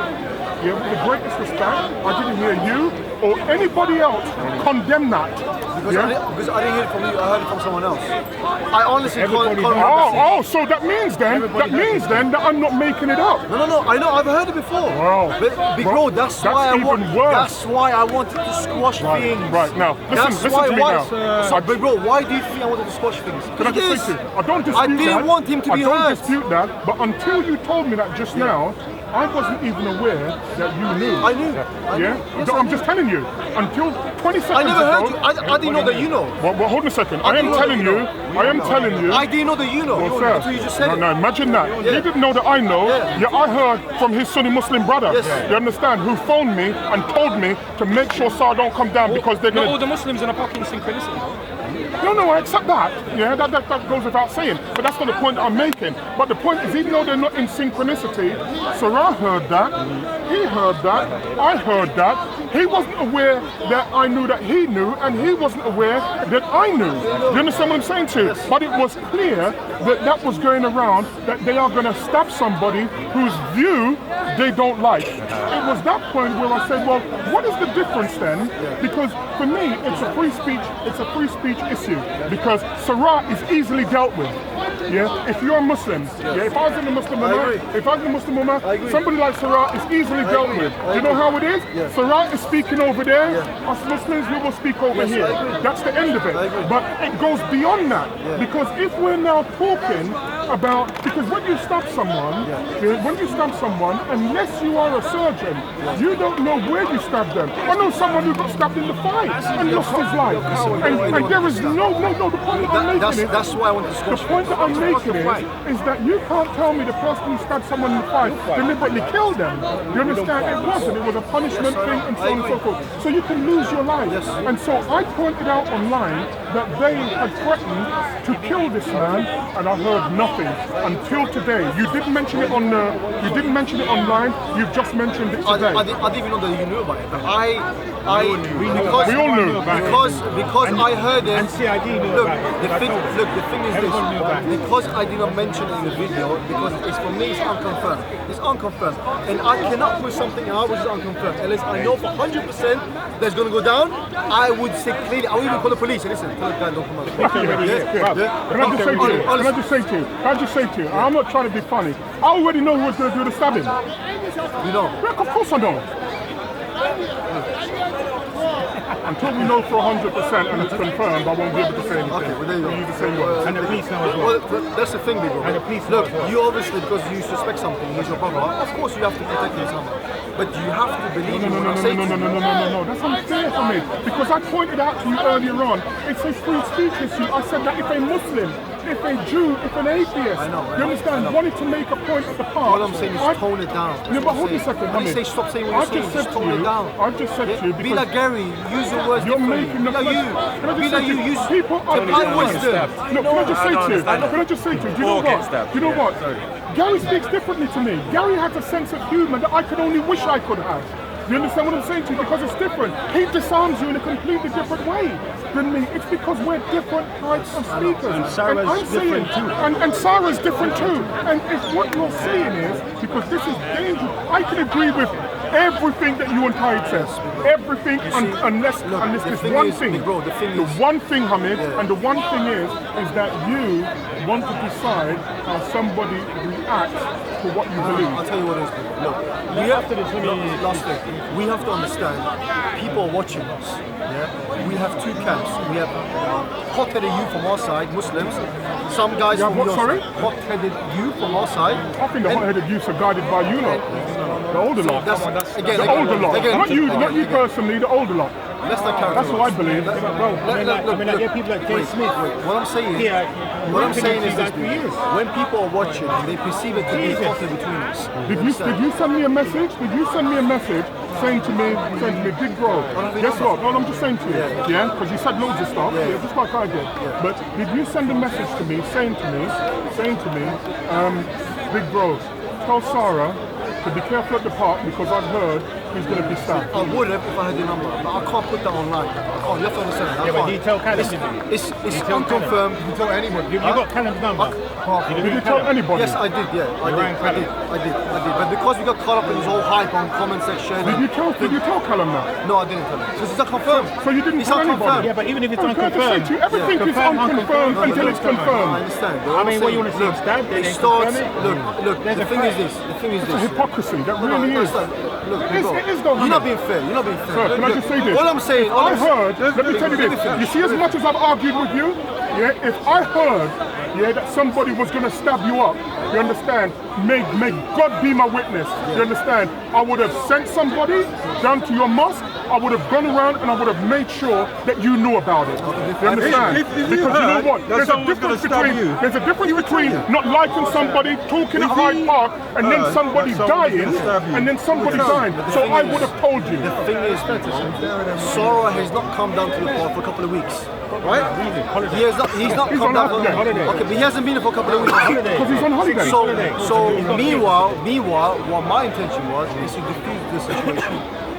yeah, with the greatest respect, I didn't hear you or anybody else condemn that. Because I didn't hear it from you, I heard it from someone else. I honestly can't. So that means then that I'm not making it up. No, I know, I've heard it before. Wow. But, bro, that's why I wanted to squash things. Right, now, listen to me now. But bro, why do you think I wanted to squash things? Can I just say to you, I don't dispute that. I didn't want him to be hurt. I don't dispute that, but until you told me that just now, I wasn't even aware that you knew. I knew. Yeah? Yes, I'm just telling you. Until 20 seconds ago. I never heard you. I didn't know that you know. Well, hold on a second. I am telling you. I didn't know that you know. Well, sir, until you just said it. No, imagine that. Yeah. He didn't know that I know. Yeah. I heard from his Sunni Muslim brother. Yes. You understand? Who phoned me and told me to make sure Sarah don't come down because they're Not going all the Muslims in a parking synchronicity. No, I accept that. Yeah, that goes without saying. But that's not the point that I'm making. But the point is, even though they're not in synchronicity, Sarah heard that, he heard that, I heard that. He wasn't aware that I knew that he knew, and he wasn't aware that I knew. You understand what I'm saying to you? But it was clear that was going around, that they are going to stab somebody whose view they don't like. It was that point where I said, well, what is the difference then? Because for me, it's a free speech issue. Because Sarah is easily dealt with. Yeah, if you're a Muslim, if I was in the Muslim Ummah, somebody like Sarah is easily dealt with. You know how it is? Sarah is speaking over there. Us Muslims, we will speak over here. That's the end of it. But it goes beyond that. Because if we're now talking about, because when you stab someone, unless you are a surgeon, you don't know where you stabbed them. I know someone who got stabbed in the fight and lost his life. And there is no, the point that I'm making is, that's why I wanted to squash the point that I'm making is that you can't tell me the person who stabbed someone in the fight deliberately killed them. You understand? It wasn't. It was a punishment thing and so on and so forth. So you can lose your life. And so I pointed out online that they had threatened to kill this man, and I heard nothing until today. You didn't mention it online. You've just mentioned it today. I didn't even know that you knew about it. But we all knew. Because I heard it. And CID knew about it. The thing is this. because I did not mention it in the video, because it's for me it's unconfirmed. It's unconfirmed. And I cannot put something out which is unconfirmed. Unless I know for 100% that's going to go down, I would say clearly, I would even call the police. Listen, tell the guy don't come out. Can I just say to you? Can I just say to you? I'm not trying to be funny. I already know who was going to do the stabbing. You know? Yeah, of course I know. Until we know for 100% and it's confirmed, I won't be able to say anything. Okay, well there you go. Use the same words. And the police know as well. Well, that's the thing, big bro. And the police know Look, as well. you obviously, because you suspect something, he's your brother, of course you have to protect his son. But you have to believe me when I say to you. No. That's unfair for me. Because I pointed out to you earlier on, it says free speech issue. I said that if a Muslim, if a Jew, if an atheist, you understand, wanted to make a point at the park. All I'm saying is tone it down. Yeah, but hold a second, When Hamid. you say stop saying what you're saying, just tone it down. I've just said to you Be because like Gary, use your words you're differently. making the Be like you. Can I Be just like say you. to you, Use people are apply wisdom. Look, can I just say to you? Can I just say to you? Do you know what? Do you know what? Gary speaks differently to me. Gary has a sense of humour that I could only wish I could have. You understand what I'm saying to you? Because it's different. He disarms you in a completely different way than me. It's because we're different types of speakers. And Sarah's different too. And Sarah's different too. And if what you're saying is, because this is dangerous, I can agree with everything that you and Tide says. Everything unless there's thing one is, thing. big bro, the thing is- one thing, Hamid, and the one thing is that you want to decide how somebody reacts to what you believe. I'll tell you what it is. Look, we have to last thing. We have to understand people are watching us. Yeah, we have two camps. We have hot-headed youth from our side, Muslims. Some guys Yeah, from what, your sorry? side, hot-headed youth from our side. I think the hot-headed youths are guided by you lot. The older lot. Again, The older lot. Not you personally, the older lot. Let's not carry That's on. what I believe. I mean, like, people like Jay Smith. What I'm saying is, Yeah, what I'm we've been saying into is that this: for years. when people are watching, they perceive it to be hot between us. Did you send me a message? Did you send me a message saying to me, big bro, guess what? No, I'm just saying to you, yeah, because you said loads of stuff, yeah, just like I did. But did you send a message to me saying to me, big bro, tell Sarah to be careful at the park because I've heard he's going to be stabbed. I would have if I had your number, but I can't put that online. I can't. You have to understand. I Yeah, but can't. you tell Callum, didn't you? It's unconfirmed. You can tell anybody. You got Callum's number. Did you tell anybody? Yes, I did. Yeah, I did. But because we got caught up in this whole hype on comment section. Did you tell Callum that? No, I didn't tell him. Because it's unconfirmed. So you didn't It's tell anybody? unconfirmed. Yeah, but even if it's I'm going to say unconfirmed. to you, everything is Confirmed, unconfirmed unconfirmed. until it's I confirmed. understand. I mean, what you want to say is that It they starts. confirm it? Look. There's The a thing is fact. this. The thing is It's a this. hypocrisy, that No, really is. Look, It is though, you're not Hamid. being fair. You're not being fair. Sir, can I just say this? All I'm saying, I heard, let me tell you this, you see as much as I've argued with you, yeah, if I heard, yeah, that somebody was going to stab you up, you understand, may God be my witness, you understand, I would have sent somebody down to your mosque, I would have gone around and I would have made sure that you knew about it. You understand? If you Because you know heard what? that There's a someone's gonna difference stab between you, there's a difference between not liking somebody talking at Hyde Park and then somebody that someone's dying gonna stab you. and then somebody dying. So I would have told you. The thing is, Sora has not come down to the park for a couple of weeks, right? He's not He's come on down. holiday. Okay, but he hasn't been there for a couple of weeks. Because he's on holiday. So meanwhile, what my intention was is to defuse the situation.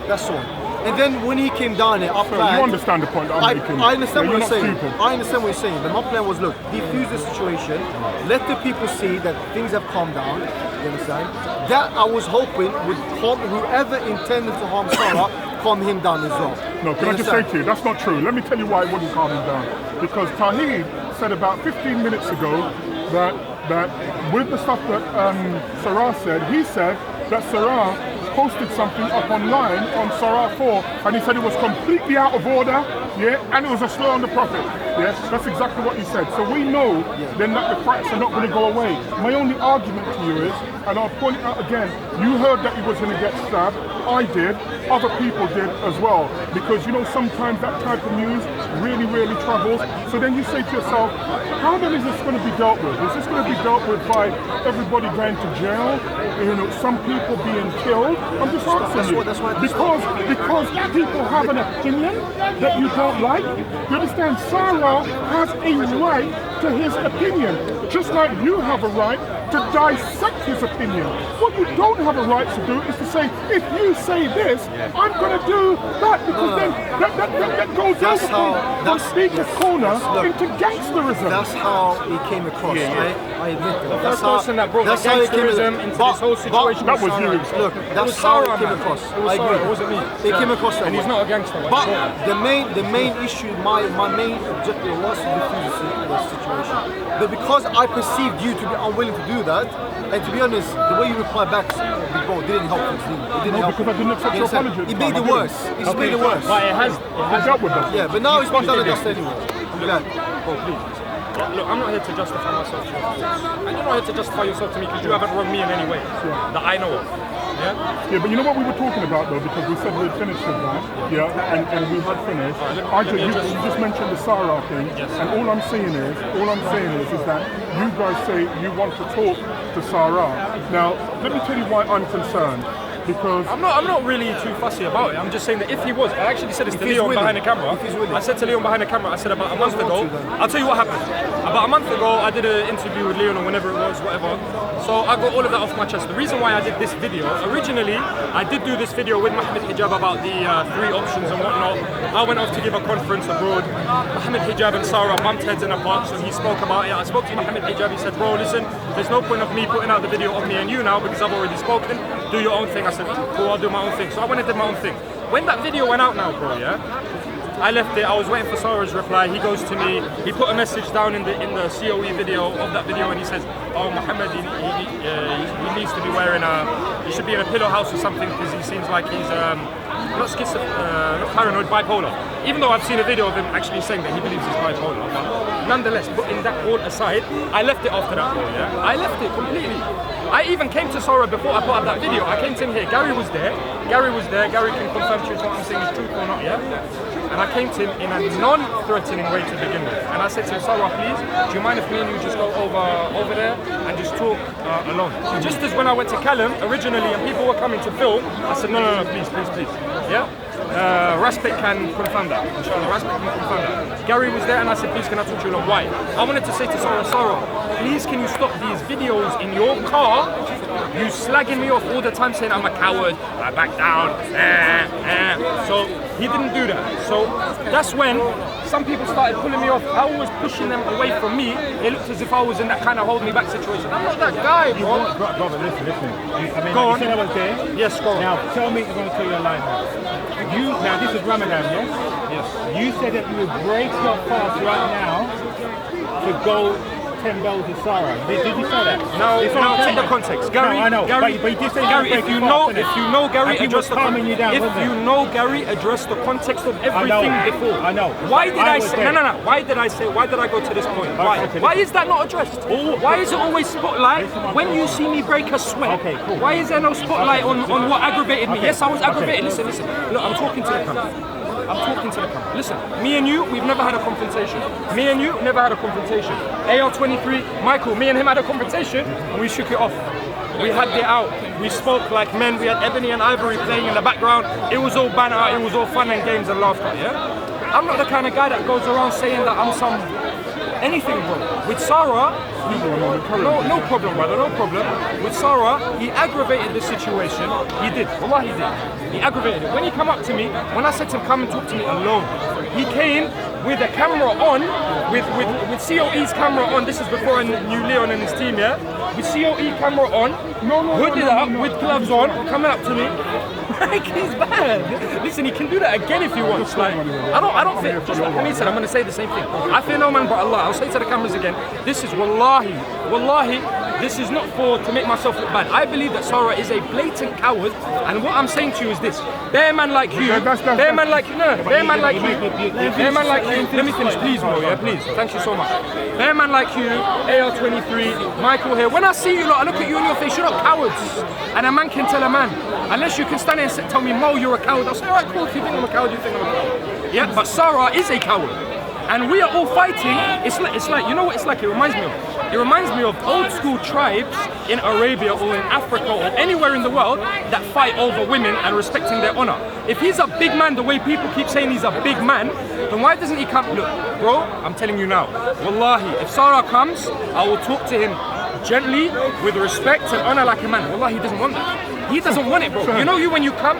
That's all. And then when he came down here, our plan. You understand the point that I'm making. I understand Yeah, what you're you're not saying. stupid. I understand what you're saying. But my plan was, look, defuse the situation, let the people see that things have calmed down. You understand? That I was hoping would calm whoever intended to harm Sarah, calm him down as well. No, can I just say to you, that's not true. Let me tell you why it wouldn't calm him down. Because Tahid said about 15 minutes ago that with the stuff that Sarah said, he said that Sarah posted something up online on Sarah 4 and he said it was completely out of order, yeah, and it was a slur on the Prophet. Yes, that's exactly what he said. So we know then that the facts are not going to go away. My only argument to you is, and I'll point it out again, you heard that he was going to get stabbed. I did. Other people did as well. Because you know sometimes that type of news really, really travels. So then you say to yourself, how then is this going to be dealt with? Is this going to be dealt with by everybody going to jail? You know, some people being killed? I'm just asking you. Because people have an opinion that you don't like. You understand? Sarah has a right to his opinion. Just like you have a right to dissect his opinion. What you don't have a right to do is to say, if you say this, I'm going to do that, because then that goes from Speaker's Corner into gangsterism. That's how he came across. I admit that. First person that brought gangsterism into this whole situation. That was you. Look, that's how it came across. I agree. It wasn't me. It came across that And he's way. not a gangster. But the main issue, my main objective was to defuse the situation. But because I perceived you to be unwilling to do that, and to be honest, the way you replied back, Big Bro, didn't help things. It didn't help. Because I didn't accept your apology. It made it worse. It's made it worse. But it has dealt with them. Yeah, but now it's been done and dusted anyway. I'm glad. Bro, please. Look, I'm not here to justify myself to you. And you're not here to justify yourself to me because you haven't wronged me in any way that I know of. Yeah? Yeah, but you know what we were talking about though, because we said we'd finished with that, and we had finished. You just mentioned the Sarah thing, and all I'm saying is that you guys say you want to talk to Sarah. Now, let me tell you why I'm concerned. Because I'm not really too fussy about it. I'm just saying that if he was, I actually said this to Leon behind the camera. I said to Leon behind the camera, I said about a month ago, I'll tell you what happened. About a month ago, I did an interview with Leon or whenever it was, whatever. So I got all of that off my chest. The reason why I did this video, originally, I did do this video with Mohammed Hijab about the 3 options and whatnot. I went off to give a conference abroad. Mohammed Hijab and Sarah bumped heads in a park, so he spoke about it. I spoke to Mohammed Hijab, he said, bro, listen, there's no point of me putting out the video of me and you now because I've already spoken. Do your own thing. I said, cool, I'll do my own thing. So I went and did my own thing. When that video went out now, bro, I left it, I was waiting for Sarah's reply. He goes to me, he put a message down in the COE video of that video and he says, oh, Mohammed, he needs to be wearing he should be in a pillow house or something because he seems like he's not paranoid, bipolar. Even though I've seen a video of him actually saying that he believes he's bipolar. But nonetheless, putting that all aside, I left it after that, bro, I left it completely. I even came to Sarah before I put up that video. I came to him here. Gary was there. Gary can confirm to you if what I'm saying is truth or not, And I came to him in a non-threatening way to begin with. And I said to him, Sarah, please, do you mind if me and you just go over there and just talk alone? Just as when I went to Callum originally and people were coming to film, I said, no, please. Raspik can confirm that. Inshallah, Raspik can confirm that. Gary was there and I said, please, can I talk to you alone? Why? I wanted to say to Sarah, please, can you stop these videos in your car? You slagging me off all the time saying I'm a coward, I back down, So he didn't do that. So that's when some people started pulling me off. I was pushing them away from me. It looked as if I was in that kind of hold me back situation. I'm not that guy, bro. Brother, listen. Go on. You said I was there? Yes, go on. Now, tell me, I'm going to tell you a lie now. Now, this is Ramadan, yes? Yes. You said that you would break your fast right now to go 10 bells with Sarah. Did you say that? No, take the context. Gary, no, I know. Gary, but you did say Gary, if you know Gary addressed the context of everything before. I know. Why did I say no? Why did I go to this point? Why? Okay, why is that not addressed? Why is it always spotlight when you see me break a sweat? Okay, cool. Why is there no spotlight on what aggravated me? Yes, I was aggravated. Listen. Look, I'm talking to the camera. Listen, me and you, we've never had a confrontation. AR23, Michael, me and him had a confrontation and we shook it off. We had it out. We spoke like men. We had Ebony and Ivory playing in the background. It was all banter. It was all fun and games and laughter, I'm not the kind of guy that goes around saying that I'm some anything, bro. With Sarah, no problem, brother, no problem. With Sarah, he aggravated the situation. He did. Wallah, he did. He aggravated it. When he came up to me, when I said to him, come and talk to me alone, he came with a camera on, with COE's camera on. This is before I knew Leon and his team, with COE camera on, hooded up, with gloves on, coming up to me. Like, he's bad. Listen, he can do that again if he wants. Like, I don't think, just like Hamid said, I'm going to say the same thing. I fear no man but Allah. I'll say to the cameras again, this is wallahi, this is not to make myself look bad. I believe that Sarah is a blatant coward, and what I'm saying to you is this: bear man like you, let me finish, please, bro. Please. Thank you so much. Bear man like you, AR23, Michael here. When I see you, I look at you in your face. You're not cowards, and a man can tell a man. Unless you can stand there and tell me, Mo, you're a coward. I'll say, all right, cool. If you think I'm a coward, you think I'm a coward. Yeah, but Sarah is a coward. And we are all fighting. It's like, you know what it's like? It reminds me of old school tribes in Arabia or in Africa or anywhere in the world that fight over women and respecting their honor. If he's a big man, the way people keep saying he's a big man, then why doesn't he come? Look, bro, I'm telling you now, wallahi, if Sarah comes, I will talk to him gently, with respect and honor like a man. Wallah, he doesn't want that. He doesn't want it, bro. You know, you when you talk,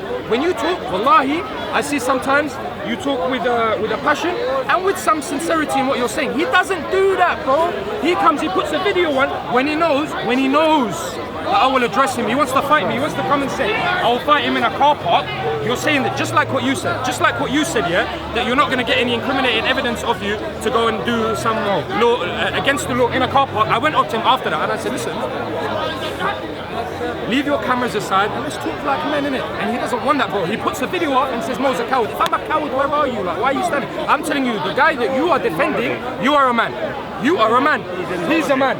wallahi, I see sometimes you talk with a passion and with some sincerity in what you're saying. He doesn't do that, bro. He comes, he puts a video on when he knows that I will address him. He wants to fight me. He wants to come and say, I will fight him in a car park. You're saying that just like what you said, yeah, that you're not going to get any incriminating evidence of you to go and do some law against the law in a car park. I went up to him after that and I said, listen, leave your cameras aside and let's talk like men, innit? And he doesn't want that, bro. He puts a video up and says, Mo's a coward. If I'm a coward, where are you? Like, why are you standing? I'm telling you, the guy that you are defending, you are a man. You are a man. He's a man.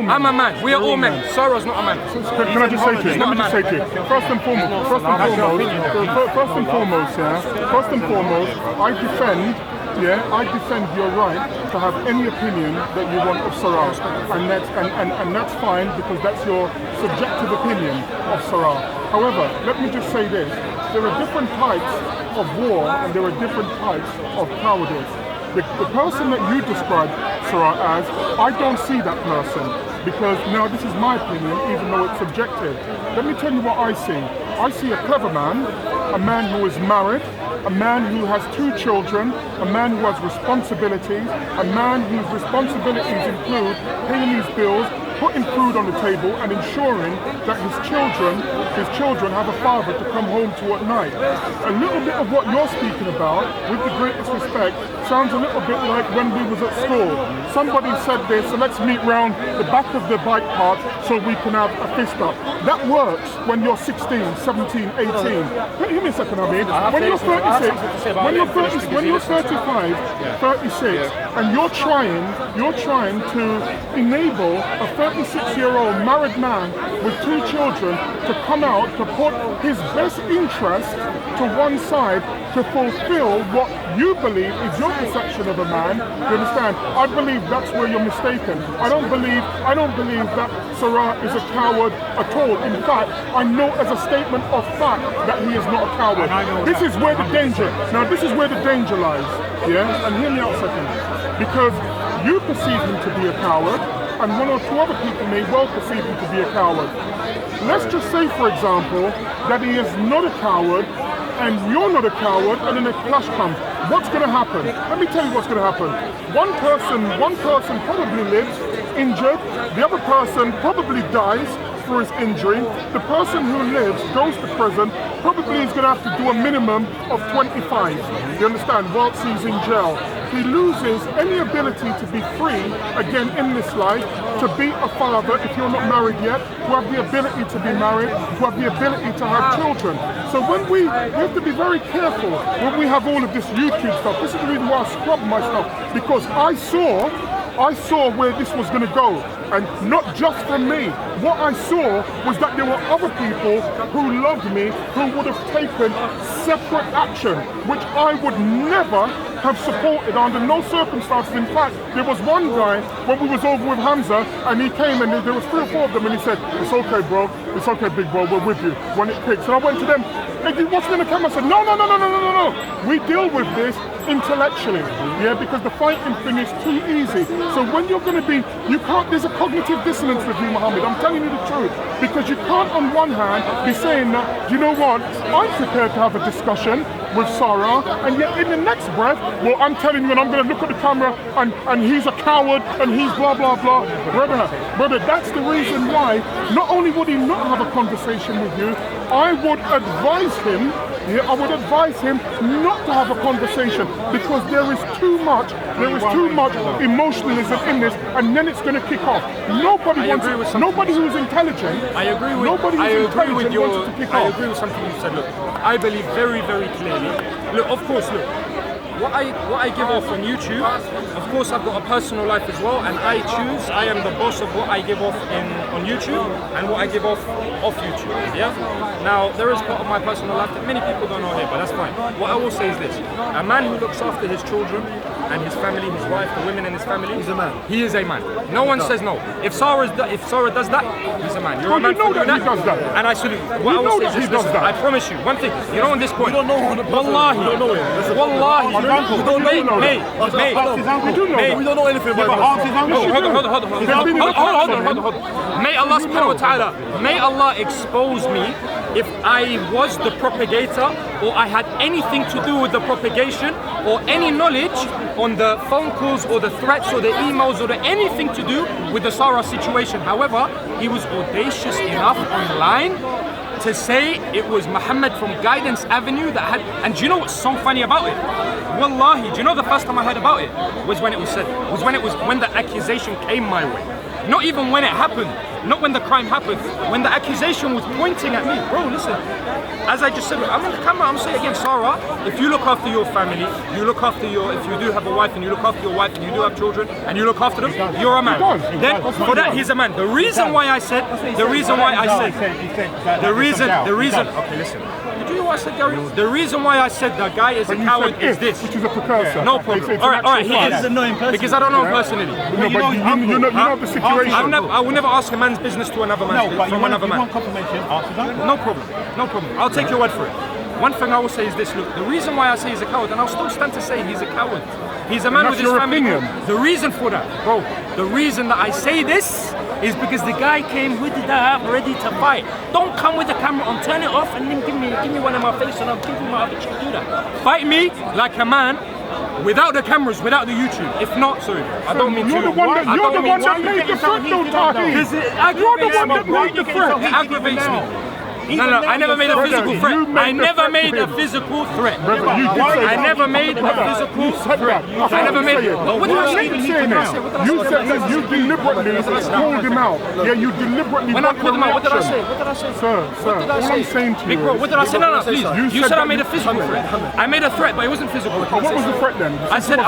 I'm a man. We are all men. Sarah's not a man. Can I just say to you? Let me just say to you. First and foremost, I defend your right to have any opinion that you want of Sarah, and that's fine because that's your subjective opinion of Sarah. However, let me just say this: there are different types of war and there are different types of cowardice. The person that you described Sarah as, I don't see that person because now this is my opinion, even though it's subjective. Let me tell you what I see. I see a clever man, a man who is married, a man who has 2 children, a man who has responsibilities, a man whose responsibilities include paying his bills, putting food on the table and ensuring that his children have a father to come home to at night. A little bit of what you're speaking about, with the greatest respect, sounds a little bit like when we was at school. Somebody said this, so let's meet round the back of the bike park so we can have a fist up. That works when you're 16, 17, 18. Give me a second, Hamid. When you're 36, when you're 35, 36, and you're trying to enable a 36-year-old married man with 2 children to come out to put his best interest to one side to fulfill what you believe is your perception of a man. You understand? I believe that's where you're mistaken. I don't believe that Sarah is a coward at all. In fact, I know as a statement of fact that he is not a coward. This is where the danger lies. Yeah? And hear me out a second. Because you perceive him to be a coward, and 1 or 2 other people may well perceive him to be a coward. Let's just say, for example, that he is not a coward, and you're not a coward, and then a clash comes. What's going to happen? Let me tell you what's going to happen. One person probably lives injured, the other person probably dies for his injury. The person who lives goes to prison, probably is going to have to do a minimum of 25, you understand, whilst he's in jail. He loses any ability to be free again in this life, to be a father if you're not married yet, to have the ability to be married, to have the ability to have children. So when we have to be very careful when we have all of this YouTube stuff. This is the reason why I scrubbed my stuff, because I saw where this was going to go, and not just from me. What I saw was that there were other people who loved me who would have taken separate action, which I would never have supported under no circumstances. In fact, there was one guy when we was over with Hamza, and he came and there was 3 or 4 of them, and he said, "It's okay, bro. It's okay, big bro. We're with you when it kicks." And I went to them. They watched me in the camera. I said, "No. We deal with this intellectually, yeah, because the fighting thing is too easy. So when you're going to be, there's a cognitive dissonance with you, Mohammed. I'm telling you the truth, because you can't on one hand be saying that, you know what, I'm prepared to have a discussion with Sarah, and yet in the next breath, well, I'm telling you, and I'm going to look at the camera, and he's a coward, and he's blah, blah, blah. Brother, that's the reason why, not only would he not have a conversation with you, I would advise him not to have a conversation, because there is too much emotionalism in this, and then it's going to kick off. Nobody who's intelligent. I agree with something you said. Look, I believe very, very clearly. Look, of course, what I give off on YouTube, of course I've got a personal life as well, and I am the boss of what I give off on YouTube and what I give off YouTube, yeah? Now, there is part of my personal life that many people don't know here, but that's fine. What I will say is this: a man who looks after his children, and his family, his wife, the women in his family, He's a man. He is a man. No one says no. If Sarah does that, he's a man. You're Well, a man you know for doing that he does that. And I salute you. What I You will know say that is he this, does listen, that. I promise you, one thing, you know on this point. You don't know on the Wallahi. You don't know him. Wallahi. You don't know that. You do know that. We don't know anything about him. No, hold on. May Allah subhanahu wa ta'ala, may Allah expose me if I was the propagator or I had anything to do with the propagation or any knowledge on the phone calls or the threats or the emails or anything to do with the Sarah situation. However, he was audacious enough online to say it was Muhammad from Guidance Avenue that had, and do you know what's so funny about it? Wallahi, do you know the first time I heard about it was when it was said, when the accusation came my way. Not even when it happened, not when the crime happened, when the accusation was pointing at me. Bro, listen, as I just said, I'm on the camera, I'm saying again, Sarah, if you look after your family, you look after if you do have a wife and you look after your wife and you do have children and you look after them, you're a man. Then for that, he's a man. The reason why I said, okay, listen. Did you hear what I said, Gary? The reason why I said the guy is a coward is this. Which is a precursor. No problem. All right, he is. Because I don't know him personally. No, but you know the situation. I will never ask a man's business to another man's business from another man. No problem. I'll take your word for it. One thing I will say is this, look, the reason why I say he's a coward, and I'll still stand to say he's a coward. He's a man with his family. The reason for that, bro, the reason that I say this is because the guy came with that ready to fight. Don't come with the camera on, turn it off, and then give me one in my face, and I'll give you my other cheek. Do that. Fight me like a man. Without the cameras, without the YouTube. If not, sorry, I don't mean to. You're the one that made the threat, though, Tahi. You're the one that made the threat. It aggravates me. No, I never made a physical threat. I never made a physical threat. I never made a physical threat. I never made it. What did I say? You said that you deliberately called him out. Yeah, you deliberately. When I called him out, what did I say? Sir, all I'm saying to you. Big bro, what did I say? No, please. You said I made a physical threat. I made a threat, but it wasn't physical. What was the threat then? I said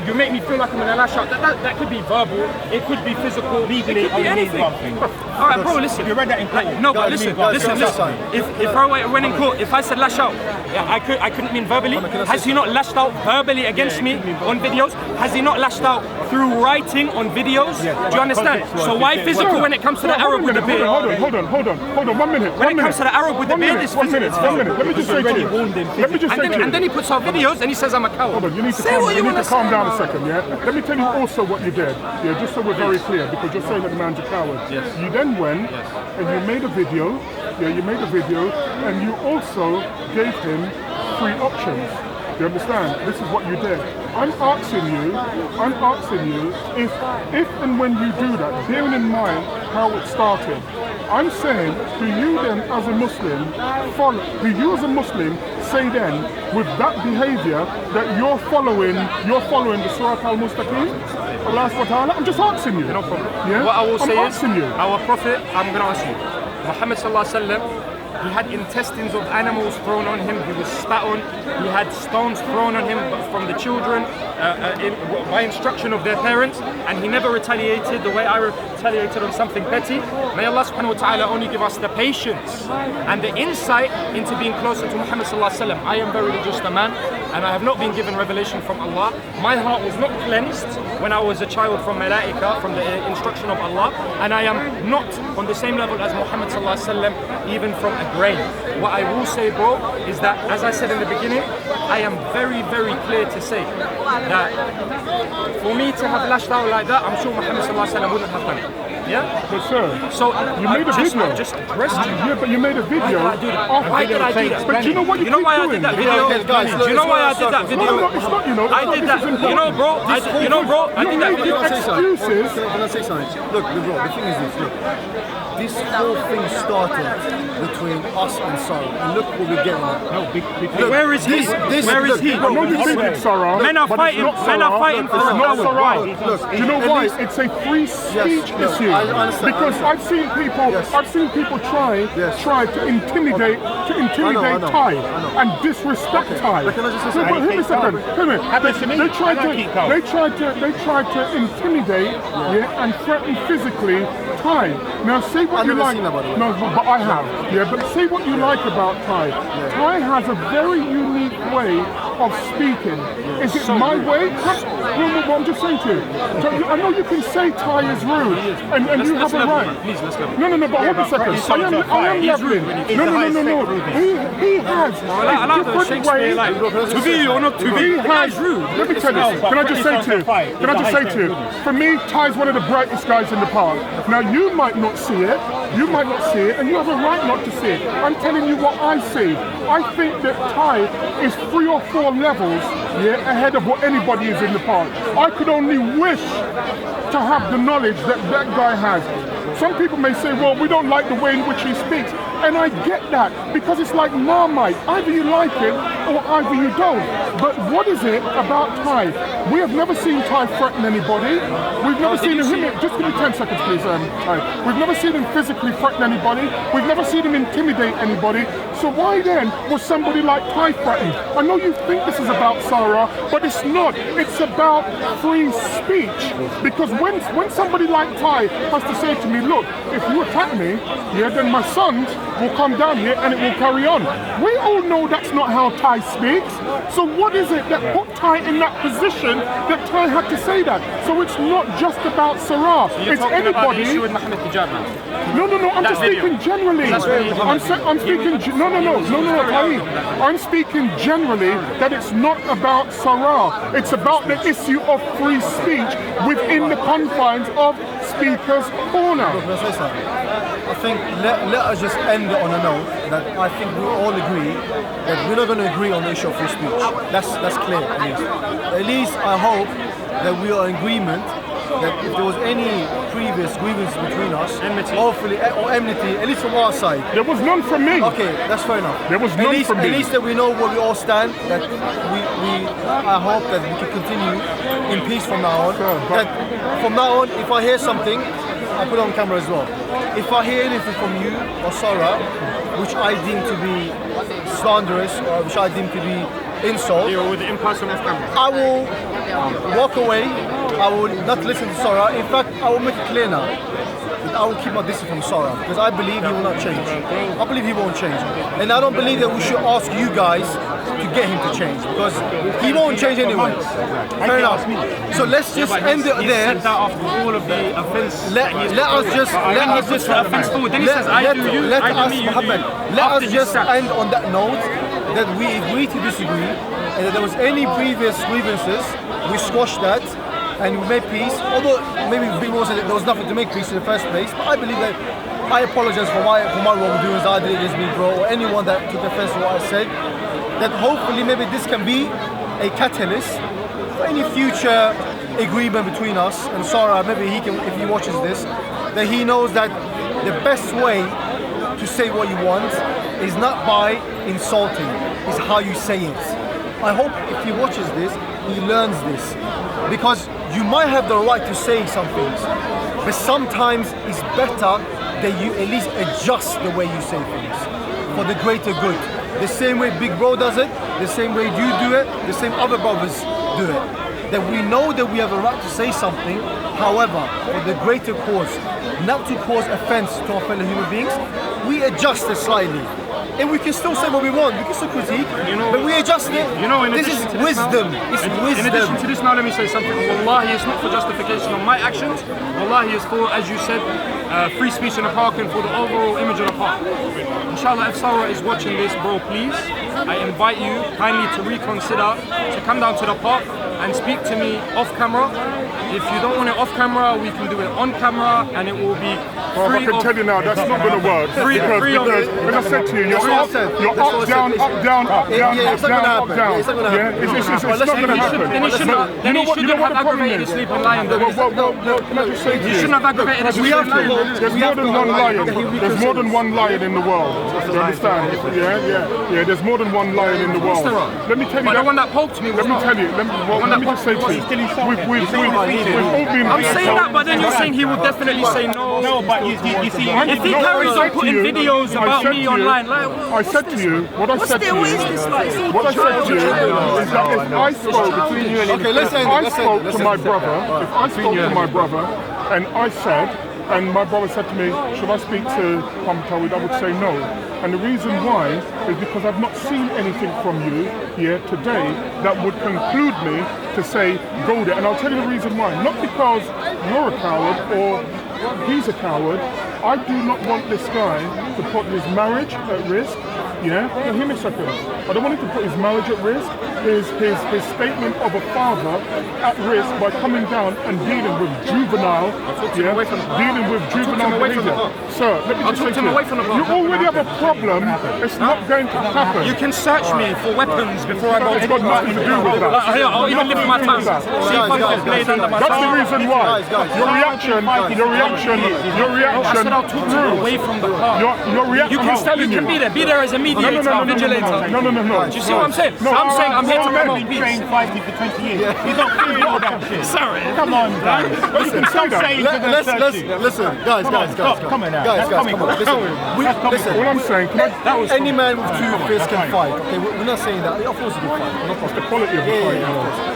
you make me feel like I'm gonna lash out. That could be verbal. It could be physical. Legally, it could be anything. All right, bro, listen. You read that in court. No, but listen. If I went in court, if I said lash out, I couldn't mean verbally. Has he not lashed out verbally against me on videos? Has he not lashed out through writing on videos? Do you understand? So why physical when it comes to the Arab with the beard? Hold on, 1 minute. When it comes to the Arab with the beard, it's physical. 1 minute. Let me just say to you. And then he puts out videos and he says I'm a coward. Hold on, you need to calm down a second, yeah? Let me tell you also what you did, yeah, just so we're very clear, because you're saying that the man's a coward. Yes. You then went and you made a video, and you also gave him 3 options. You understand? This is what you did. I'm asking you if and when you do that, bearing in mind how it started, I'm saying, do you then as a Muslim say then with that behavior that you're following the Sirat al-Mustaqim? Allah subhanahu wa ta'ala? I'm just asking you. No problem. Yeah? What I will say is, you. our Prophet, I'm going to ask you, Muhammad sallallahu alaihi wasallam, he had intestines of animals thrown on him, he was spat on, he had stones thrown on him from the children by instruction of their parents, and he never retaliated the way I retaliated on something petty. May Allah subhanahu wa ta'ala only give us the patience and the insight into being closer to Muhammad sallallahu alaihi wasallam. I am verily just a man, and I have not been given revelation from Allah. My heart was not cleansed when I was a child from Malaika, from the instruction of Allah, and I am not on the same level as Muhammad sallallahu alaihi wasallam, even from a grain. What I will say, bro, is that, as I said in the beginning, I am very, very clear to say that for me to have lashed out like that, I'm sure Muhammad sallallahu alaihi wasallam wouldn't have done it. Yeah? But sir, so you made a video. I just addressed you. Yeah, but you made a video. Why did I do that? But you know what you keep why I doing? did that video? Do you know why I did that video? No, it's not, you know. I did that. You know, bro. I did that video. Excuses. Can I say something? Look, bro, the thing is this, look. This whole thing started between us and Sarah, and look what we're getting at. Look, where is he? Where is he? I know you think it's Sarah. Men are fighting for a coward. Do you know why? It's a free speech issue. Because I've seen people try to intimidate Ty and disrespect Ty. Hear me a second. They tried to intimidate and threaten physically Ty. Now say what you like. No, but I have. Yeah, but say what you like about Ty. Ty has a very unique way of speaking. Is it my way? No, what I'm just saying to you. So I know you can say Ty is rude, and you have a right. Please, let's go. No, but hold a second. I am leveling. No. He has a different way. To be or not to be? He has rude. Let me tell you. Can I just say to you? For me, Ty's one of the brightest guys in the park. Now you might not see it. And you have a right not to see it. I'm telling you what I see. I think that Ty is 3 or 4 levels ahead of what anybody is in the park. I could only wish to have the knowledge that that guy has. Some people may say, well, we don't like the way in which he speaks. And I get that, because it's like Marmite. Either you like him or either you don't. But what is it about Ty? We have never seen Ty threaten anybody. We've never seen him, just give me 10 seconds please, Ty. We've never seen him physically threaten anybody. We've never seen him intimidate anybody. So why then was somebody like Ty threatened? I know you think this is about Sarah, but it's not. It's about free speech. Because when somebody like Ty has to say to me, look, if you attack me, then my sons will come down here and it will carry on. We all know that's not how Ty speaks. So what is it that put Ty in that position that Ty had to say that? So it's not just about Sarah. It's anybody. About the issue with Mohammed Hijab now. No. I'm just speaking generally. I'm speaking. No, Ty. I'm speaking generally that it's not about Sarah. It's about the issue of free speech within the confines of Speaker's Corner. I think let us just end it on a note that I think we all agree that we're not going to agree on the issue of free speech. That's clear, at least. At least I hope that we are in agreement that if there was any previous grievance between us, hopefully, or enmity, at least from our side. There was none from me. Okay, that's fair enough. There was none from me. At least that we know where we all stand, that I hope that we can continue in peace from now on. That from now on, if I hear something, I put it on camera as well. If I hear anything from you or Sarah, which I deem to be slanderous or which I deem to be insult, I will walk away. I will not listen to Sarah. In fact, I will make it clear now that I will keep my distance from Sarah because I believe he will not change. I believe he won't change. And I don't believe that we should ask you guys to get him to change because he won't change anyway. Fair enough. So let's just end it there. All of the offense. Let us just end on that note that we agree to disagree and that there was any previous grievances, we squashed that and we made peace. Although maybe people said that there was nothing to make peace in the first place, but I believe that I apologize for my wrongdoings I did against me, bro, or anyone that took offense to what I said. That hopefully maybe this can be a catalyst for any future agreement between us and Sarah. Maybe he can, if he watches this, that he knows that the best way to say what you want is not by insulting, it's how you say it. I hope if he watches this, he learns this. Because you might have the right to say some things, but sometimes it's better that you at least adjust the way you say things for the greater good. The same way Big Bro does it, the same way you do it, the same other brothers do it. That we know that we have a right to say something, however, for the greater cause, not to cause offense to our fellow human beings, we adjust it slightly. And we can still say what we want, we can still critique, but we adjust it. This is wisdom. In addition to this now, let me say something. Wallahi, it's not for justification of my actions. Wallahi, it's for, as you said, free speech in the park and for the overall image of the park. Inshallah, if Sarah is watching this, bro, please, I invite you kindly to reconsider, to come down to the park and speak to me off camera. If you don't want it off camera, we can do it on camera and it will be free. I can tell you now, that's not going to work. Because as I said to you, you're up, down, up, down, up, down, up, down, up, down. It's not going to happen. Then he shouldn't have aggravated sleep and lying. Well, can I just say to you? You shouldn't have aggravated sleep and lying. There's more than one lion. There's more than one lion in the world. You understand? Yeah. There's more than one lion in the world. Let me tell you. But the one that poked me was Let me tell you. Let me just say to you. I'm saying that, but then you're saying he will definitely say no. No, but you see, if he carries on putting videos about me online, like, I said to you, what I said to you is that if I spoke to my brother, and I said and my brother said to me, should I speak to Muhammad Tawhid? I would say no. And the reason why is because I've not seen anything from you here today that would conclude me to say go there. And I'll tell you the reason why. Not because you're a coward or he's a coward. I do not want this guy to put his marriage at risk. Yeah? Now, hear me a second. I don't want him to put his marriage at risk, his statement of a father at risk by coming down and dealing with juvenile, dealing with juvenile behavior. Sir, let me just say to you, you already have a problem. It's not going to happen. You can search me for weapons before I go. It's got nothing to do with that. I'll even lift my tongue. See if I can blade under my That's the reason why. Your reaction. I said I'll talk to you away from the car. Your reaction. You can be there as a mediator, vigilator. No. Do you see what I'm saying? No, I'm saying I'm here to promote Been peace. trained fighting for 20 years. He's not feeling all that shit. Sorry. Come on, Dan. You can say that. Listen, guys. Come on now. Guys, That's come on. Listen, All I'm saying, any man with two fists can fight. Okay, we're not saying that. Of course, you can fight. What's the quality of the fight?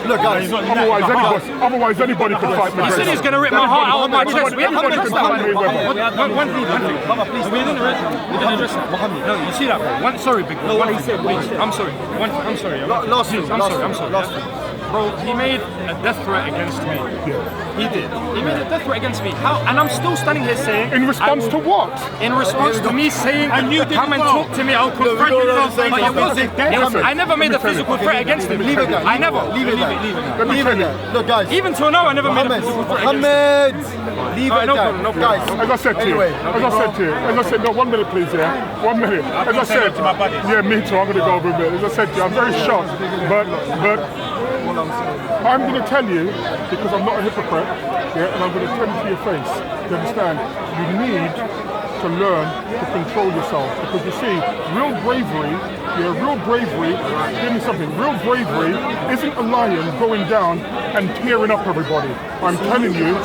Look, guys. Otherwise anybody could fight You said he's going to rip my heart out of my chest. We haven't Anybody addressed can fight that. Mayweather. One thing. We didn't address that. No, you see that, bro? Sorry, big bro. I'm sorry. I'm sorry. Last thing. I'm sorry. Bro, he made a death threat against me. He did. He made a death threat against me. How? And I'm still standing here saying. In response to what? In response to me saying, come and talk to me, I'll confront you. But it wasn't. I never made a physical threat against him. Leave it, guys. I never. Leave it. Let me tell you. Look, guys. Even till now, I never made a physical threat against him. Leave it, no problem. guys. As I said to you, no, 1 minute please, yeah? 1 minute. As I said, yeah, me too, I'm going to go over a bit. As I said to you, I'm very shocked, but I'm going to tell you, because I'm not a hypocrite, yeah, and I'm going to tell you to your face, you understand, you need to learn to control yourself, because you see, real bravery, hear me something, real bravery isn't a lion going down and tearing up everybody. I'm telling you.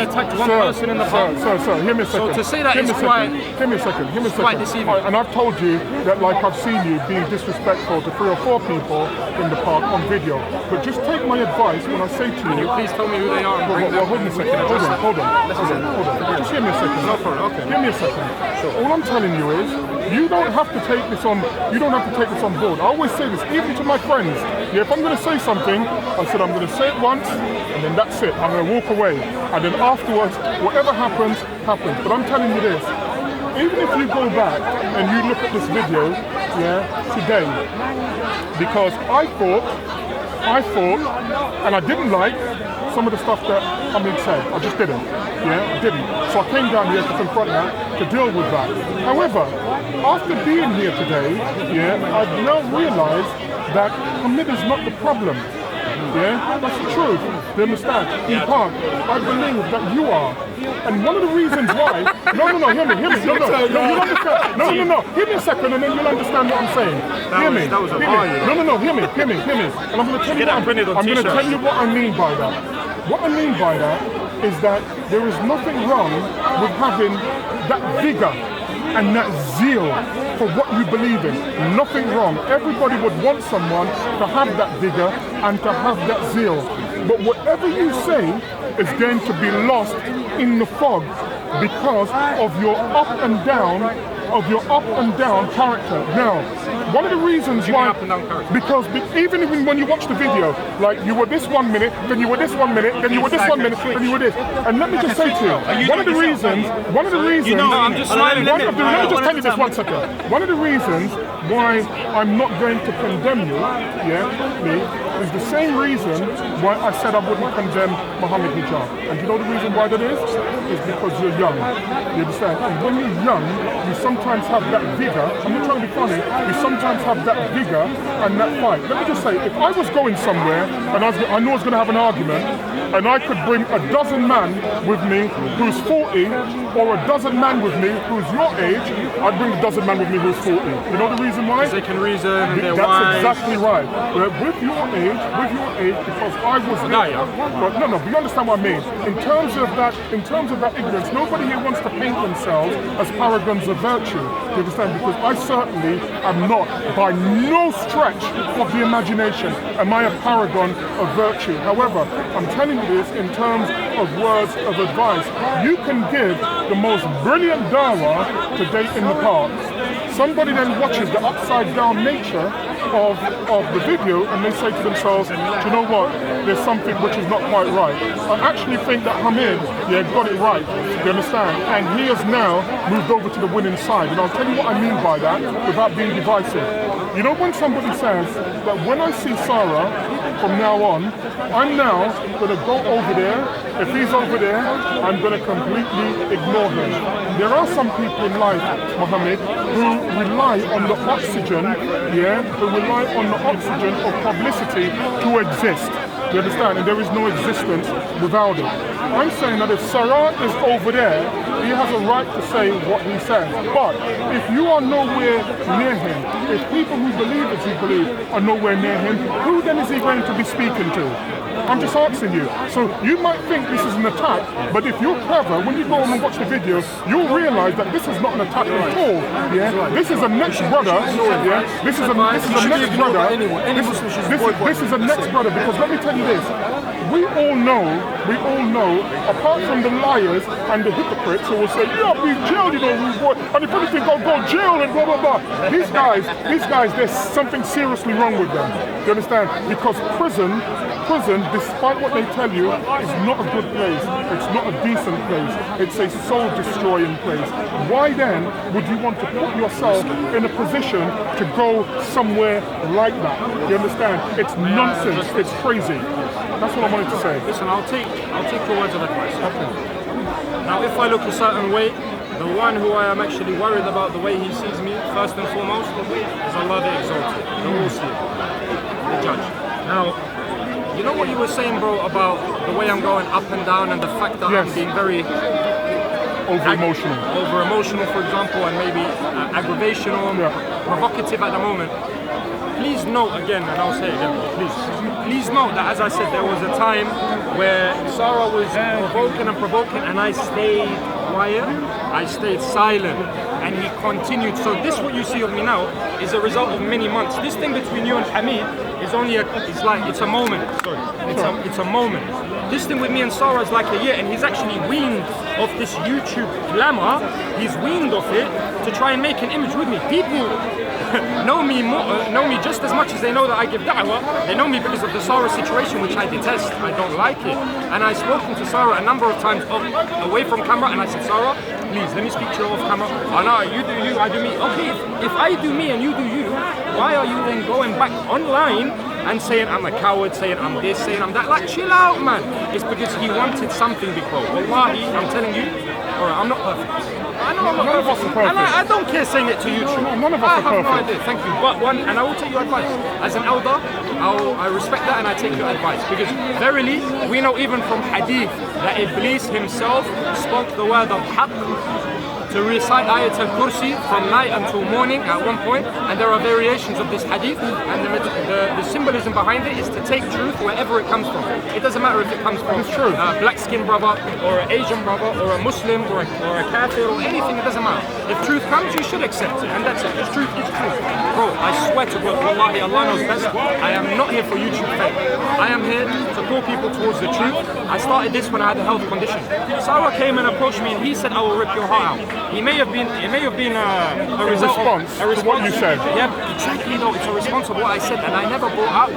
attacked one person in the park. Sir, hear me a second. So to say that is quite... Hear me a second. quite deceiving. And I've told you that, like, I've seen you being disrespectful to 3 or 4 people in the park on video. But just take my advice when I say to you... Please tell me who they are and bring them. Hold on a second. Hold on. Just hear me a second. No problem, okay. Hear me a second. All I'm telling you is, you don't have to take this on. You don't have to take this on board. I always say this, even to my friends. Yeah, if I'm going to say something, I said I'm going to say it once, and then that's it. I'm going to walk away, and then afterwards, whatever happens, happens. But I'm telling you this: even if you go back and you look at this video, yeah, today, because I thought, and I didn't like some of the stuff that Hamid said. I just didn't. Yeah, I didn't. So I came down here to confront that, to deal with that. However, after being here today, yeah, I've now realised that Hamid is not the problem. Yeah, that's the truth. You understand? In part, I believe that you are. And one of the reasons why... No, hear me. No, you'll understand. No. Give me a second and then you'll understand what I'm saying. Hear me. No, hear me. And I'm going to tell you what I mean by that. What I mean by that is that there is nothing wrong with having that vigour and that zeal for what you believe in. Nothing wrong. Everybody would want someone to have that vigour and to have that zeal. But whatever you say is going to be lost in the fog because of your up and down character. Now, one of the reasons why, because even when you watch the video, like you were this 1 minute, then you were this 1 minute, then you were this 1 minute, then you were this. And let me just say to you, one of the reasons, I'm just smiling. let me just tell you this 1 second. One of the reasons why I'm not going to condemn you, is the same reason why I said I wouldn't condemn Mohammed Hijab. And you know the reason why that is? It's because you're young. You understand? And when you're young, you sometimes have that vigour. I'm not trying to be funny. You sometimes have that vigour and that fight. Let me just say, if I was going somewhere and I knew I was going to have an argument, and I could bring a dozen men with me who's 40, or a dozen men with me who's your age, I'd bring a dozen men with me who's 40. You know the reason why? They can reason, they're That's wise. exactly right. With your age, because I was there. But no, you understand what I mean. In terms of that ignorance, nobody here wants to paint themselves as paragons of virtue. Do you understand? Because I certainly am not, by no stretch of the imagination, am I a paragon of virtue. However, I'm telling this in terms of words of advice. You can give the most brilliant dawah to date in the park. Somebody then watches the upside down nature of the video and they say to themselves, do you know what, there's something which is not quite right. I actually think that Hamid, got it right, you understand? And he has now moved over to the winning side. And I'll tell you what I mean by that without being divisive. You know when somebody says that when I see Sarah from now on, I'm now going to go over there. If he's over there, I'm going to completely ignore him. There are some people in life, Mohammed, who rely on the oxygen, who rely on the oxygen of publicity to exist. You understand? And there is no existence without it. I'm saying that if Sarah is over there, he has a right to say what he says. But if you are nowhere near him, if people who believe as you believe are nowhere near him, who then is he going to be speaking to? I'm just asking you. So you might think this is an attack, but if you're clever, when you go on and watch the videos, you'll realize that this is not an attack at all. This is a next brother. This is a next brother. This is a next brother, because let me tell you this. We all know, apart from the liars and the hypocrites who will say, we jailed, and if anything, I'll go jail and blah, blah, blah. These guys, there's something seriously wrong with them. Do you understand? Because prison, despite what they tell you, is not a good place. It's not a decent place. It's a soul-destroying place. Why then would you want to put yourself in a position to go somewhere like that? You understand? It's nonsense. It's crazy. That's what I wanted to say. Listen, I'll take your words of advice. Now, if I look a certain way, the one who I am actually worried about the way he sees me, first and foremost, is Allah the Exalted, the All-Seer, the Judge. Now, you know what you were saying, bro, about the way I'm going up and down and the fact that I'm being very over-emotional, for example, and maybe aggravational, provocative at the moment. Please note again, and I'll say it again, please note that, as I said, there was a time where Sarah was provoking, and I stayed quiet, I stayed silent, and he continued. So this, what you see of me now, is a result of many months. This thing between you and Hamid is only it's a moment. Sorry, it's a moment. This thing with me and Sarah is like a year, and he's actually weaned off this YouTube glamour. He's weaned off it to try and make an image with me. People know me just as much as they know that I give da'wah. They know me because of the Sarah situation, which I detest. I don't like it. And I've spoken to Sarah a number of times away from camera, and I said, Sarah, please let me speak to you off camera. Oh no, you do you, I do me. Okay, if I do me and you do you, why are you then going back online and saying I'm a coward, saying I'm this, saying I'm that? Like, chill out, man. It's because he wanted something, big bro. Wallahi, I'm telling you, alright, I'm not perfect. I know I'm not perfect. And I don't care saying it to you. None of us are perfect. No idea. Thank you. But and I will take your advice. As an elder, I respect that and I take your advice. Because verily, we know even from hadith that Iblis himself spoke the word of haqq to recite Ayat al-Kursi from night until morning at one point, and there are variations of this hadith, and the symbolism behind it is to take truth wherever it comes from. It doesn't matter if it comes from a black-skinned brother, or an Asian brother, or a Muslim, or a kafir, or anything, it doesn't matter. If truth comes, you should accept it, and that's it. If truth is truth. Bro, I swear to God, wallahi, Allah knows best, I am not here for YouTube fame. I am here to call people towards the truth. I started this when I had a health condition. Sarah came and approached me, and he said, I will rip your heart out. It may have been a response to what you said. Yeah, exactly. No, it's a response of what I said, and I never brought out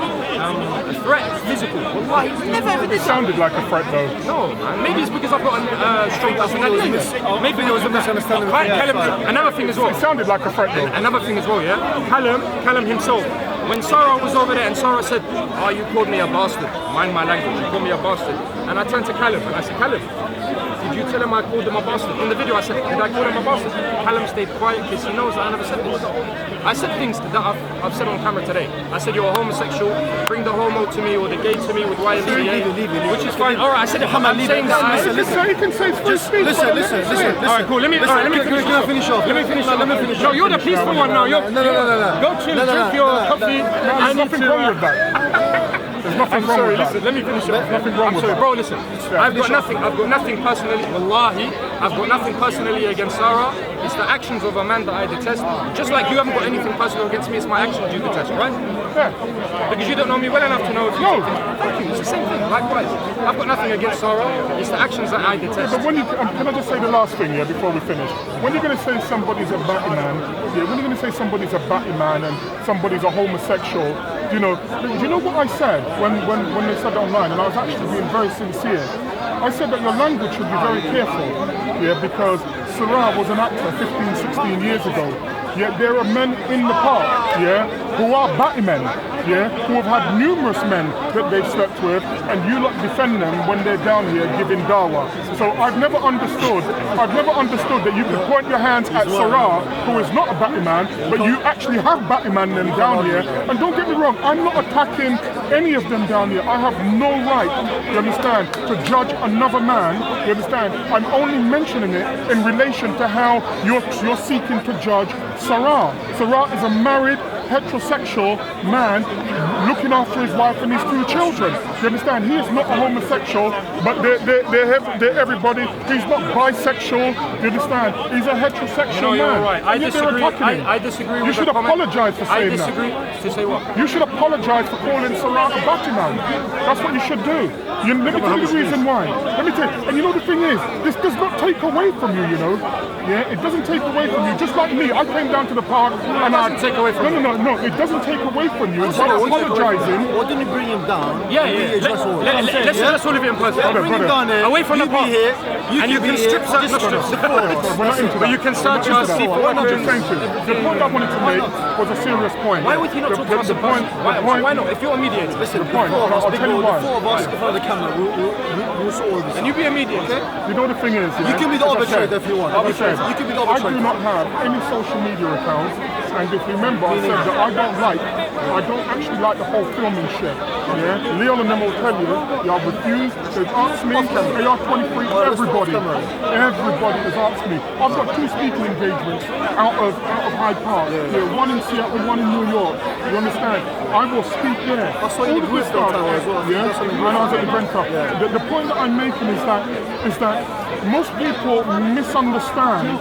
a threat, physical. Wallahi, never ever did. It sounded like a threat, though. No, man. Maybe it's because I've got a strong personality. Maybe there was a misunderstanding. Another thing as well. It sounded like a threat, though. Another thing as well, yeah. Callum himself. When Sarah was over there and Sarah said, "Oh, you called me a bastard. Mind my language. You called me a bastard." And I turned to Callum and I said, "Callum, did you tell him I called him a bastard?" In the video I said, "Did I call him a bastard?" Callum stayed quiet because he knows that I never said this. I said things that I've said on camera today. I said, "You're a homosexual. Bring the homo to me or the gay to me with YMCA," which is fine. All right, I said it. I'm saying that. You can say free speech. Listen. All right, cool. Let me finish off. Let me finish off. No, you're the peaceful one now. No. Go chill, drink your coffee. There's nothing wrong with that. There's nothing I'm wrong sorry, with that. listen, let me finish it. Nothing wrong I'm with sorry, that. bro, listen. I've got nothing personally, wallahi, I've got nothing personally against Sarah. It's the actions of a man that I detest. Just like you haven't got anything personal against me, it's my actions you detest, right? Yeah. Because you don't know me well enough to know if you No. Thank you, it's the same thing, likewise. I've got nothing against Sarah, it's the actions that I detest. But when you, can I just say the last thing here before we finish? When you're going to say somebody's a batty man, yeah, when you're going to say somebody's a batty man and somebody's a homosexual, do you know what I said when they said it online? And I was actually being very sincere. I said that your language should be very careful, yeah, because Sarah was an actor 15, 16 years ago. Yet there are men in the park, yeah, who are batty men, yeah, who have had numerous men that they've slept with, and you lot defend them when they're down here giving dawah. So I've never understood that you can point your hands at Sarah, who is not a batty man, but you actually have batty man them down here. And don't get me wrong, I'm not attacking any of them down here. I have no right, you understand, to judge another man, you understand. I'm only mentioning it in relation to how you're seeking to judge Sarah. Sarah is a married, heterosexual man looking after his wife and his 2 children. You understand? He is not a homosexual, but they're everybody. He's not bisexual. You understand? He's a heterosexual man. You're right. I And yet they're disagree. attacking him. I disagree with You should the comment. apologize for saying that. I disagree. To say what? You should apologize for calling Sarah a batty man. That's what you should do. Let me tell you the reason why. Let me tell you. And you know the thing is, this does not take away from you, you know. Yeah, it doesn't take away from you. Just like me, I came down to the park and I... doesn't take away from you. No, it doesn't take away from you. By apologizing... Why didn't you bring him down? Yeah. Let's all of it in person. Bring him down here. Away from the park. Here. And you can strip search, not strip search. We're not into But you can search us, see for I'm just saying to you, the point I wanted to make was a serious point. Why would he not talk to us in person? Why not? If you're a mediator. Listen, the point, four of us, I'll big tell you bro, why. the 4 of us in front of the camera, we'll sort all this. And you be a mediator. You know the thing is, yeah, You can be the as I said, arbitrator if you want. as I said, You can be the I do arbitrator. not have any social media accounts, and if you remember, I said that I don't actually like the whole filming shit. Yeah, Leon and them will tell you, y'all refused. They've asked me, AR23, everybody has asked me. I've got 2 speaking engagements out of Hyde Park. Yeah, one in Seattle, one in New York. You understand? I will speak there. I saw you in the Bristol Tower as well. Yeah, when I was at the Brentford. The point that I'm making is that most people misunderstand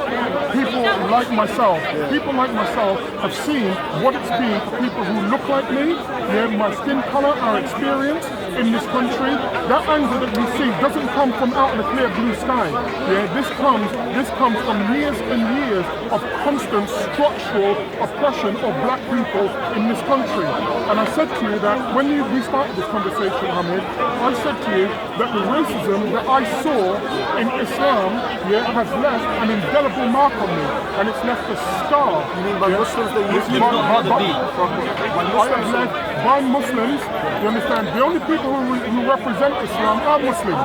people like myself. People like myself have seen what it's been for people who look like me, yeah, my skin color, our experience in this country. That anger that we see doesn't come from out of the clear blue sky. Yeah, this comes from years and years of constant structural oppression of black people in this country. And I said to you that when we started this conversation, Hamid, I said to you that the racism that I saw in Islam, yeah, has left an indelible mark on me, and it's left a scar. You mean by Muslims that you I have left by Muslims, you understand? The only people who represent Islam are Muslims,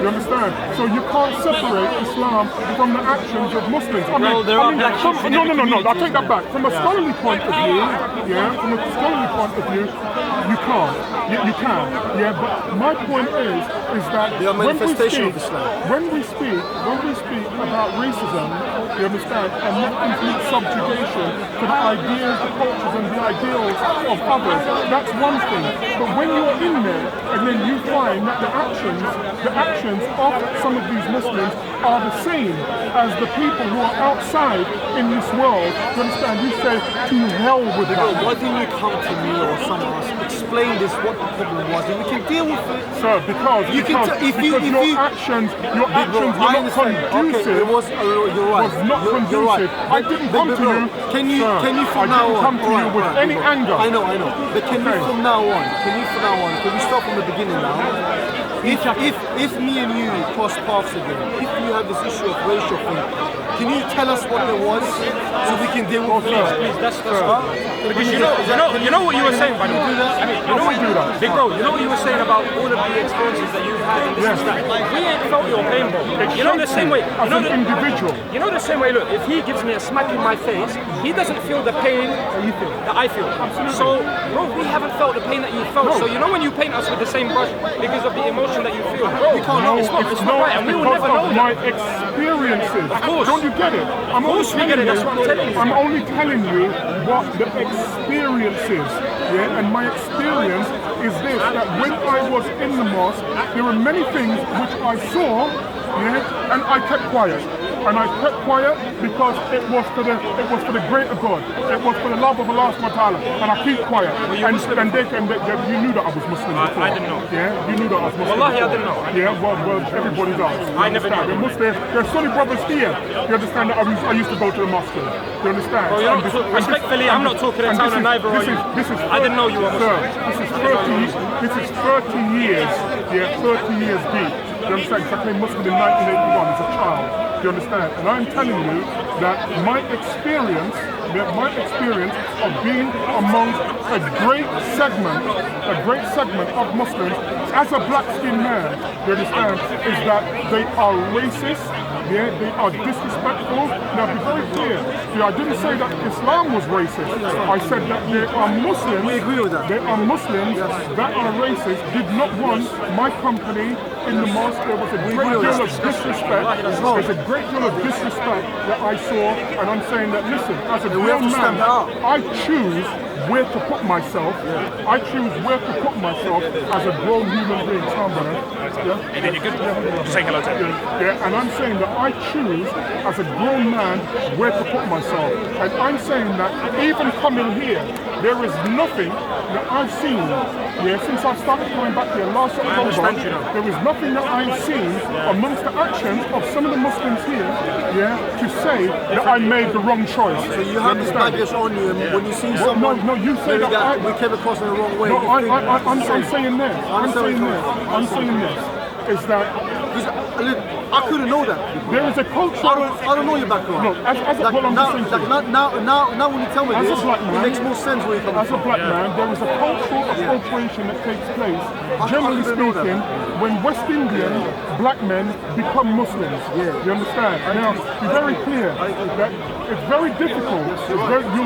you understand? So you can't separate Islam from the actions of Muslims. No, I take that back. From a scholarly point of view, yeah, from a scholarly point of view, you can't. You can, yeah, but my point is that they are manifestation of Islam. When we speak about racism, you understand, and not complete subjugation to the ideas, the cultures and the ideals of others, that's one thing. But when you're in there and then you find that the actions of some of these Muslims are the same as the people who are outside in this world, you understand, you say, to hell with that. Why didn't you come to me or someone else, explain this, what the problem was, and we can deal with it? Sir, because your actions were not conducive. You're right. Was not conducive. You're right. I didn't come to you. Can you from now on? I didn't come to you with any anger. I know. But can you from now on? Can we start from the beginning now? If me and you cross paths again, if you have this issue of racial thing, can you tell us what there was so we can deal with it? Please, that's because you know what you were saying, buddy. I mean, big bro, you know what you were saying about all of the experiences that you've had and this and that. We ain't felt your pain, bro. You know the same way. As an individual. You know the same way. Look, if he gives me a smack in my face, he doesn't feel the pain that I feel. Absolutely. So, bro, we haven't felt the pain that you felt. No. So you know when you paint us with the same brush because of the emotion emotion that you feel, bro. It's not right, and we will because never know of that. my experiences. Of course. Don't you get it? Of course we get it, that's what I'm telling you. I'm only telling you what the experience is. Yeah, and my experience is this: that when I was in the mosque, there were many things which I saw, yeah, and I kept quiet. And I kept quiet because it was for the greater God. It was for the love of Allah subhanahu wa ta'ala. And I keep quiet. And you knew that I was Muslim before. I didn't know. Yeah, you knew that I was Muslim. Wallahi, I before. didn't know. Yeah, well, everybody does. I never knew. There's Sunni brothers here. You understand that I used to go to the mosque. You understand? Bro, you're not respectfully, I'm not talking in town and neither are you. I didn't know you were Muslim. This is 30 years. Yeah, 30 years deep. You understand? Because I became Muslim in 1981 as a child. Do you understand? And I'm telling you that my experience of being amongst a great segment of Muslims as a black-skinned man, you understand, is that they are racist, yeah, they are disrespectful. Now, be very clear, see, I didn't say that Islam was racist. I said that there are Muslims, We agree with that. there are Muslims that are racist, did not want my company in the mosque. There was a great deal of disrespect. There's a great deal of disrespect that I saw, and I'm saying that, listen, as a grown man, I choose where to put myself. I choose where to put myself as a grown human being. Sound better? Yeah? Hey, did you good? Just say hello to him. Yeah, and I'm saying that I choose as a grown man where to put myself. And I'm saying that even coming here, there is nothing that I've seen, since I started going back here last October, there is nothing that I've seen amongst the actions of some of the Muslims here, to say that I made the wrong choice. So you have this baggage on you, and when you see someone, no, you say maybe that we came across in the wrong way. No, you think, I'm saying this. I'm saying this. Is that I couldn't know that. there is a culture. I don't know your background. No, as a Like, well, I'm now, just saying to you. now when you tell me As a this, black man, it makes more sense where you're coming As a from. black man, there is a cultural appropriation that takes place, generally didn't know that. speaking, when West Indian black men become Muslims. Yeah. You understand? Now, be very clear that it's very difficult.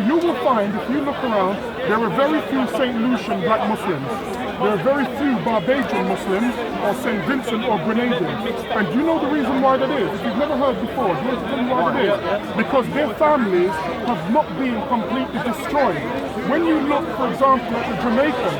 You will find, if you look around, there are very few St. Lucian black Muslims. There are very few Barbadian Muslims or St. Vincent or Grenadians. And do you know the reason why that is? If you've never heard before, do you want to tell me why that is? Because their families have not been completely destroyed. When you look, for example, at the Jamaican,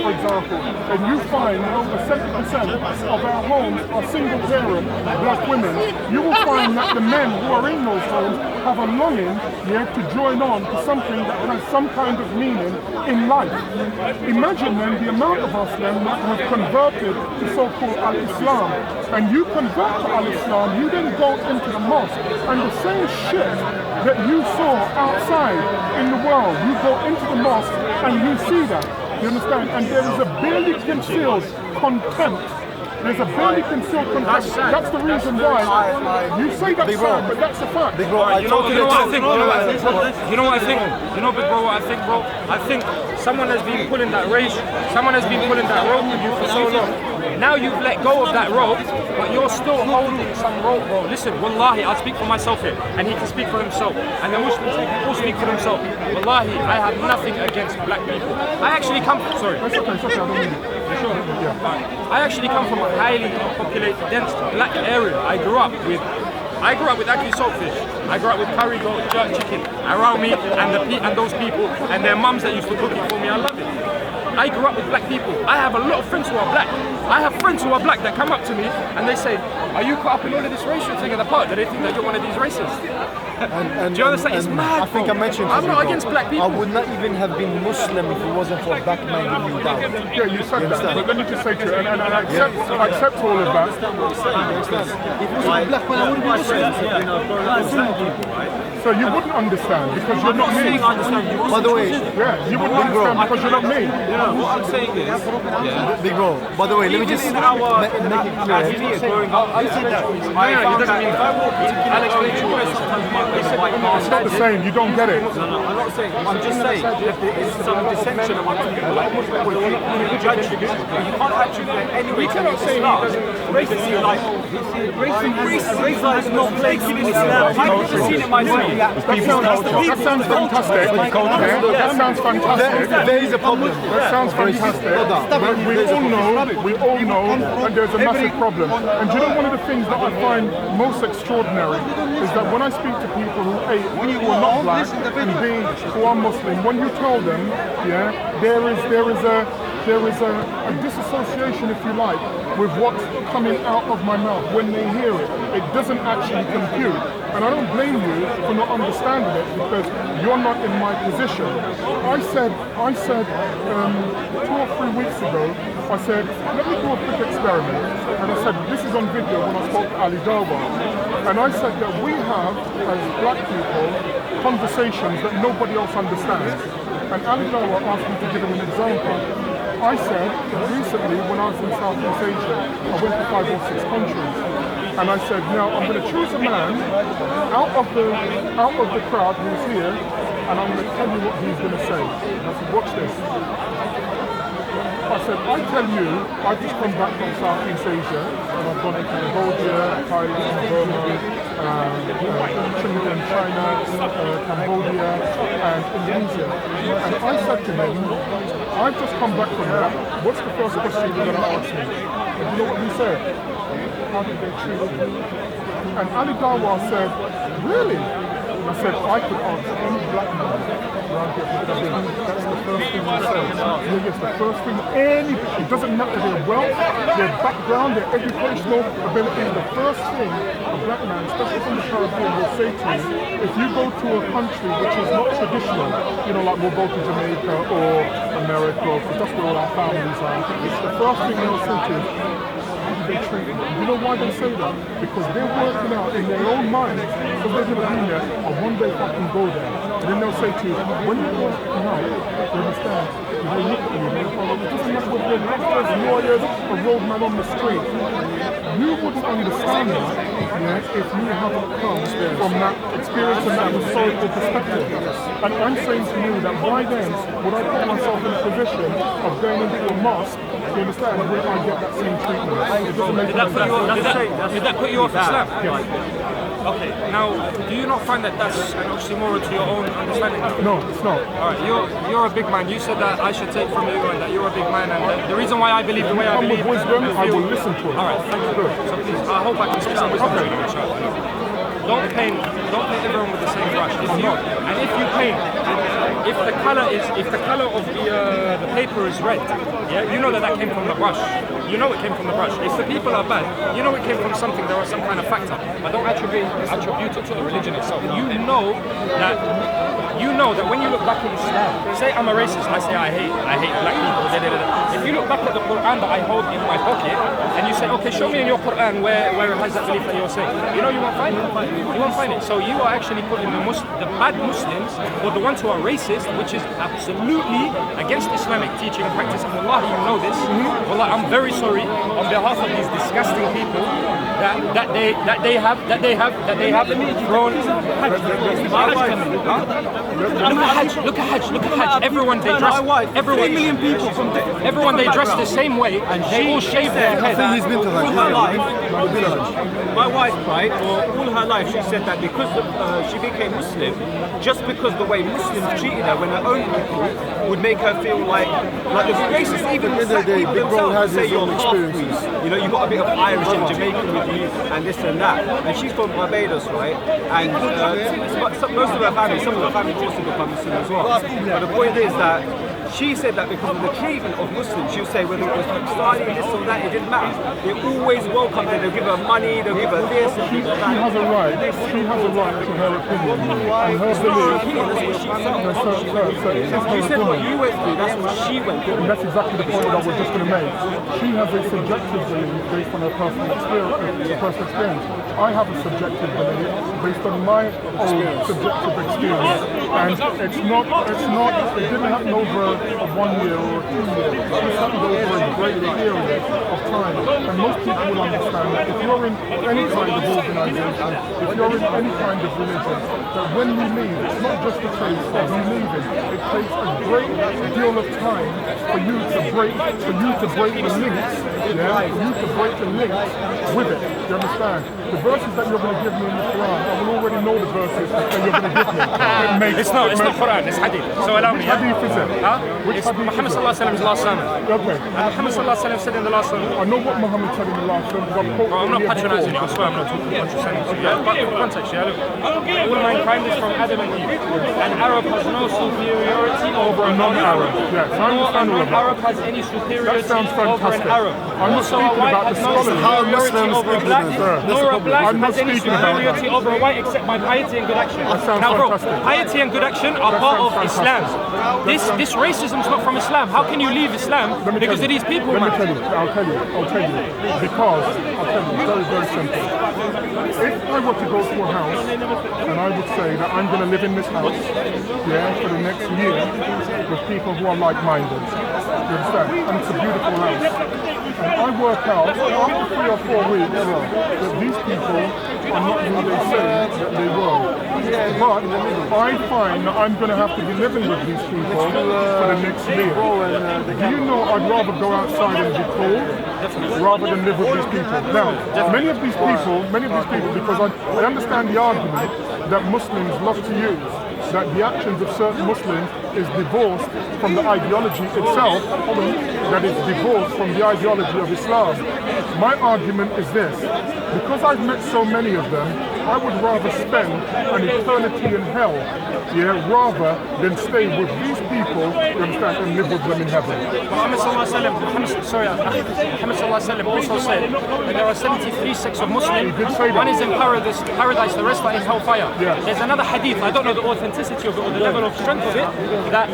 for example, and you find that over 70% of our homes are single-parent black women, you will find that the men who are in those homes have a longing, to join on to something that has some kind of meaning in life. Imagine then the amount of us then that have converted to so-called Al-Islam, and you convert to Al-Islam, you then go into the mosque, and the same shit that you saw outside in the world, you go into the mosque and you see that. You understand? And there is a barely concealed contempt. There's a barely concealed contempt. That's the reason why you say that's sad, but that's a fact. Big bro, You know what I think? You know what I think? You know, big bro, what I think, bro? I think someone has been pulling that race, someone has been pulling that rope with you for so long. Now you've let go of that rope, but you're still holding some rope, bro. Listen, wallahi, I'll speak for myself here, and he can speak for himself, and the Muslims will speak for themselves. Wallahi, I have nothing against black people. I actually come from, sorry. It's okay, I don't mean it. I actually come from a highly populated, dense black area. I grew up with actually saltfish. I grew up with curry goat, jerk chicken around me and those people and their mums that used to cook it for me. I love it. I grew up with black people. I have a lot of friends who are black. I have friends who are black that come up to me and they say, "Are you caught up in all of this racial thing at the park? Do they think that you're one of these racists?" And, Do you understand? It's and mad, I think bro. I mentioned to I'm you, not bro, against black people. I would not even have been Muslim if it wasn't for a black man giving me down. Yeah, you said that, but let me just say to you, and I accept all of that. If it wasn't a black man, I wouldn't be Muslim. So you wouldn't understand because you're not me. By the way, Yeah, you wouldn't understand because you're not me. What I'm saying is, big bro, by the way, let me just make it clear. It's not the same. You don't get it. I'm not saying, I'm just saying that there is some dissension amongst people. Like Muslims will judge you, but you can't actually get any way to Islam. Racism is not plaguing in Islam. I've never seen it myself. That sounds fantastic. Yeah, that sounds fantastic. There is a problem. That sounds fantastic. But we all know that there's a massive problem. And do you know one of the things that I find most extraordinary is that when I speak to people who are not black and who are Muslim, when you tell them, yeah, there is a disassociation, if you like, with what's coming out of my mouth when they hear it. It doesn't actually compute. And I don't blame you for not understanding it because you're not in my position. I said 2 or 3 weeks ago, I said, let me do a quick experiment. And I said, this is on video when I spoke to Ali Dawa. And I said that we have, as black people, conversations that nobody else understands. And Ali Dawa asked me to give him an example. I said, recently when I was in Southeast Asia, I went to 5 or 6 countries. And I said, now I'm going to choose a man out of the crowd who's here, and I'm going to tell you what he's going to say. And I said, watch this. I said, I tell you, I've just come back from Southeast Asia, and I've gone to Cambodia, Thailand, Burma, China, Cambodia, and Indonesia. And I said to him, I've just come back from that. What's the first question you're going to ask me? And you know what he said? How did they treat you? And Ali Dawa said, really? And I said, I could answer any black man around here because that's the first thing he says. It's the first thing, it doesn't matter their wealth, their background, their educational ability. The first thing a black man, especially from the Caribbean, will say to you, if you go to a country which is not traditional, you know, like we'll go to Jamaica or America, because that's where all our families are, the first thing they'll say to you, they treat them. You know why they say that? Because they're working out in their own mind, so they're going to be there, and one day if I can go there. And then they'll say to you, when you go tonight, you understand, they look at you, they follow you. It doesn't matter whether they're doctors, lawyers, a roadman on the street. You wouldn't understand that, yeah, if you haven't come from that experience and that historical perspective. And I'm saying to you that why then would I put myself in a position of going into a mosque, you understand, where I get that same treatment? It doesn't make sense. Did that put you off Islam? Yes. Okay, now, do you not find that that's an oxymoron to your own understanding? No, it's not. Alright, you're a big man. You said that I should take from you and that you're a big man, and the reason why I believe the way I Come believe... with wisdom, I will listen to it. Alright, thank you. So please, I hope I can speak some wisdom to you, inshallah. Don't paint everyone with the same brush. If the color of the paper is red, yeah, you know that came from the brush. You know it came from the brush. If the people are bad, you know it came from something. There was some kind of factor. But don't attribute it to the religion itself. You know that when you look back in Islam, say I'm a racist, I say I hate black people. If you look back at the Quran that I hold in my pocket, and you say, okay, show me in your Quran where it has that belief that you're saying, you know you won't find it. You won't find it. So you are actually putting the bad Muslims, or the ones who are racist, which is absolutely against Islamic teaching and practice. And wallahi, you know this. Wallahi, I'm very sorry on behalf of these disgusting people that they have thrown. Look at Hajj. Everyone they dress. 3 million people from everyone they dress the same way, and they all shave their head. My wife, right, all her life she said that because she became Muslim, just because the way Muslims treated her when her own people would make her feel like the racist, even the black people themselves say you're half-breed. You know, you've got a bit of Irish and Jamaican with you and this and that. And she's from Barbados, right? And most of her family, some of her family also become Muslim as well. But the point is that she said that because of the treatment of Muslims, she would say whether it was Pakistani, this or that, it didn't matter. They always welcome her, they'll give her money, they'll give her this, they'll give her that. She has a right to her opinion. And her belief. She said what you went through, that's what she went through. And that's exactly the point that I was just going to make. She has a subjective belief based on her personal experience. I have a subjective belief based on my own subjective experience. And it didn't happen over a 1 year or a 2 year. This happened over a great period of time. And most people will understand that if you're in any kind of organisation, if you're in any kind of religion, that when you leave, it's not just a case of you leaving. It takes a great deal of time for you to break the links, for you to break the links with it. You understand? The verses that you're going to give me in the Quran, I will already know the verses that you're going to give me. It's not Quran, it's hadith. So allow me. Which hadith is it? It's Muhammad sallallahu alaihi wasallam's last sermon. Okay. And Muhammad sallallahu alaihi wasallam said in the last sermon. I know what Muhammad said in the last sermon. Bro, I'm not patronising you, I swear I'm not talking about you saying to you. But for context, look, all mankind is from Adam and Eve. An Arab has no superiority over a non-Arab. Yes, I understand all of that. Arab has any superiority That sounds over an fantastic. Arab. I'm not speaking about the scholarly. How Muslims Over a black, nor a black I'm not has any speaking about superiority that. over a white except by piety and good action. That sounds Now, bro, fantastic. piety and good action are part of Islam. This racism's not from Islam. How can you leave Islam because of these people, Let me man? tell you. I'll tell you. Because, I'll tell you, very, very simple. If I were to go to a house and I would say that I'm going to live in this house, for the next year with people who are like-minded, you understand? And it's a beautiful house. And I work out after 3 or 4 weeks that these people are not who they say that they were. But I find that I'm going to have to be living with these people for the next year. Do you know I'd rather go outside and be cool rather than live with these people? Now, many of these people, because I understand the argument that Muslims love to use, that the actions of certain Muslims is divorced from the ideology itself, that is divorced from the ideology of Islam. My argument is this: because I've met so many of them, I would rather spend an eternity in hell, rather than stay with these people, you understand, and live with them in heaven. Muhammad also said that there are 73 sects of Muslims. One is in paradise, the rest are in hellfire. There's another hadith, I don't know the authenticity of it or the level of strength of it, that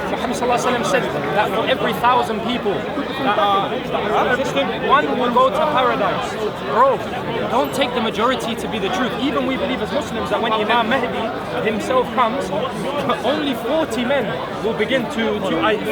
Muhammad said that for every 1,000 people that are existent, one will go to paradise. Bro, don't take the majority to be the truth. Even we believe as Muslims that when Imam Mahdi himself comes, only 40 men will begin to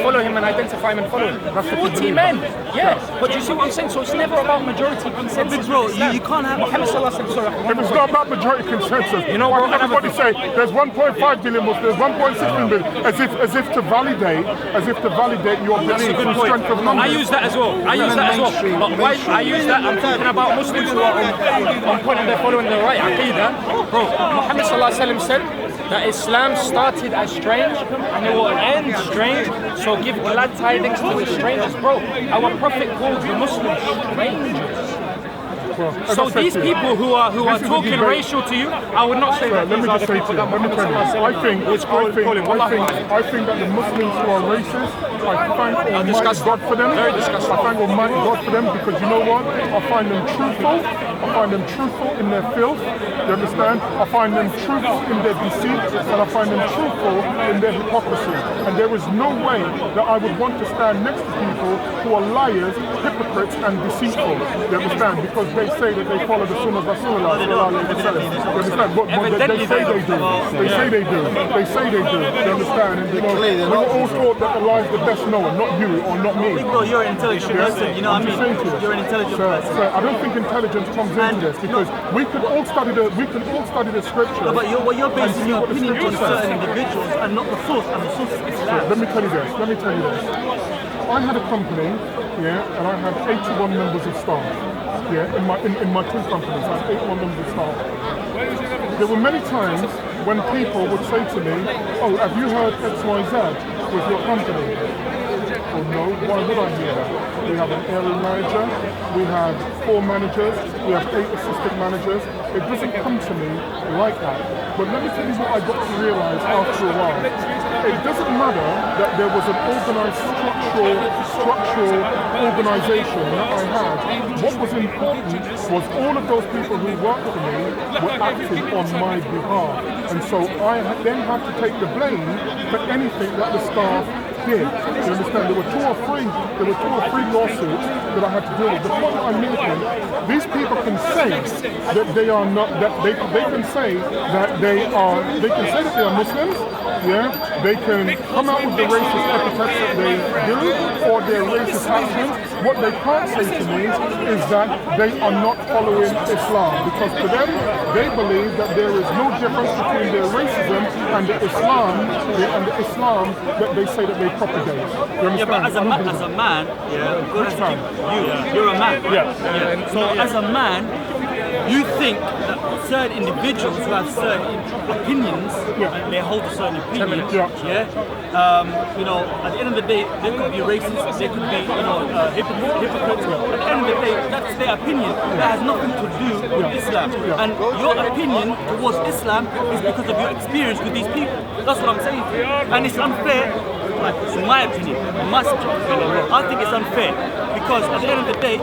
follow him and identify him and follow him. 40 men! Yeah, but you see what I'm saying? So it's never about majority consensus. Bro, you can't have... Muhammad If it's not about majority consensus, you know, bro, everybody say there's 1.5 billion Muslims, 1.6 billion, as if to validate your belief and strength of numbers. I use that as well. But why I use that? I'm talking about Muslims who are on point and they're following the right Aqidah. Bro, Muhammad said that Islam started as strange and it will end strange. So give glad tidings to the strangers. Bro, our Prophet called the Muslims strangers. So these people who are talking racial to you, I would not say that. Let me just say to you, I think that the Muslims who are racist, I thank Almighty God for them. I thank Almighty God for them because you know what? I find them truthful. I find them truthful in their filth. You understand? I find them truthful in their deceit, and I find them truthful in their hypocrisy. And there is no way that I would want to stand next to people who are liars, hypocrites, and deceitful. You understand? Because they say that they follow the Sunnah of Rasulullah. You understand? But they say they do. They say they do. They say they do. You understand? And you know, we were all taught that Allah is the best knower, not you or not me. Bro, you're an intelligent person, you know what I mean? You're an intelligent person. So I don't think intelligence comes into this because we can all study the scripture. No, but you're basing your opinion on certain individuals and not the source, and the source is Islam. Let me tell you this. I had a company, and I had 81 members of staff. In my two companies, I had 81 members of staff. There were many times when people would say to me, "Oh, have you heard XYZ with your company?" Well, no, why would I hear that? We have an area manager, we have 4 managers, we have 8 assistant managers. It doesn't come to me like that. But let me tell you what I got to realize after a while. It doesn't matter that there was an organized structural organization that I had. What was important was all of those people who worked for me were acting on my behalf. And so I then had to take the blame for anything that the staff did. You understand? There were two or three lawsuits that I had to deal with. The point I'm making, these people can say that they are not, that they can say that they can say that they are Muslims. Yeah, they can come out with the racist epithets that they do or their racist actions. What they can't say to me is that they are not following Islam, because to them, they believe that there is no difference between their racism and the Islam that they say that they propagate. You understand? Yeah, but as a man, you're a man. Yeah. So as a man, you think that certain individuals who have certain opinions, they hold a certain opinion. You know, at the end of the day, they could be racist, they could be, hypocrites. At the end of the day, that's their opinion. That has nothing to do with Islam. And your opinion towards Islam is because of your experience with these people. That's what I'm saying. And it's unfair. In my opinion, I think it's unfair because at the end of the day,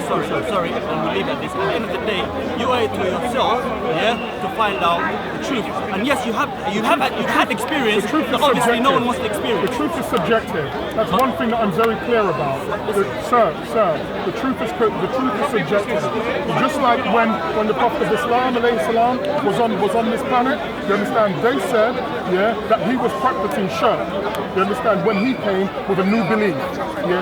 sorry, I'm leave at this. At the end of the day, you owe it to yourself, to find out the truth. And yes, you've had experience. The truth is obviously, subjective. no one wants to experience. The truth is subjective. That's one thing that I'm very clear about. Sir, the truth is subjective. Just like when the Prophet of Islam, alayhi salam, was on this planet, you understand? They said, that he was practicing shirk. You understand? When he came with a new belief,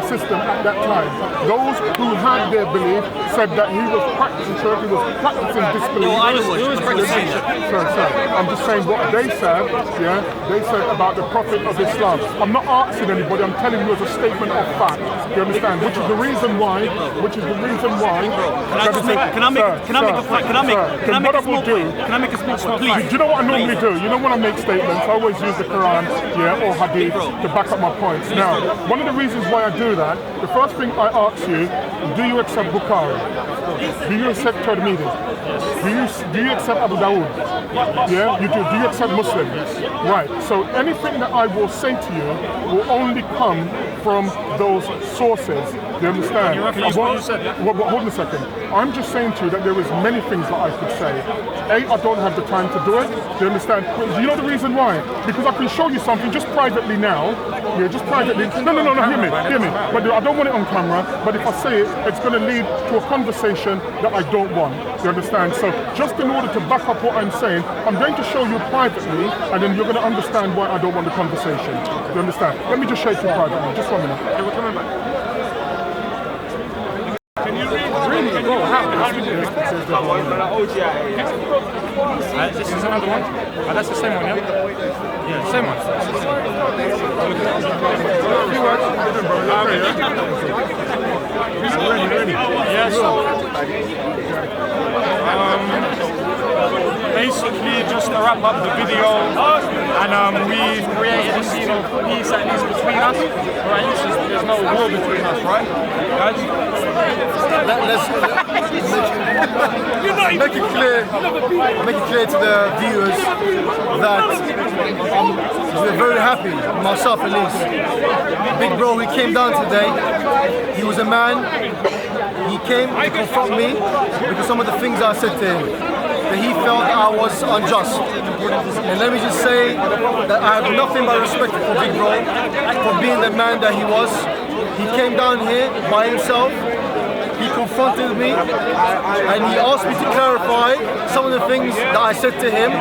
system at that time. Those who had their belief said that he was practicing shirk, he was practicing disbelief. Sir, I'm just saying what they said, they said about the Prophet of Islam. I'm not asking anybody, I'm telling you as a statement of fact. You understand? Which is the reason why. Can I make a small point, please? Do you know what I normally do? You know when I make statements, I always use the Quran, or Hadith to back up my points. Now, one of the reasons why I do that, the first thing I ask you, do you accept Bukhari? Do you accept Tirmidhi? Do you accept Abu Dawood? Yeah, you do. Do you accept Muslim? Right. So anything that I will say to you will only come from those sources. You understand? Hold on a second. I'm just saying to you that there is many things that I could say. I don't have the time to do it. Do you understand? Do you know the reason why? Because I can show you something just privately now. Yeah, just privately. No, hear me. But I don't want it on camera. But if I say it, it's going to lead to a conversation that I don't want. You understand? So just in order to back up what I'm saying, I'm going to show you privately, and then you're going to understand why I don't want the conversation. You understand? Let me just show you privately. Just 1 minute. Okay, we're coming back. Can you read? Really? Bro, This is another one. That's the same one, yeah? Yeah, same one. Yeah, so basically just to wrap up the video, and we've created a scene of peace at least between us, or at least there's no war between us, right? Guys? Let's make it clear to the viewers that we're very happy, myself at least. Big bro, he came down today. He was a man. He came to confront me because some of the things I said to him, that he felt I was unjust. And let me just say that I have nothing but respect for Big Bro for being the man that he was. He came down here by himself. He confronted me and he asked me to clarify some of the things that I said to him,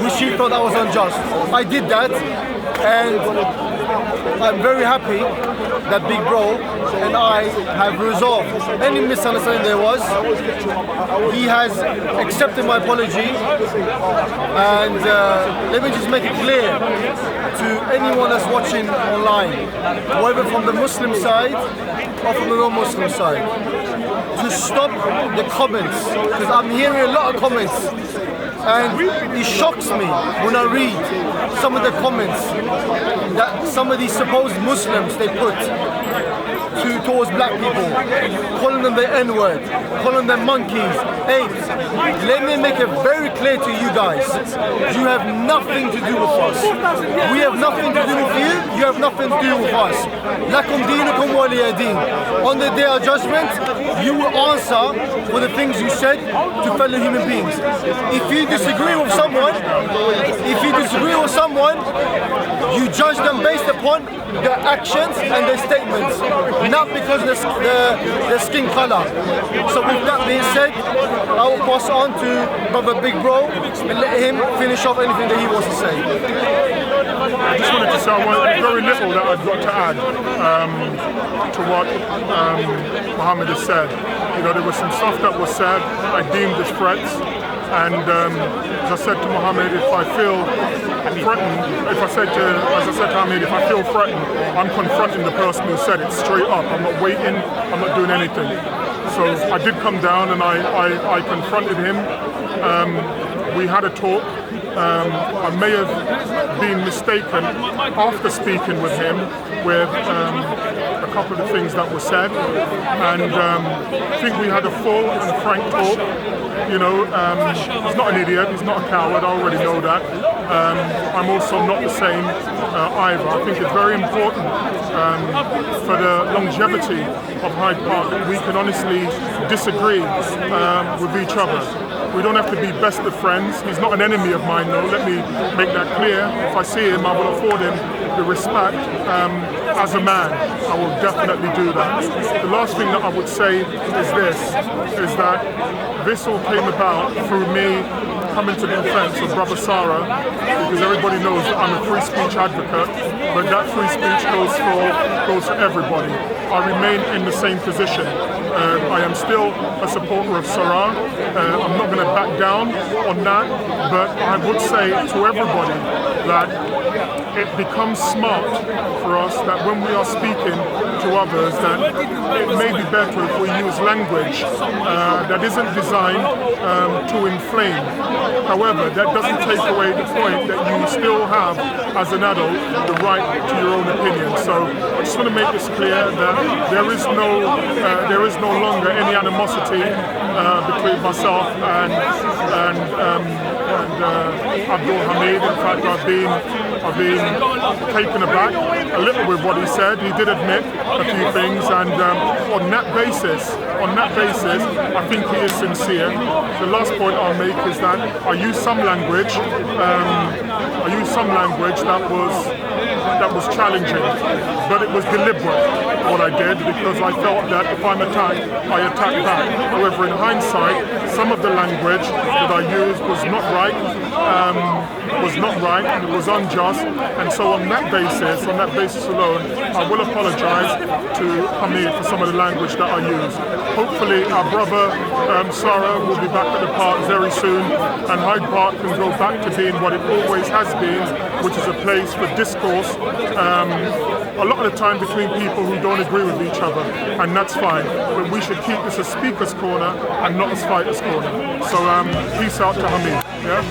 which he thought I was unjust. I did that, and I'm very happy that Big Bro and I have resolved any misunderstanding there was. He has accepted my apology, and let me just make it clear to anyone that's watching online, whether from the Muslim side or from the non-Muslim side, to stop the comments, because I'm hearing a lot of comments, and it shocks me when I read some of the comments that some of these supposed Muslims they put. towards black people, calling them the N-word, calling them monkeys, apes. Let me make it very clear to you guys, you have nothing to do with us. We have nothing to do with you, you have nothing to do with us. Lakum dinukum waliya din. On the day of judgment, you will answer for the things you said to fellow human beings. If you disagree with someone, you judge them based upon their actions and their statements, not because of their skin color. So with that being said, I will pass on to Brother Big Bro and let him finish off anything that he wants to say. I just wanted to say very little that I've got to add to what Mohammed has said. You know, there was some stuff that was said I deemed as threats, and as I said to Mohammed, if I feel threatened, as I said to Hamid, if I feel threatened, I'm confronting the person who said it straight up. I'm not waiting, I'm not doing anything. So I did come down and I confronted him. We had a talk. I may have been mistaken after speaking with him with a couple of the things that were said, and I think we had a full and frank talk. You know, he's not an idiot, he's not a coward, I already know that. I'm also not the same either. I think it's very important for the longevity of Hyde Park that we can honestly disagree with each other. We don't have to be best of friends. He's not an enemy of mine, though. Let me make that clear. If I see him, I will afford him the respect as a man. I will definitely do that. The last thing that I would say is that this all came about through me coming to the defense of Brother Sarah, because everybody knows that I'm a free speech advocate, but that free speech goes for everybody. I remain in the same position. I am still a supporter of Sarah. I'm not going to back down on that, but I would say to everybody that it becomes smart for us that when we are speaking to others, that it may be better if we use language that isn't designed to inflame. However, that doesn't take away the point that you still have, as an adult, the right to your own opinion. So I just want to make this clear that there is no longer any animosity between myself and Abdul Hamid. In fact, I've been taken aback a little with what he said. He did admit a few things, and on that basis, I think he is sincere. The last point I'll make is that I used some language that was challenging, but it was deliberate what I did, because I felt that if I'm attacked, I attack back. However, in hindsight, some of the language that I used was not right, and it was unjust, and so on that basis alone, I will apologise to Hamid for some of the language that I used. Hopefully our brother Sarah will be back at the park very soon, and Hyde Park can go back to being what it always has been, which is a place for discourse, a lot of the time between people who don't agree with each other, and that's fine, but we should keep this a speaker's corner and not a fighter's corner. So peace out to Hamid. Yeah?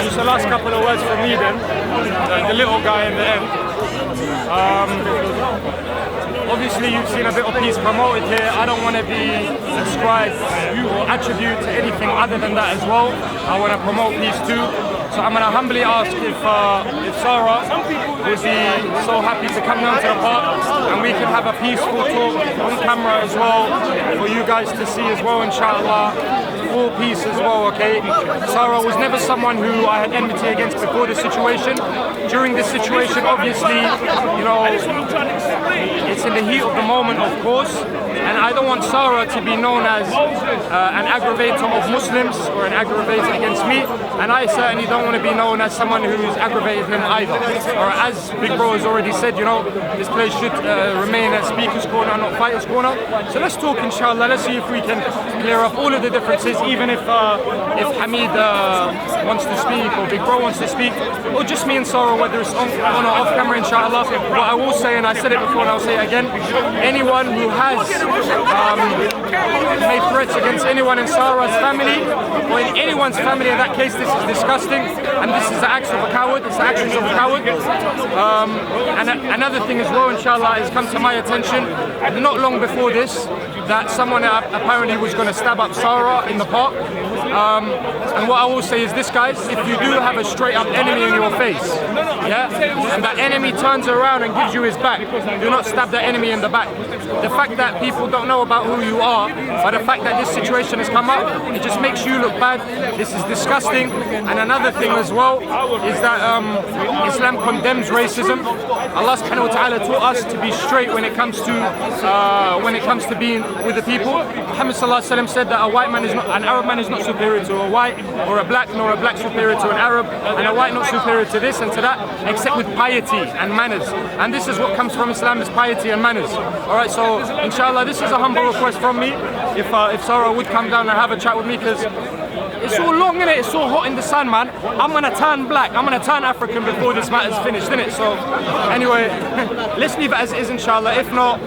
Just the last couple of words from me then, the little guy in the end. Obviously you've seen a bit of peace promoted here. I don't want to be ascribed or attribute to anything other than that as well. I want to promote peace too. So I'm going to humbly ask if Sarah would be so happy to come down to the park and we can have a peaceful talk on camera as well for you guys to see as well, inshallah. Full peace as well, okay? Sarah was never someone who I had enmity against before this situation. During this situation, obviously, you know, it's in the heat of the moment, of course, and I don't want Sarah to be known as an aggravator of Muslims or an aggravator against me, and I certainly don't want to be known as someone who's aggravated him either. Or as Big Bro has already said, you know, this place should remain a speaker's corner, not fighter's corner. So let's talk, inshallah. Let's see if we can clear up all of the differences, even if Hamid wants to speak or Big Bro wants to speak, or just me and Sarah, whether it's on or off camera, inshallah. What I will say, and I said it before and I'll say it again, anyone who has made threats against anyone in Sarah's family or in anyone's family. In that case, this is disgusting, and this is the acts of a coward. It's the actions of a coward. And another thing as well, inshallah, has come to my attention not long before this, that someone apparently was going to stab up Sarah in the park. And what I will say is this, guys, if you do have a straight up enemy in your face, yeah, and that enemy turns around and gives you his back, do not stab that enemy in the back. The fact that people don't know about who you are, but the fact that this situation has come up, it just makes you look bad. This is disgusting. And another thing as well is that Islam condemns racism. Allah subhanahu wa ta'ala taught us to be straight when it comes to being with the people. Muhammad sallallahu alaihi wasallam said that an Arab man is not superior to a white, or a black, nor a black superior to an Arab, and a white not superior to this and to that, except with piety and manners. And this is what comes from Islam, is piety and manners. Alright, so inshallah, this is a humble request from me. If Sarah would come down and have a chat with me, because it's so long, innit? It's so hot in the sun, man. I'm gonna turn black, I'm gonna turn African before this matter's finished, innit? So anyway, let's leave it as it is, inshallah. If not,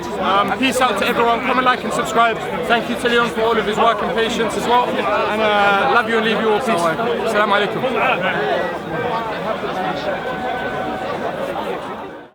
peace out to everyone. Comment, like and subscribe. Thank you to Leon for all of his work and patience as well. And love you and leave you all. Peace. Assalamu alaikum.